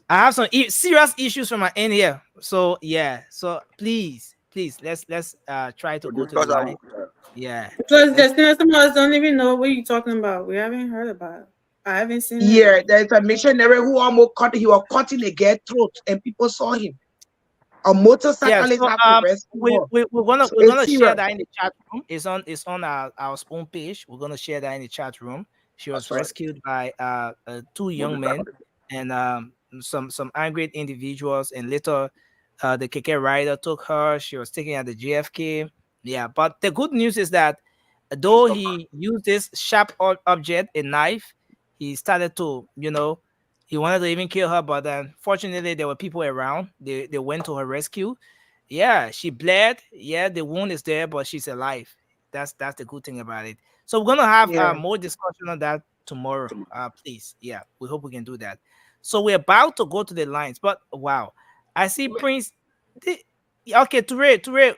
I have some serious issues from my end here. So yeah. So please, let's try to go to the line. Yeah.
Plus, just some of us don't even know what you're talking about. We haven't heard about it. I haven't seen it.
Yeah, there's a missionary who almost he was cutting a girl's throat, and people saw him. A motorcyclist
So,
have to rescue her.
we're gonna
So
we're gonna
it's
share
serious.
that in the chat room. It's on our Spoon page. We're gonna share that in the chat room. She was rescued by two young men and some angry individuals, and later the KK rider took her. She was taken at the JFK. Yeah, but the good news is that though he used this sharp object, a knife, he started to, he wanted to even kill her, but then fortunately there were people around. They went to her rescue. Yeah, she bled. Yeah, the wound is there, but she's alive. That's the good thing about it. So we're gonna have
Yeah.
more discussion on that tomorrow. Please. Yeah, we hope we can do that. So we're about to go to the lines, but wow, I see Prince. Okay, Toure,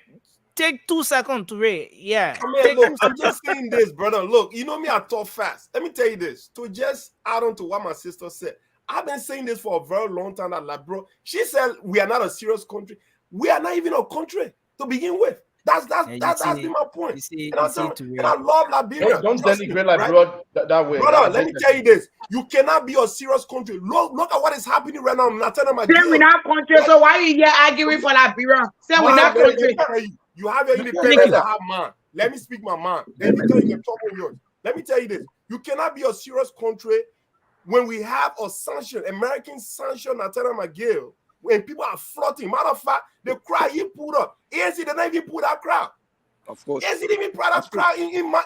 take 2 seconds, Toure. Yeah,
I mean,
take
look,
2
I'm
seconds.
just saying this, brother. Look, you know me, I talk fast. Let me tell you this. To just add on to what my sister said, I've been saying this for a very long time. That, like, bro, she said we are not a serious country. We are not even a country to begin with. That's been my point. And I love Liberia.
Don't
Trust me,
denigrate like
right?
bro that way.
Brother, let me tell you this. You cannot be a serious country. Look at what is happening right now. I'm not telling my
Say we're not country, so why you here arguing for Liberia? Say we're not
let me
country.
tell you, you have your independence, I have mine. Let me speak my mind. Then you tell you can talk on yours. Let me tell you this. You cannot be a serious country when we have a sanction, American sanction, Natana McGill, when people are floating. Matter of fact, the crowd he pulled up. ANC did not even pull that crowd.
Of course.
ANC didn't even pull that crowd in my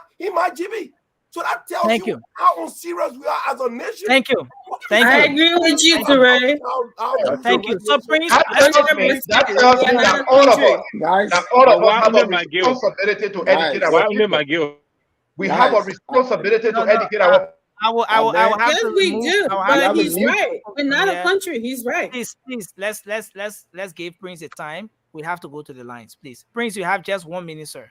GB. So that tells
Thank
you how unserious we are as a nation.
Thank you.
I agree with you, Toure.
Thank you. So, Prince,
That tells me that all of us, that all of us have a responsibility to educate our people. We have a responsibility to educate our.
I will have
Yes,
to
we
remove.
do.
I will have
But
to
he's
remove-
right. We're not a
Yeah.
country. He's right.
Please, let's give Prince a time. We have to go to the lines, please. Prince, you have just 1 minute, sir.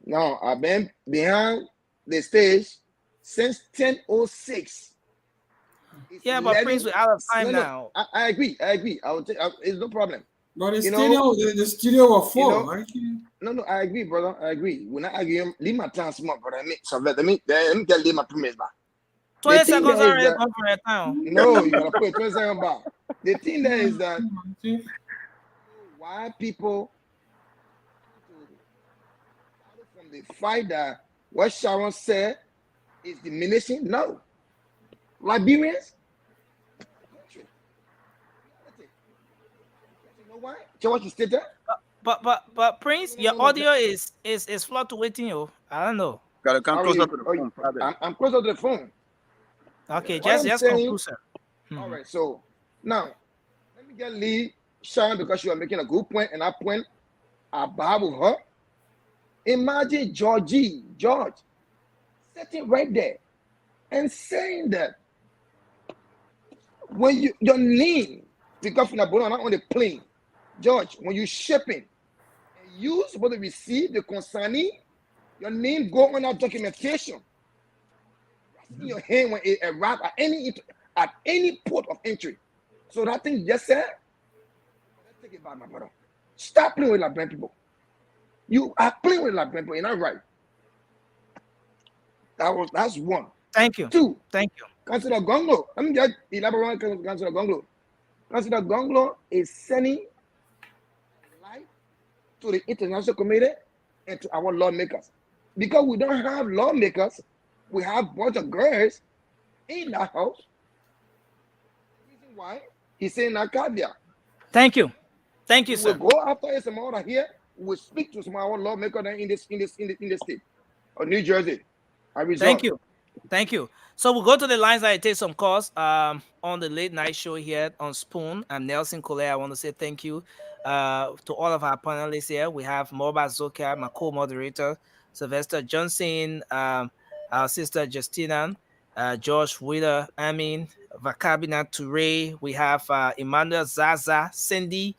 Now, I've been behind the stage since 10:06.
Yeah, but Prince, we're out of time
No,
now.
I agree. I will take. It's no problem.
But the
You know,
studio, the studio was full,
you know,
right?
No, I agree, brother. I agree. When I argue, leave my time small, brother. Let me leave my premise back.
20 seconds already gone from your time.
No, you gotta put 20 seconds back. The thing there is that why people from the fight that what Sharon said is diminishing. No, Liberians. You know why? So what you stated?
But Prince, your audio is fluctuating. You, I don't know.
Gotta come closer to the phone.
I'm closer to the phone.
Okay,
What I'm
just
saying-
conclude, sir.
All right, so now let me get Lee Sharon because you are making a good point, and I point about her. Imagine George sitting right there and saying that when your name, because from the bottom, not on the plane, George, when you shipping, and you supposed to receive the consignee, your name go on that documentation. In your hand when it arrives at any port of entry. So that thing just said, let's take it back, my brother. Stop playing with Liberian people. You are playing with Liberian people, you're not right. That's one.
Thank you.
Two.
Thank you.
Councillor Gonglo. Let me just elaborate on Councillor Gonglo. Councillor Gonglo is sending life to the international community and to our lawmakers. Because we don't have lawmakers, we have a bunch of girls in that house. Reason why he's saying that caveat.
Thank you. Thank you,
we
sir.
will go after some other here. We will speak to some other lawmakers in the state of New Jersey.
Thank you. Thank you. So we'll go to the lines. I take some calls on the late night show here on Spoon. I'm Nelson Collet. I want to say thank you to all of our panelists here. We have Moba Zoka, my co-moderator, Sylvester Johnson, our sister Justina, George Wheeler, Amin, Vakabina Toure. We have Emmanuel Zaza, Cindy,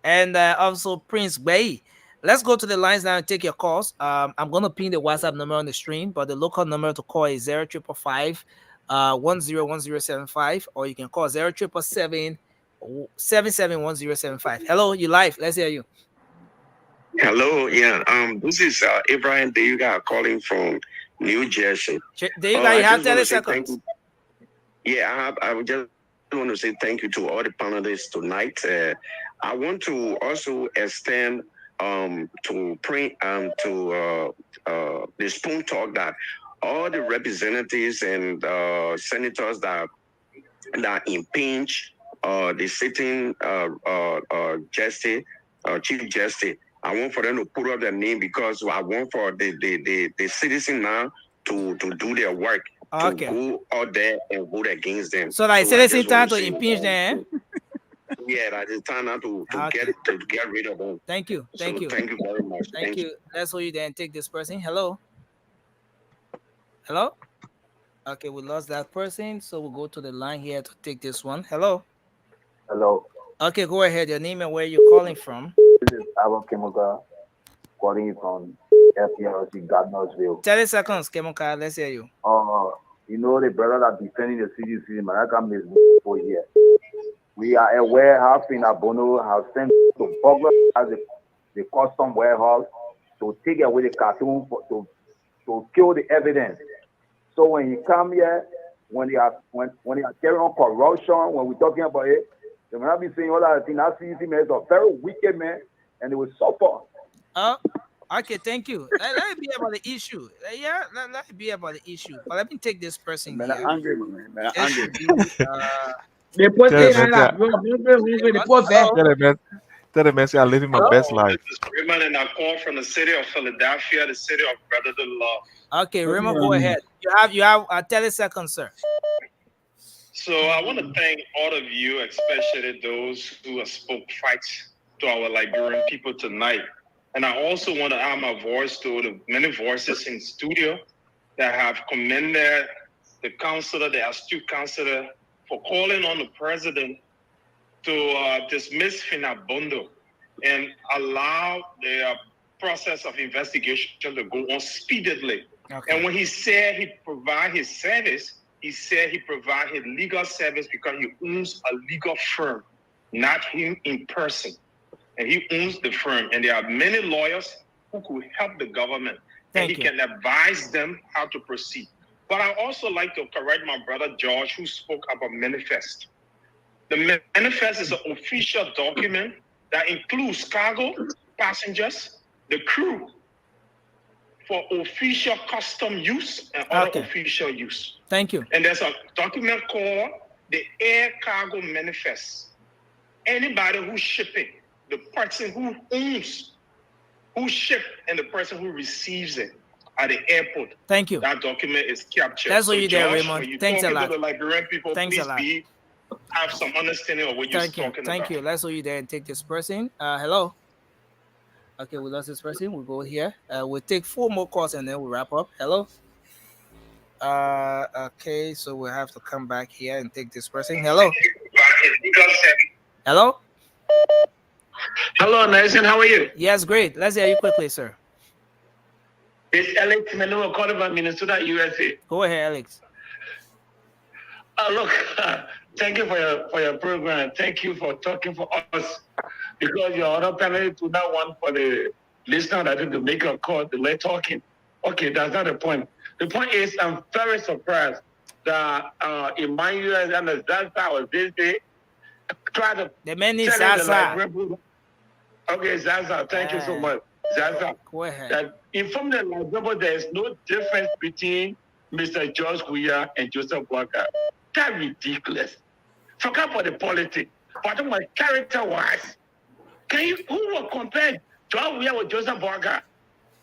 and also Prince Bay. Let's go to the lines now and take your calls. I'm going to pin the WhatsApp number on the stream, but the local number to call is 0555 101075, or you can call 0777 771075. Hello, you live. Let's hear you.
Hello, yeah. This is Abraham Deuga calling from New Jersey.
Deuga, you have 30 seconds.
Yeah, I would just want to say thank you to all the panelists tonight. I want to also extend to print to the Spoon Talk that all the representatives and senators that impinge the sitting justice, chief justice, I want for them to put up their name, because I want for the citizen now to do their work, to go out there and vote against them.
So like citizen time to impeach them.
Yeah, that is time now to get rid of them.
Thank you. Thank you.
Thank you very much.
Thank you. Let's hold you there and take this person. Hello. Hello. Okay, we lost that person, so we'll go to the line here to take this one. Hello.
Hello.
Okay, go ahead. Your name and where you're calling from.
This is Aaron Kemoka calling from FPLC Gardnersville.
30 seconds, Kemoka. Let's hear you.
You know the brother that defending the CDC, Malaka is for here. We are aware how Finabono has sent to burglarize the custom warehouse to take away the cartoon to kill the evidence. So when you come here, when they are carrying on corruption, when we're talking about it, they will not be saying all that thing. That CDC man is a very wicked man, and they will suffer.
Okay, thank you. Let it be about the issue. Yeah, let it be about the issue. But let me take this person
Man,
here.
angry, man. Angry.
Tell the man, say I'm living my best life.
Raymond, and I call from the city of Philadelphia, the city of brotherly love.
Okay, Raymond, go ahead. You have 30 seconds, sir.
So I want to thank all of you, especially those who have spoke fights to our Liberian people tonight. And I also want to add my voice to the many voices in studio that have commended the counselor, the astute counselor, for calling on the president to dismiss Finabondo and allow the process of investigation to go on speedily. Okay. And when he said he provide his service, he said he provide his legal service because he owns a legal firm, not him in person. And he owns the firm. And there are many lawyers who could help the government. And he can advise them how to proceed. But I also like to correct my brother George, who spoke about manifest. The manifest is an official document that includes cargo, passengers, the crew, for official custom use and other official use.
Thank you.
And there's a document called the Air Cargo Manifest. Anybody who's shipping, the person who owns, who shipped, and the person who receives it at the airport.
Thank you.
That document is captured.
That's what you there,
George,
Raymond.
when you
Thanks a lot.
To the Liberian people,
Thanks
please
a lot.
have some understanding of what you're talking about.
Thank you. Let's hold you there and take this person. Hello. Okay, we lost this person. We'll go here. We'll take 4 more calls and then we'll wrap up. Hello. Okay, so we'll have to come back here and take this person. Hello. Hello.
Hello, Nelson. How are you?
Yes, great. Let's hear you quickly, sir.
It's Alex Melo calling from Minnesota, USA.
Go ahead, Alex.
Look, thank you for your program. Thank you for talking for us, because your other panelists do not want for the listener that to make a call, delay talking. Okay, that's not the point. The point is, I'm very surprised that Emmanuel and Zaza was this day try to
the man is Zaza.
Okay, Zaza, thank you so much. Zaza,
Go ahead.
that inform the Lagos there is no difference between Mr. George Weah and Joseph Walker. That's ridiculous. Forget about the politics. But my character-wise, who will compare George Weah with Joseph Walker?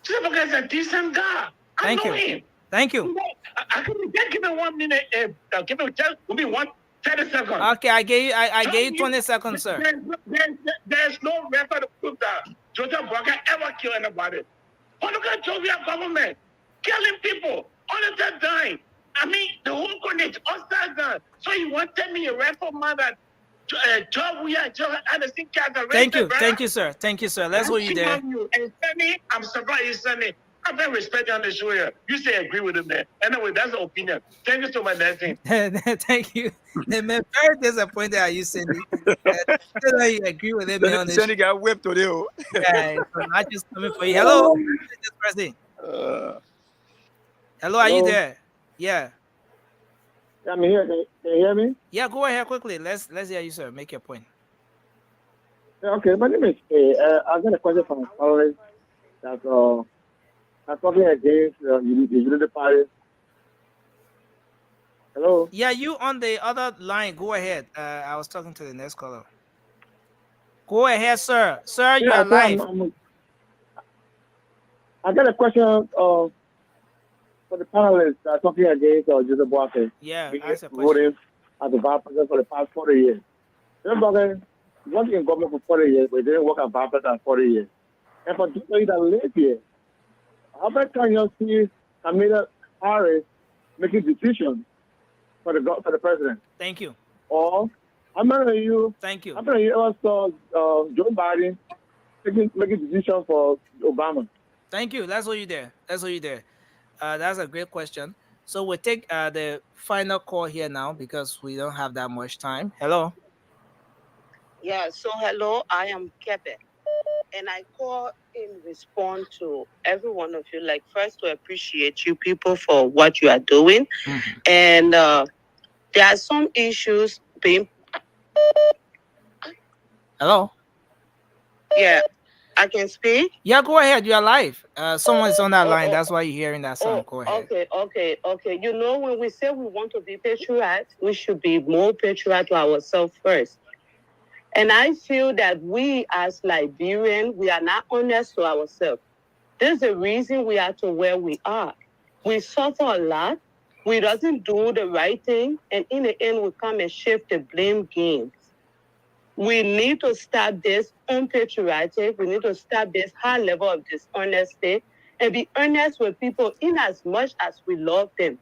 Joseph Walker is a decent guy. I know him.
Thank you.
I can give me 1 minute. Give me 30 seconds.
Okay, I gave you 20 seconds, sir.
There's no record to prove that Joseph Walker ever killed anybody. But look at Georgia government killing people, all of that dying. I mean, the whole country, all that done. So you want to tell me a record man that
Thank you, sir. Thank you, sir. Let's hold you there.
And Sunny, I'm surprised you Sunny. I very respect you on the show here. You say agree with him there. Anyway, that's the opinion. Thank you so much, Nancy.
Thank you. I'm very disappointed at you, Cindy. You agree with him on this.
Cindy got whipped today.
Yeah, so not just coming for you. Hello, this person. Hello, are you there? Yeah.
I'm here. Can you hear me?
Yeah, go ahead quickly. Let's hear you, sir. Make your point.
Okay, my name is I got a question from a colleague that I'm talking against the Unity Party. Hello?
Yeah, you on the other line. Go ahead. I was talking to the next caller. Go ahead, sir. Sir, you are live.
I got a question for the panelists that are talking against Joseph Boakai.
Yeah,
ask a question. Voting as a vice president for the past 40 years. Joseph Boakai worked in government for 40 years, but he didn't work as vice president for 40 years. And for people that live here, how about can you see Kamala Harris making decisions for the president?
Thank you.
Or how many of you?
Thank you.
How many of you ever saw Joe Biden making decisions for Obama?
Thank you. Let's hold you there. That's a great question. So we'll take the final call here now because we don't have that much time. Hello.
Yeah. So hello, I am Kebe. And I call in response to every one of you, like first to appreciate you people for what you are doing. Mm-hmm. And there are some issues being...
Hello?
Yeah, I can speak?
Yeah, go ahead. You are live. Someone's on that line. That's why you're hearing that sound. Go ahead.
Okay. You know, when we say we want to be patriots, we should be more patriot to ourselves first. And I feel that we as Liberians, we are not honest to ourselves. This is the reason we are to where we are. We suffer a lot. We doesn't do the right thing. And in the end, we come and shift the blame games. We need to stop this unpatriotic. We need to stop this high level of dishonesty and be honest with people in as much as we love them.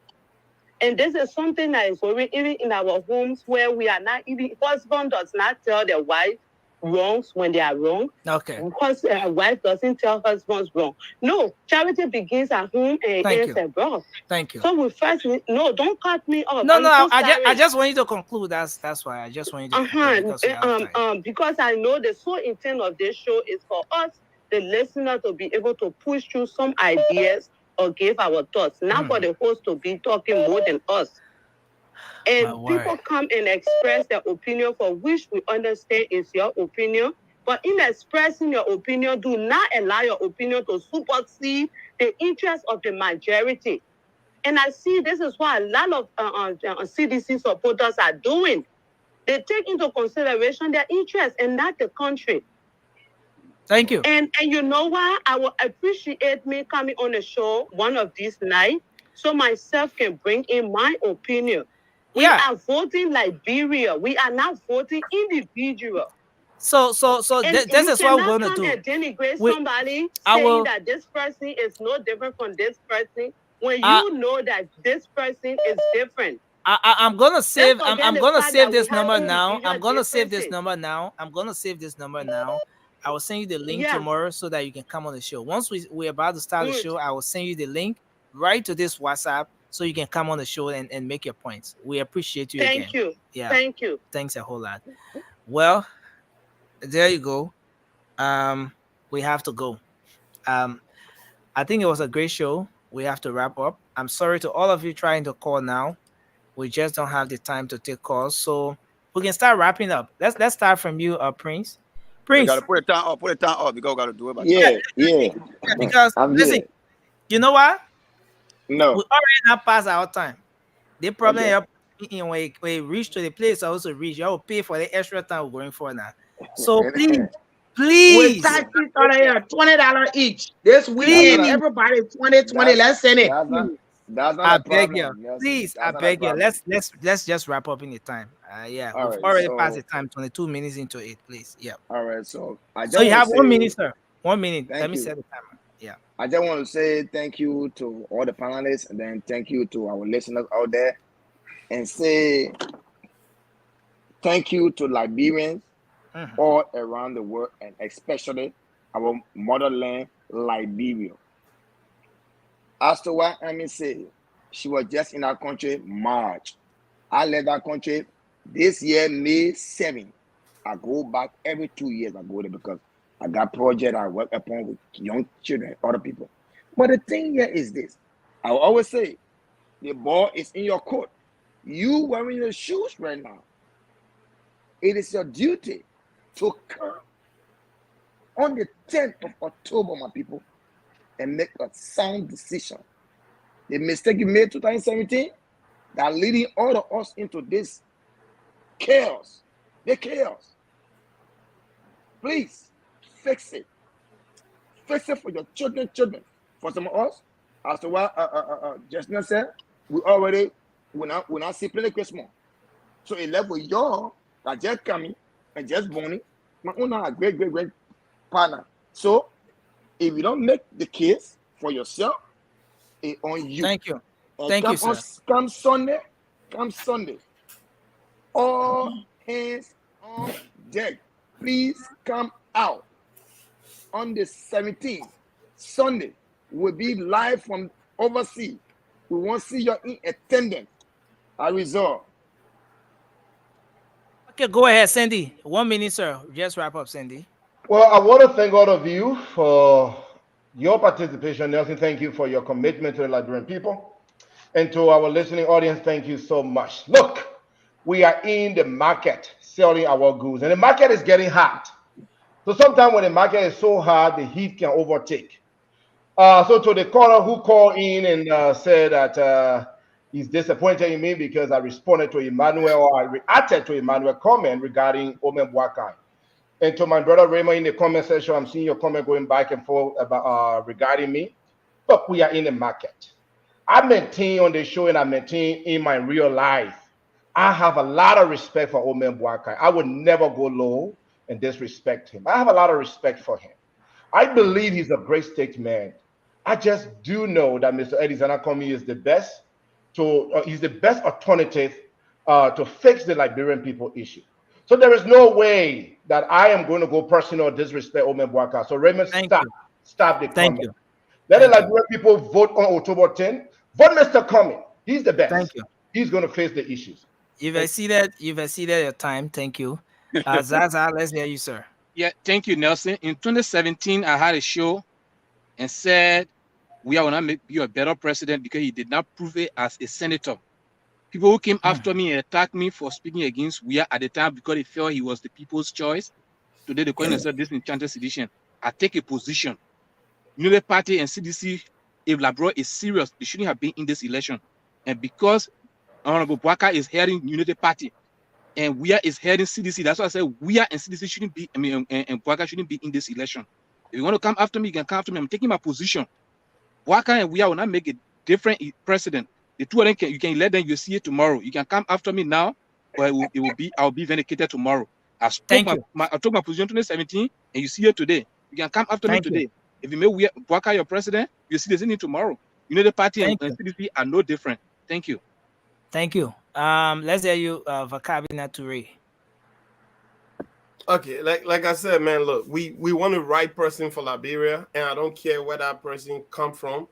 And this is something that is worrying even in our homes where we are not even, husband does not tell their wife wrongs when they are wrong.
Okay.
Because a wife doesn't tell husbands wrong. No, charity begins at home and ends abroad.
Thank you.
So we first, no, don't cut me off.
No, I just want you to conclude. That's why I just want you to conclude.
Because I know the sole intent of this show is for us, the listener, to be able to push through some ideas or give our thoughts, not for the host to be talking more than us. And people come and express their opinion, for which we understand is your opinion. But in expressing your opinion, do not allow your opinion to supersede the interests of the majority. And I see this is what a lot of CDC supporters are doing. They take into consideration their interests and not the country.
Thank you.
And you know what? I will appreciate me coming on the show one of these nights so myself can bring in my opinion. We are voting Liberia. We are not voting individual.
So this is what we're going to do.
And denigrate somebody saying that this person is no different from this person when you know that this person is different.
I'm gonna save. I'm gonna save this number now. I'm gonna save this number now. I will send you the link tomorrow so that you can come on the show. Once we're about to start the show, I will send you the link right to this WhatsApp so you can come on the show and make your points. We appreciate you again.
Thank you.
Yeah.
Thank you.
Thanks a whole lot. Well, there you go. We have to go. I think it was a great show. We have to wrap up. I'm sorry to all of you trying to call now. We just don't have the time to take calls. So we can start wrapping up. Let's start from you, Prince.
We
Prince.
gotta put it down off. Put it down off because we gotta do it by
Yeah,
time.
yeah.
Because
I'm
listen,
here.
you know what?
No.
We already not past our time. The problem
Okay.
is when we reach to the place, I also reach. You will pay for the extra time we're going for now. So please,
With
please,
taxis on here, $20 each. This
That's
weekend,
not a
please,
everybody 20, 20.
that
Let's send it.
that's not
I
a
beg you,
problem, Nelson.
please, I
That's not a
beg you.
problem.
Let's just wrap up in the time. Yeah,
All
we've
right,
already passed the
so
time. 22 minutes into it, please. Yeah.
all right, so I
So
just
you
want to
have 1
say
minute, sir. 1 minute. Let
thank
me
you.
set the timer. Yeah.
I just want to say thank you to all the panelists, and then thank you to our listeners out there, and say thank you to Liberians all around the world, and especially our motherland, Liberia. As to what Amy said, she was just in our country March. I left that country this year, May 7th. I go back every 2 years. I go there because I got project I work upon with young children, other people. But the thing here is this: I will always say, the ball is in your court. You wearing your shoes right now. It is your duty to come on the 10th of October, my people, and make a sound decision. The mistake you made 2017 that leading all of us into this chaos. The chaos. Please fix it. Fix it for your children. For some of us, as to what Justin said, we not see play Christmas. So it left with y'all that just coming and just born. My own a great partner. So if you don't make the case for yourself, it on you.
Thank you.
And
Thank you, sir.
come Sunday, all hands on deck. Please come out on the 17th. Sunday will be live from overseas. We want to see you in attendance. I resolve.
Okay, go ahead, Sandy. 1 minute, sir. Just wrap up, Sandy.
Well, I want to thank all of you for your participation. Nelson, thank you for your commitment to the Liberian people. And to our listening audience, thank you so much. Look, we are in the market selling our goods, and the market is getting hot. So sometimes when the market is so hot, the heat can overtake. So to the caller who called in and said that he's disappointed in me because I responded to Emmanuel, or I reacted to Emmanuel's comment regarding Omen Bwakai. And to my brother Raymond in the comment section, I'm seeing your comment going back and forth about regarding me. Look, we are in the market. I maintain on the show and I maintain in my real life. I have a lot of respect for Omen Bwakai. I would never go low and disrespect him. I have a lot of respect for him. I believe he's a great statesman. I just do know that Mr. Eddie Zanakomi is the best he's the best alternative to fix the Liberian people issue. So there is no way that I am going to go personal or disrespect Omen Bwaka. So Raymond, stop the comment. Let the Liberian people vote on October 10th. Vote Mr. Comey. He's the best.
Thank you.
He's going to face the issues.
You've exceeded your time. Thank you. Zaza, let's hear you, sir.
Yeah, thank you, Nelson. In 2017, I had a show and said we are going to make you a better president because he did not prove it as a senator. People who came after me and attacked me for speaking against Weah at the time because they felt he was the people's choice. Today they call themselves disenchanted sedition. I take a position. Unity Party and CDC, if Labro is serious, they shouldn't have been in this election. And because Honorable Bwaka is heading Unity Party and Weah is heading CDC, that's why I said Weah and CDC shouldn't be, and Bwaka shouldn't be in this election. If you want to come after me, you can come after me. I'm taking my position. Bwaka and Weah will not make a different precedent. The two of them, you can let them, you see it tomorrow. You can come after me now, but I'll be vindicated tomorrow. I took my position in 2017, and you see it today. You can come after me today. If you make Bwaka your president, you see the tomorrow. You know the party and CDC are no different. Thank you.
Thank you. Let's hear you, Vakabina Toure.
Okay, like I said, man, look, we want the right person for Liberia, and I don't care where that person come from.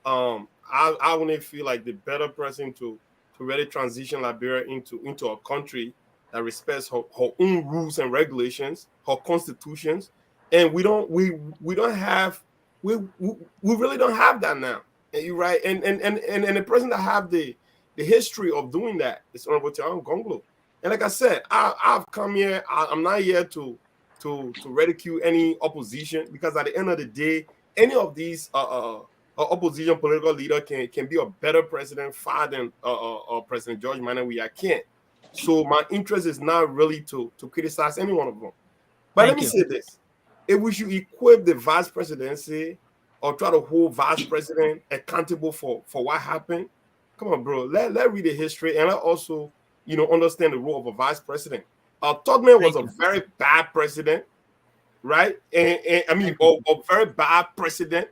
I wouldn't feel like the better person to really transition Liberia into a country that respects her own rules and regulations, her constitutions, and we really don't have that now. And you're right, and the person that have the history of doing that is Honorable Tian Gonglo. And like I said, I've come here. I'm not here to to ridicule any opposition, because at the end of the day, any of these opposition political leader can be a better president far than President George Manuel Weah can. So my interest is not really to criticize any one of them. But let me say this: if we should equip the vice presidency or try to hold vice president accountable for what happened, come on, bro. Let read the history and let also understand the role of a vice president. Tubman was a very bad president, right? And I mean, a very bad president.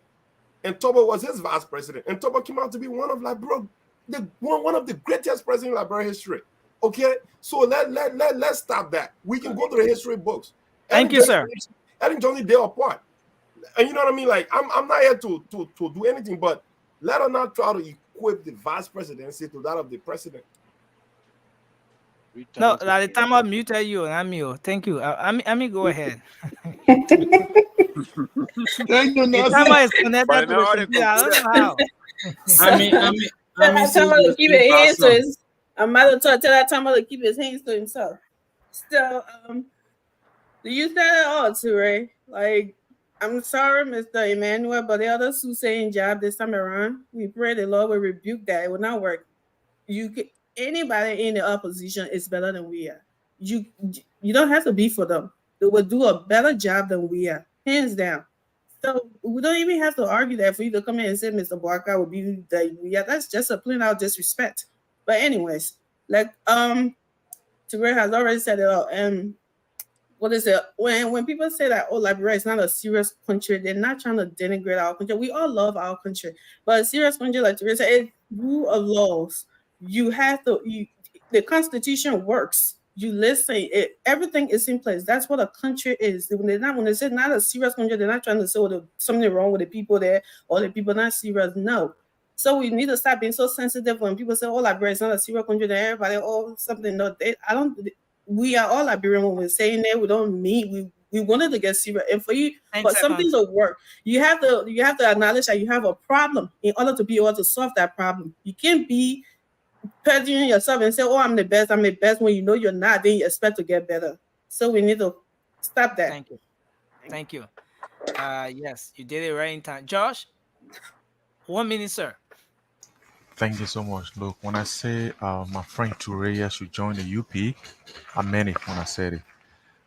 And Tobo was his vice president. And Tobo came out to be one of one of the greatest presidents in Liberia history. Okay, so let's stop that. We can go to the history books.
Thank you, sir.
Ellen Johnson, they are apart. And you know what I mean? Like, I'm not here to do anything, but let us not try to equip the vice presidency to that of the president.
No, at the time I muted you and I'm you. Thank you. I mean, go ahead.
Thank you,
The timer is connected to the computer. I don't know how.
Tell him to keep his hands to his. I'm about to tell that timer to keep his hands to himself. Still, you said it all too, right? Like, I'm sorry, Mr. Emmanuel, but the other soothsaying job this time around, we pray the Lord will rebuke that. It will not work. Anybody in the opposition is better than we are. You don't have to be for them. They will do a better job than we are, hands down. So we don't even have to argue that for you to come in and say Mr. Barker will be the we are. That's just a plain out disrespect. But anyways, like Ture has already said it all. What is it? When people say that Liberia is not a serious country, they're not trying to denigrate our country. We all love our country, but a serious country like Ture said, it's rule of laws. You have to. The Constitution works. You listen. Everything is in place. That's what a country is. When they say not a serious country, they're not trying to say something wrong with the people there or the people not serious. No. So we need to stop being so sensitive when people say, Liberia is not a serious country, then everybody, something. No, we are all Liberian when we're saying that. We don't mean we wanted to get serious. And for you, but something to work, you have to acknowledge that you have a problem in order to be able to solve that problem. You can't be perjuring yourself and say, I'm the best when you know you're not, then you expect to get better. So we need to stop that.
Thank you. Yes, you did it right in time. Josh, 1 minute, sir.
Thank you so much. Look, when I say my friend Toureya should join the UP, I meant it when I said it,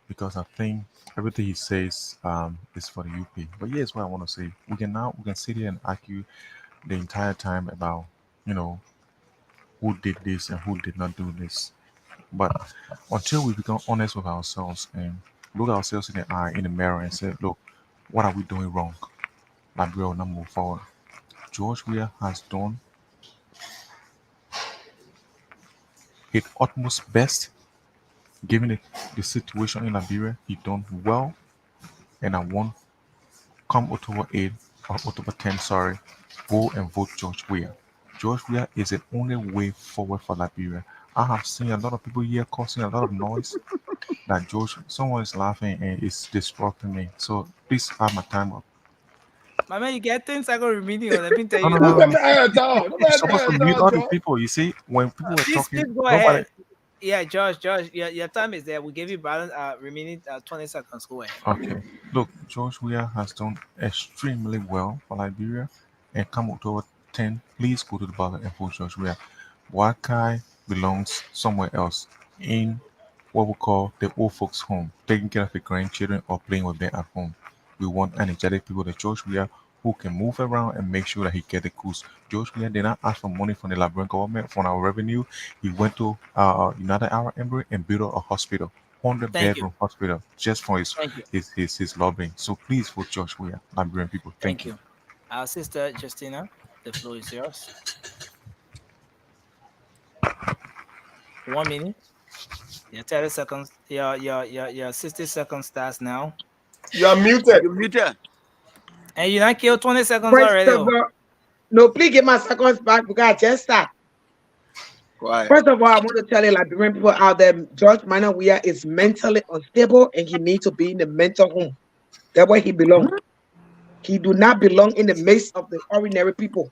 because I think everything he says is for the UP. But here's what I want to say: we can sit here and argue the entire time about who did this and who did not do this. But until we become honest with ourselves and look ourselves in the eye, in the mirror, and say, look, what are we doing wrong? Liberia will not move forward. George Weah has done his utmost best, given the situation in Liberia. He done well, and I want come October 8 or October 10, go and vote George Weah. George Weah is the only way forward for Liberia. I have seen a lot of people here causing a lot of noise that someone is laughing and it's disrupting me. So please have my time up.
My man, you get 10 seconds remaining. Let me tell you.
You're supposed to mute other people. You see, when people are talking,
go ahead. Yeah, Josh, your time is there. We gave you balance remaining 20 seconds. Go ahead.
Okay. Look, George Weah has done extremely well for Liberia. And come October 10, please go to the ballot and vote George Weah. Wakai belongs somewhere else in what we call the old folks' home, taking care of the grandchildren or playing with them at home. We want energetic people like George Weah who can move around and make sure that he get the goods. George Weah did not ask for money from the Liberian government for our revenue. He went to United Arab Emirates and built a hospital, 100-bedroom hospital, just for his lobbying. So please vote George Weah, Liberian people. Thank you.
Our sister Justina, the floor is yours. 1 minute. Your 30 seconds. Your 60 seconds starts now.
You are muted.
You're muted.
And you not killed 20 seconds already.
No, please get my seconds back because I just started. First of all, I want to tell you, Liberian people out there, George Manuel Weah is mentally unstable and he needs to be in the mental home. That's where he belongs. He do not belong in the midst of the ordinary people.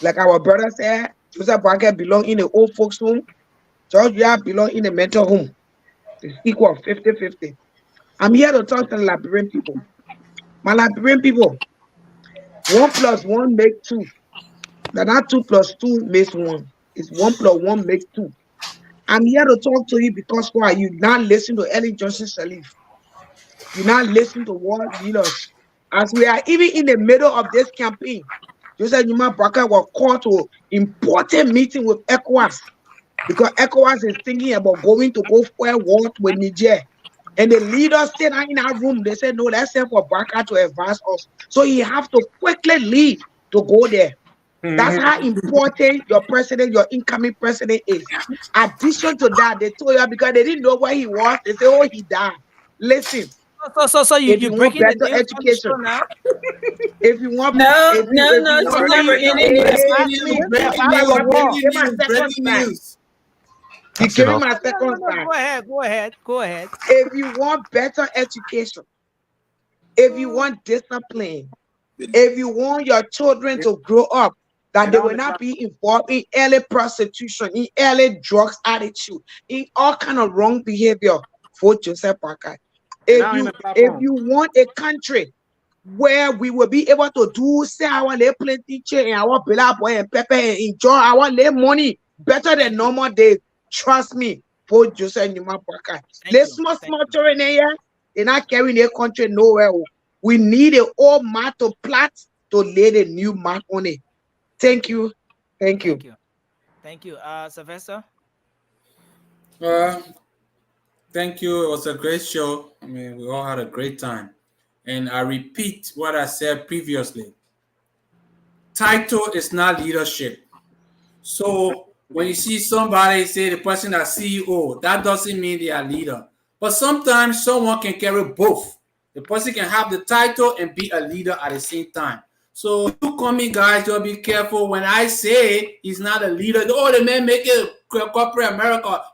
Like our brother said, Joseph Barker belong in the old folks home. George Weah belong in the mental home. It's equal 50-50. I'm here to talk to the Liberian people. My Liberian people, 1 + 1 make 2. Now that 2 + 2 makes 1. It's 1 + 1 makes 2. I'm here to talk to you because why? You not listen to Ellen Johnson Sirleaf. You not listen to world leaders. As we are even in the middle of this campaign, Joseph Numa Baka was called to important meeting with ECOWAS because ECOWAS is thinking about going to go for a war with Niger. And the leaders stayed in our room. They said, no, let's send for Baka to advance us. So he have to quickly leave to go there. That's how important your president, your incoming president is. Addition to that, they told you because they didn't know where he was. They say, oh, he died. Listen.
So
If you
you're
want
breaking the
better
news on the
education,
show now?
if you want,
No,
if
no,
you
no,
want,
she's not breaking
hey,
the news.
he gave me my second
No,
time.
Go ahead.
If you want better education, if you want discipline, if you want your children to grow up, that they will not be involved in early prostitution, in early drugs attitude, in all kind of wrong behavior, vote Joseph Parker. If you want a country where we will be able to do say our lay plenty chair and our bella boy and pepper and enjoy our lay money better than normal days, trust me, vote Joseph Numa Parker. Let's small children here, they're not carrying their country nowhere. We need an old mat to plat to lay the new mat on it. Thank you.
Thank you. Sylvester?
Thank you. It was a great show. I mean, we all had a great time. And I repeat what I said previously. Title is not leadership. So when you see somebody say the person is CEO, that doesn't mean they are leader. But sometimes someone can carry both. The person can have the title and be a leader at the same time. So you coming guys, just be careful when I say he's not a leader. Oh, the man make it corporate America.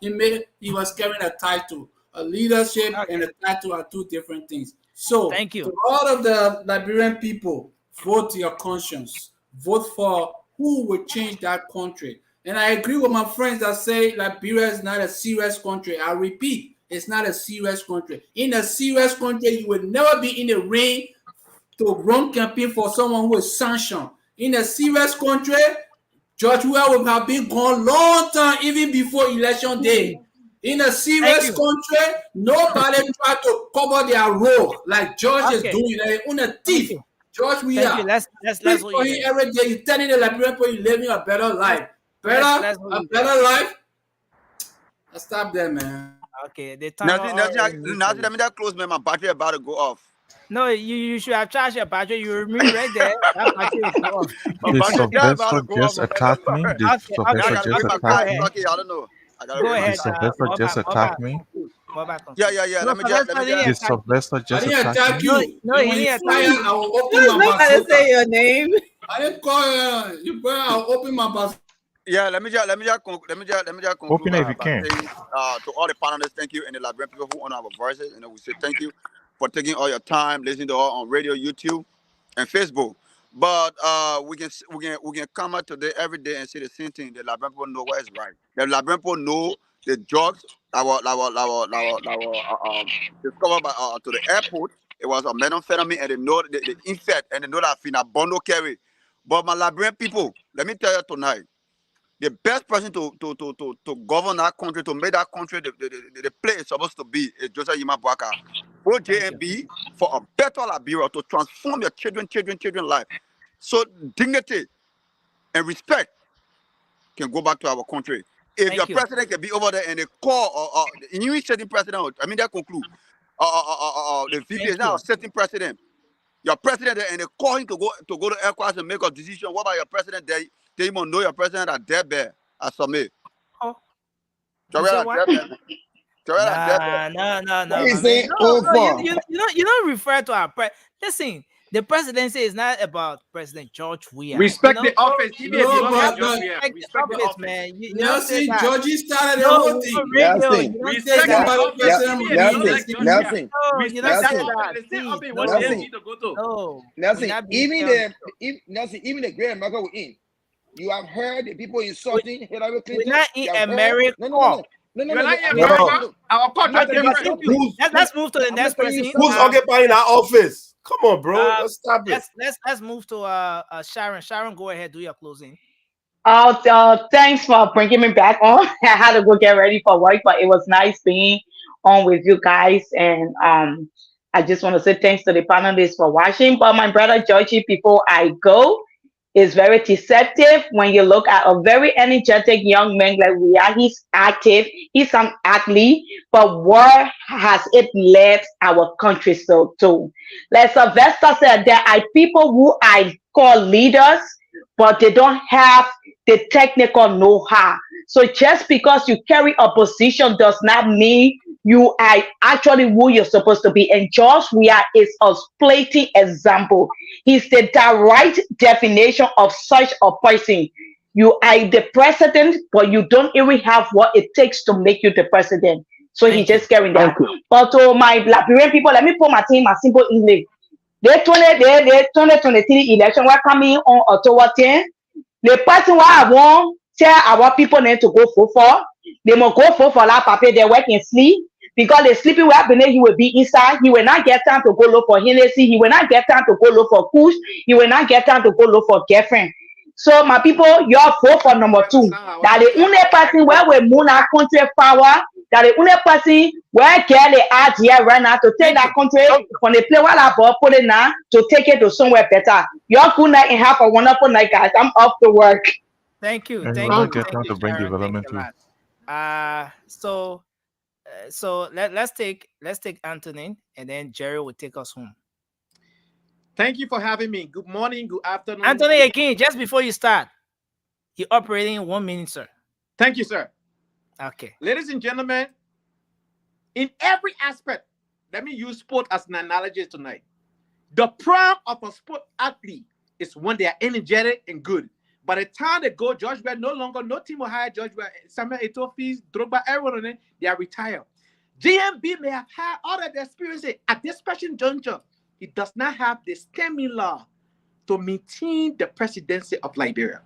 He was carrying a title. A leadership and a title are two different things. So
thank you.
To all of the Liberian people, vote your conscience. Vote for who will change that country. And I agree with my friends that say Liberia is not a serious country. I repeat, it's not a serious country. In a serious country, you will never be in the ring to run campaign for someone who is sanctioned. In a serious country, George Weah would have been gone long time, even before election day. In a serious country, nobody try to cover their role like George is doing. Like, on a thief. George Weah.
Let's
for him every day. You telling the Liberian people you're living a better life. Better life. I stop there, man.
Okay, the
Now,
time.
let me that close, man. My battery about to go off.
No, you should have charged your battery. You remove right there. That battery will go off.
Did Sylvester just attack me? Did Sylvester just attack me?
I don't know.
Go ahead.
Did Sylvester just attack me?
Yeah.
No,
Let me just.
Did Sylvester just attack me?
No, he didn't attack you.
I will open
Who's
my
not gonna say your name?
I didn't call you. I'll open my bazooka.
Yeah, let me just conclude.
Open it if you can.
Saying, to all the panelists, thank you, and the Liberian people who honor our voices. And we say thank you for taking all your time, listening to us on radio, YouTube, and Facebook. But we can come out today every day and say the same thing. The Liberian people know what is right. The Liberian people know the drugs discovered by to the airport. It was a methamphetamine, and they know the infect, and they know that fina bundle carry. But my Liberian people, let me tell you tonight, the best person to govern that country, to make that country the place it's supposed to be, is Joseph Yima Bwaka. For JMB, for a better Liberia, to transform your children's life. So dignity and respect can go back to our country. If your president can be over there and they call you setting president, I mean that conclude. The VP is now a setting president. Your president there and they call him to go to ECOWAS and make a decision. What about your president there? They even know your president are dead there. I submit.
Oh.
No.
You don't refer to our president. Listen, the presidency is not about President George Weah.
Respect the office. Even if you don't have
Respect
Respect
the office, man.
Nelson, Georgie started the whole thing.
Respect
Nelson. Even the great America we're in. You have heard the people insulting Hillary Clinton.
We're not in America.
No.
Our culture is different.
Let's move to the next person.
Who's occupying our office? Come on, bro. Let's stop it.
Let's move to Sharon. Sharon, go ahead, do your closing.
Thanks for bringing me back on. I had to go get ready for work, but it was nice being on with you guys. And I just want to say thanks to the panelists for watching. But my brother Georgie, before I go, is very deceptive when you look at a very energetic young man like we are. He's active, he's an athlete, but where has it led our country so to? Like Sylvester said, there are people who I call leaders, but they don't have the technical know-how. So just because you carry a position does not mean you are actually who you're supposed to be. And George Weah is a flaky example. He's the direct definition of such a person. You are the president, but you don't even have what it takes to make you the president. So he's just carrying that. But to my Liberian people, let me put my team a simple English. The 2023 election were coming on October 10. The person who I want tell our people need to go for. They must go for that paper. They work in sleep because the sleeping where beneath he will be inside. He will not get time to go look for Hennessy. He will not get time to go look for Kush. He will not get time to go look for girlfriend. So my people, your vote for number 2. That the only person where we move our country power. That the only person where get the idea right now to take that country from the play while I put it now to take it to somewhere better. Your good night and have a wonderful night, guys. I'm off to work.
Thank you.
And
Thank
we'll
you.
get time to bring
Sharon.
development too.
So let's take Anthony, and then Jerry will take us home.
Thank you for having me. Good morning, good afternoon.
Anthony, again, just before you start, you're operating in 1 minute, sir.
Thank you, sir.
Okay.
Ladies and gentlemen, in every aspect, let me use sport as an analogy tonight. The prime of a sport athlete is when they are energetic and good. By the time they go, George Weah no longer, no team will hire George Weah, Samuel Eto'o, Drogba, everyone on it, they are retired. GMB may have had all of the experience at this special juncture. He does not have the stamina to maintain the presidency of Liberia.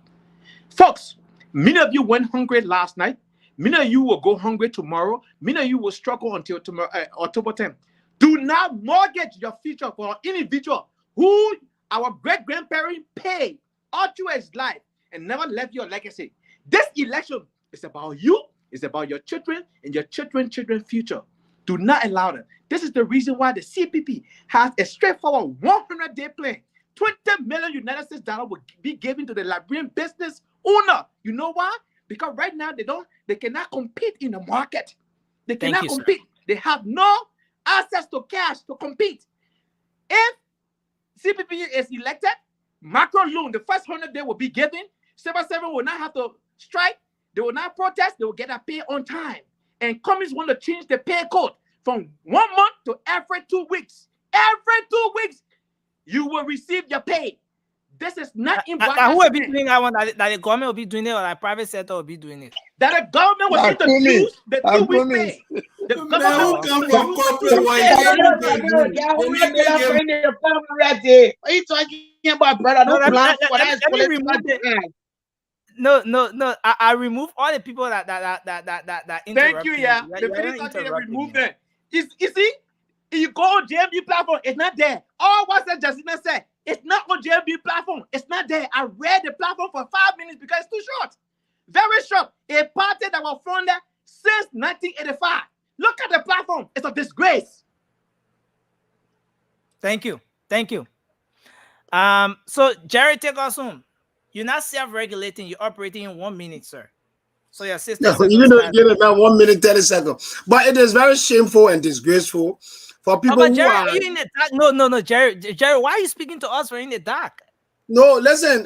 Folks, many of you went hungry last night. Many of you will go hungry tomorrow. Many of you will struggle until tomorrow, October 10th. Do not mortgage your future for an individual who our great-grandparents paid all through his life and never left your legacy. This election is about you, it's about your children and your children's future. Do not allow them. This is the reason why the CPP has a straightforward 100-day plan. 20 million United States dollars will be given to the Liberian business owner. You know why? Because right now they cannot compete in the market. They cannot compete. Sir. They have no access to cash to compete. If CPP is elected, macro loan, the first 100 days will be given. 7 will not have to strike. They will not protest. They will get a pay on time. And companies want to change the pay code from 1 month to every 2 weeks. Every 2 weeks, you will receive your pay. This is not in
who will be doing that one? That the government will be doing it, or the private sector will be doing it?
That the government will introduce the 2 week pay. The government will come from corporate.
What are you talking about, brother? No plan for that.
No. I remove all the people that interrupt.
Thank you, yeah. The video talking remove them. You see, if you go on JMB platform, it's not there. All what Justina said, it's not on JMB platform. It's not there. I read the platform for 5 minutes because it's too short. Very short. A party that was founded since 1985. Look at the platform. It's a disgrace.
Thank you. So Jerry, take us home. You're not self-regulating. You're operating in 1 minute, sir. So your system.
No, you don't get it now. 1 minute 30 seconds. But it is very shameful and disgraceful for people
but Jerry,
who are.
Are you in the dark? No, Jerry, why are you speaking to us? We're in the dark.
No, listen.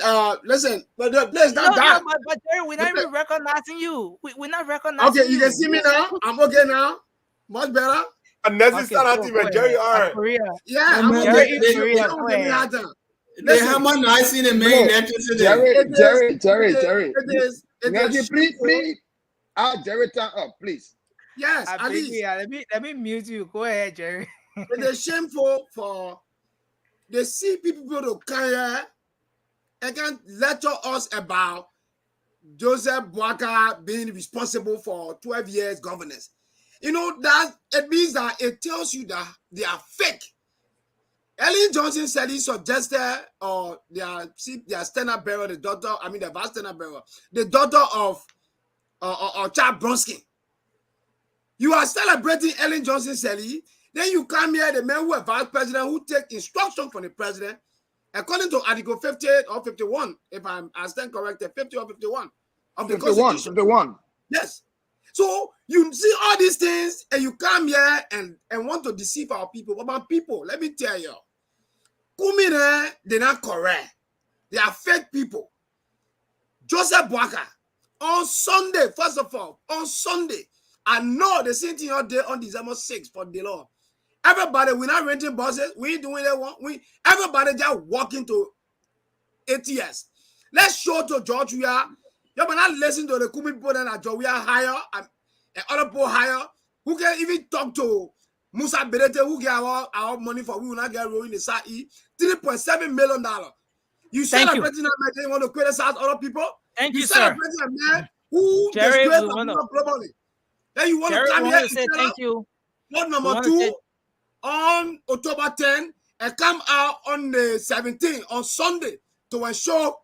But there's not dark.
But Jerry, we're not even recognizing you. We're not recognizing.
Okay, you can see me now. I'm okay now. Much better.
Unnecessary, Jerry. All right.
Yeah, I'm okay.
They harmonizing the main entrance.
Jerry. Please. Jerry, turn up, please.
Yes, at least.
Let me mute you. Go ahead, Jerry.
It is shameful for the CP people to come here and can lecture us about Joseph Boakai being responsible for 12 years governance. You know, that it means that it tells you that they are fake. Ellen Johnson said he suggested their stand-up bearer, the vice stand-up bearer, the daughter of Chad Bronsky. You are celebrating Ellen Johnson Sally, then you come here, the man who is vice president, who take instruction from the president, according to Article 50 or 51, if I stand corrected, 50 or 51 of the Constitution.
51.
Yes. So you see all these things, and you come here and want to deceive our people. But my people, let me tell you, Kumine, they're not correct. They are fake people. Joseph Boakai, on Sunday, first of all, on Sunday, I know the same thing out there on December 6th for the law. Everybody, we're not renting buses. We ain't doing that. Everybody just walking to ATS. Let's show to George we are. You not listen to the Kumi people that George we are higher and other people higher. Who can even talk to Musa Berete, who get our money for we will not get rolling the SAE, $3.7 million. You celebrating a man, you want to criticize other people?
Thank you, sir.
Celebrating a man who
Jerry,
disgraced globally. Then you want to come here and
say thank you.
What number 2 on October 10 and come out on the 17th on Sunday to ensure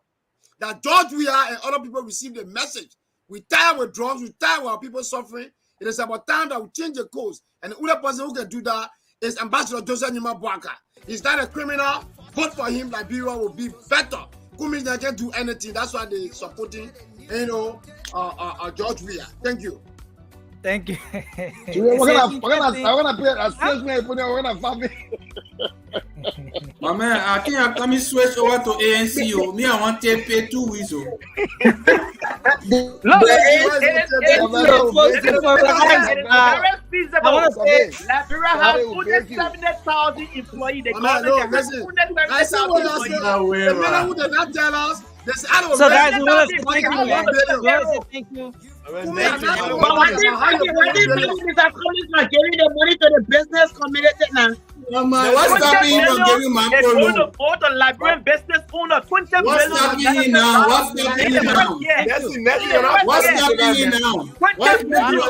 that George Weah and other people receive the message. We tired with drugs, we tired with our people suffering. It is about time that we change the course. And the only person who can do that is Ambassador Joseph Boakai. He's not a criminal. Vote for him. Liberia will be better. Kumis can't do anything. That's why they're supporting, George Weah. Thank you.
Thank you.
We're gonna pay a salesman. We're gonna family.
My man, I think I'm coming switch over to ANC. Me, I want to pay 2 weeks.
I want to say, Liberia has 70,000 employees. The government has 70,000 employees.
The man who did not tell us.
So guys, we want to say thank you. Thank you.
But what is giving the money to the business community now?
What's stopping you from giving my
They're going to go to Liberian business owner 20 million.
What's stopping you now? What's stopping you now? What's stopping you now? What's stopping you now?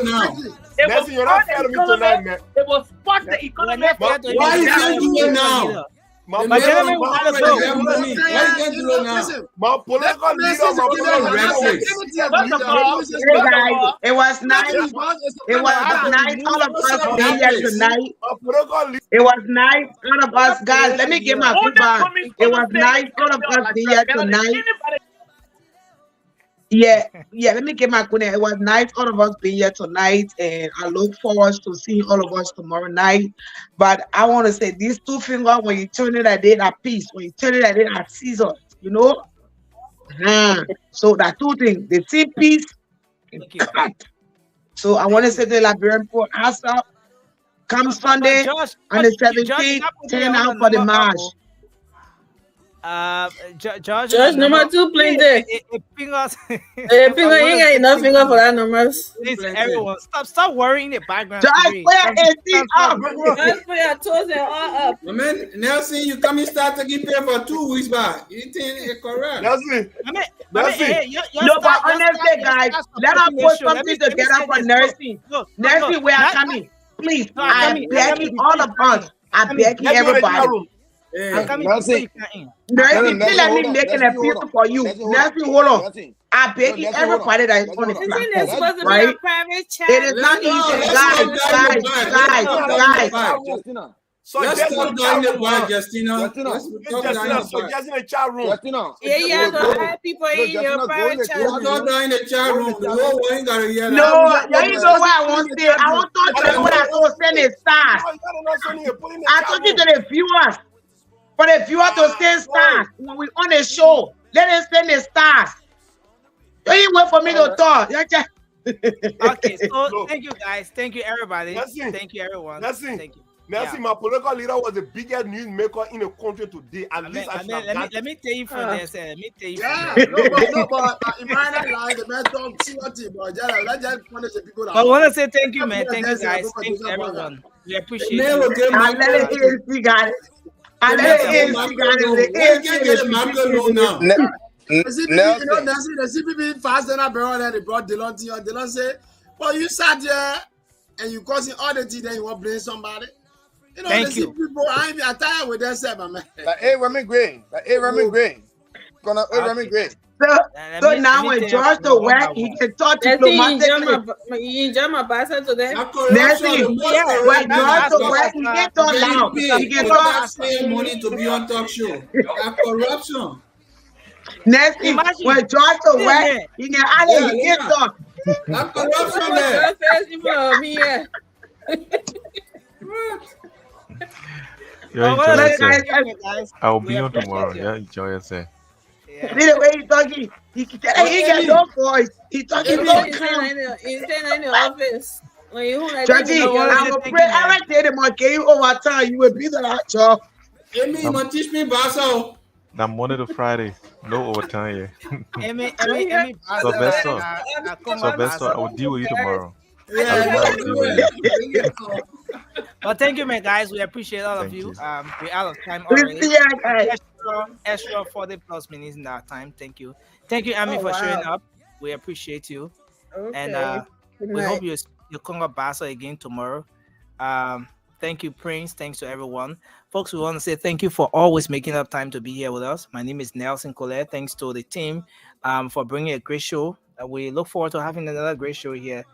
You're not fair to me tonight, man.
It will spark the economy.
Why you can't do it now?
My political
it was nice. It was nice all of us being here tonight. It was nice all of us, guys. Let me give my feedback. It was nice all of us being here tonight. Yeah, let me get my question. It was nice all of us being here tonight, and I look forward to seeing all of us tomorrow night. But I want to say these 2 fingers, when you turn it, I did a piece. When you turn it, I did a scissors, you know? So that 2 things, the same piece and cut. So I want to say to the Liberian people, ask up, come Sunday on the 17th, turn out for the march.
Judge number 2 plenty.
Fingers.
Finger, you ain't got enough finger for that numbers.
Listen, everyone, stop worrying the background.
Just put your toes and all up.
My man, Nelson, you come and start to get paid for 2 weeks back. You think it's correct?
No, but honestly, guys, let us put something together for nursing. Nursing, we are coming. Please, I beg all of us. I beg everybody.
Nursing,
let me make an appeal for you. Nursing, hold on. I beg everybody that is on the platform, right? It is not easy, guys.
So let's talk down the bar, Justina.
Suggesting a chat room.
Yeah, go have people in your private chat room.
Let's talk down the chat room. The whole one got to hear that.
No, you know what I want to say. I want to know what I go send a stars. I told you to the viewers. For the viewer to send stars when we on the show, let us send the stars. Don't you wait for me to talk.
Okay, so thank you guys. Thank you everybody. Thank you everyone. Thank you.
Nancy, my political leader was the biggest news maker in the country today. At least
let me tell you for this. Let me tell you.
But in my life, the man don't see what he but just punish the people.
I want to say thank you, man. Thank you guys. Thank you everyone. We appreciate it.
I let it guys. I let it
The CPP fast and I brought and they brought Delon to you. And Delon say, well, you sat here and you causing all the tea, then you want to blame somebody. You know,
Thank
the
you.
people, I'm tired with themselves, man.
Like, hey, Remy Green. Like, hey, Remy Green. Gonna, hey, Remy Green.
So now when George to work, he can talk diplomatically.
You enjoy my bastard today?
Nancy, when George to work, he can talk loud. He can talk.
Money to be on talk show. That corruption.
Nancy, when George to work, he can he can talk.
That corruption there.
I'll be on tomorrow. Yeah, enjoy yourself.
See the way he's talking. He got no voice. He's talking very calm.
He's staying in the office. When you
Jackie, I will pray every day the month. You overtime, you will be the last job.
Amy, you teach me Basso.
Now Monday to Friday, no overtime.
Sylvester,
I will deal with you tomorrow.
Well, thank you, man, guys. We appreciate all of you. We're out of time already. Extra 40 plus minutes in our time. Thank you, Amy, for showing up. We appreciate you, and we hope you come up Basso again tomorrow. Thank you, Prince. Thanks to everyone. Folks, we want to say thank you for always making up time to be here with us. My name is Nelson Colette. Thanks to the team for bringing a great show. We look forward to having another great show here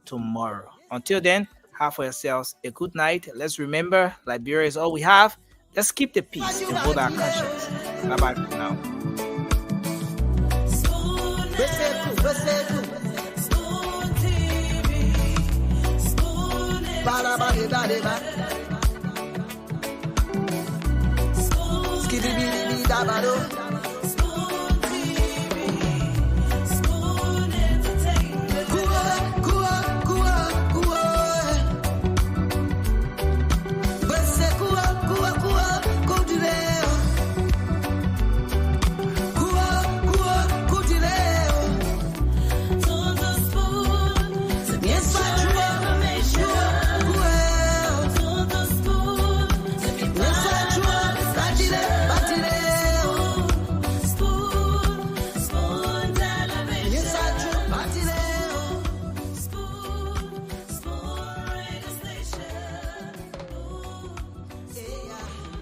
tomorrow. Until then, have for yourselves a good night. Let's remember, Liberia is all we have. Let's keep the peace and hold our conscience. Bye-bye for now. Skibidi dabado.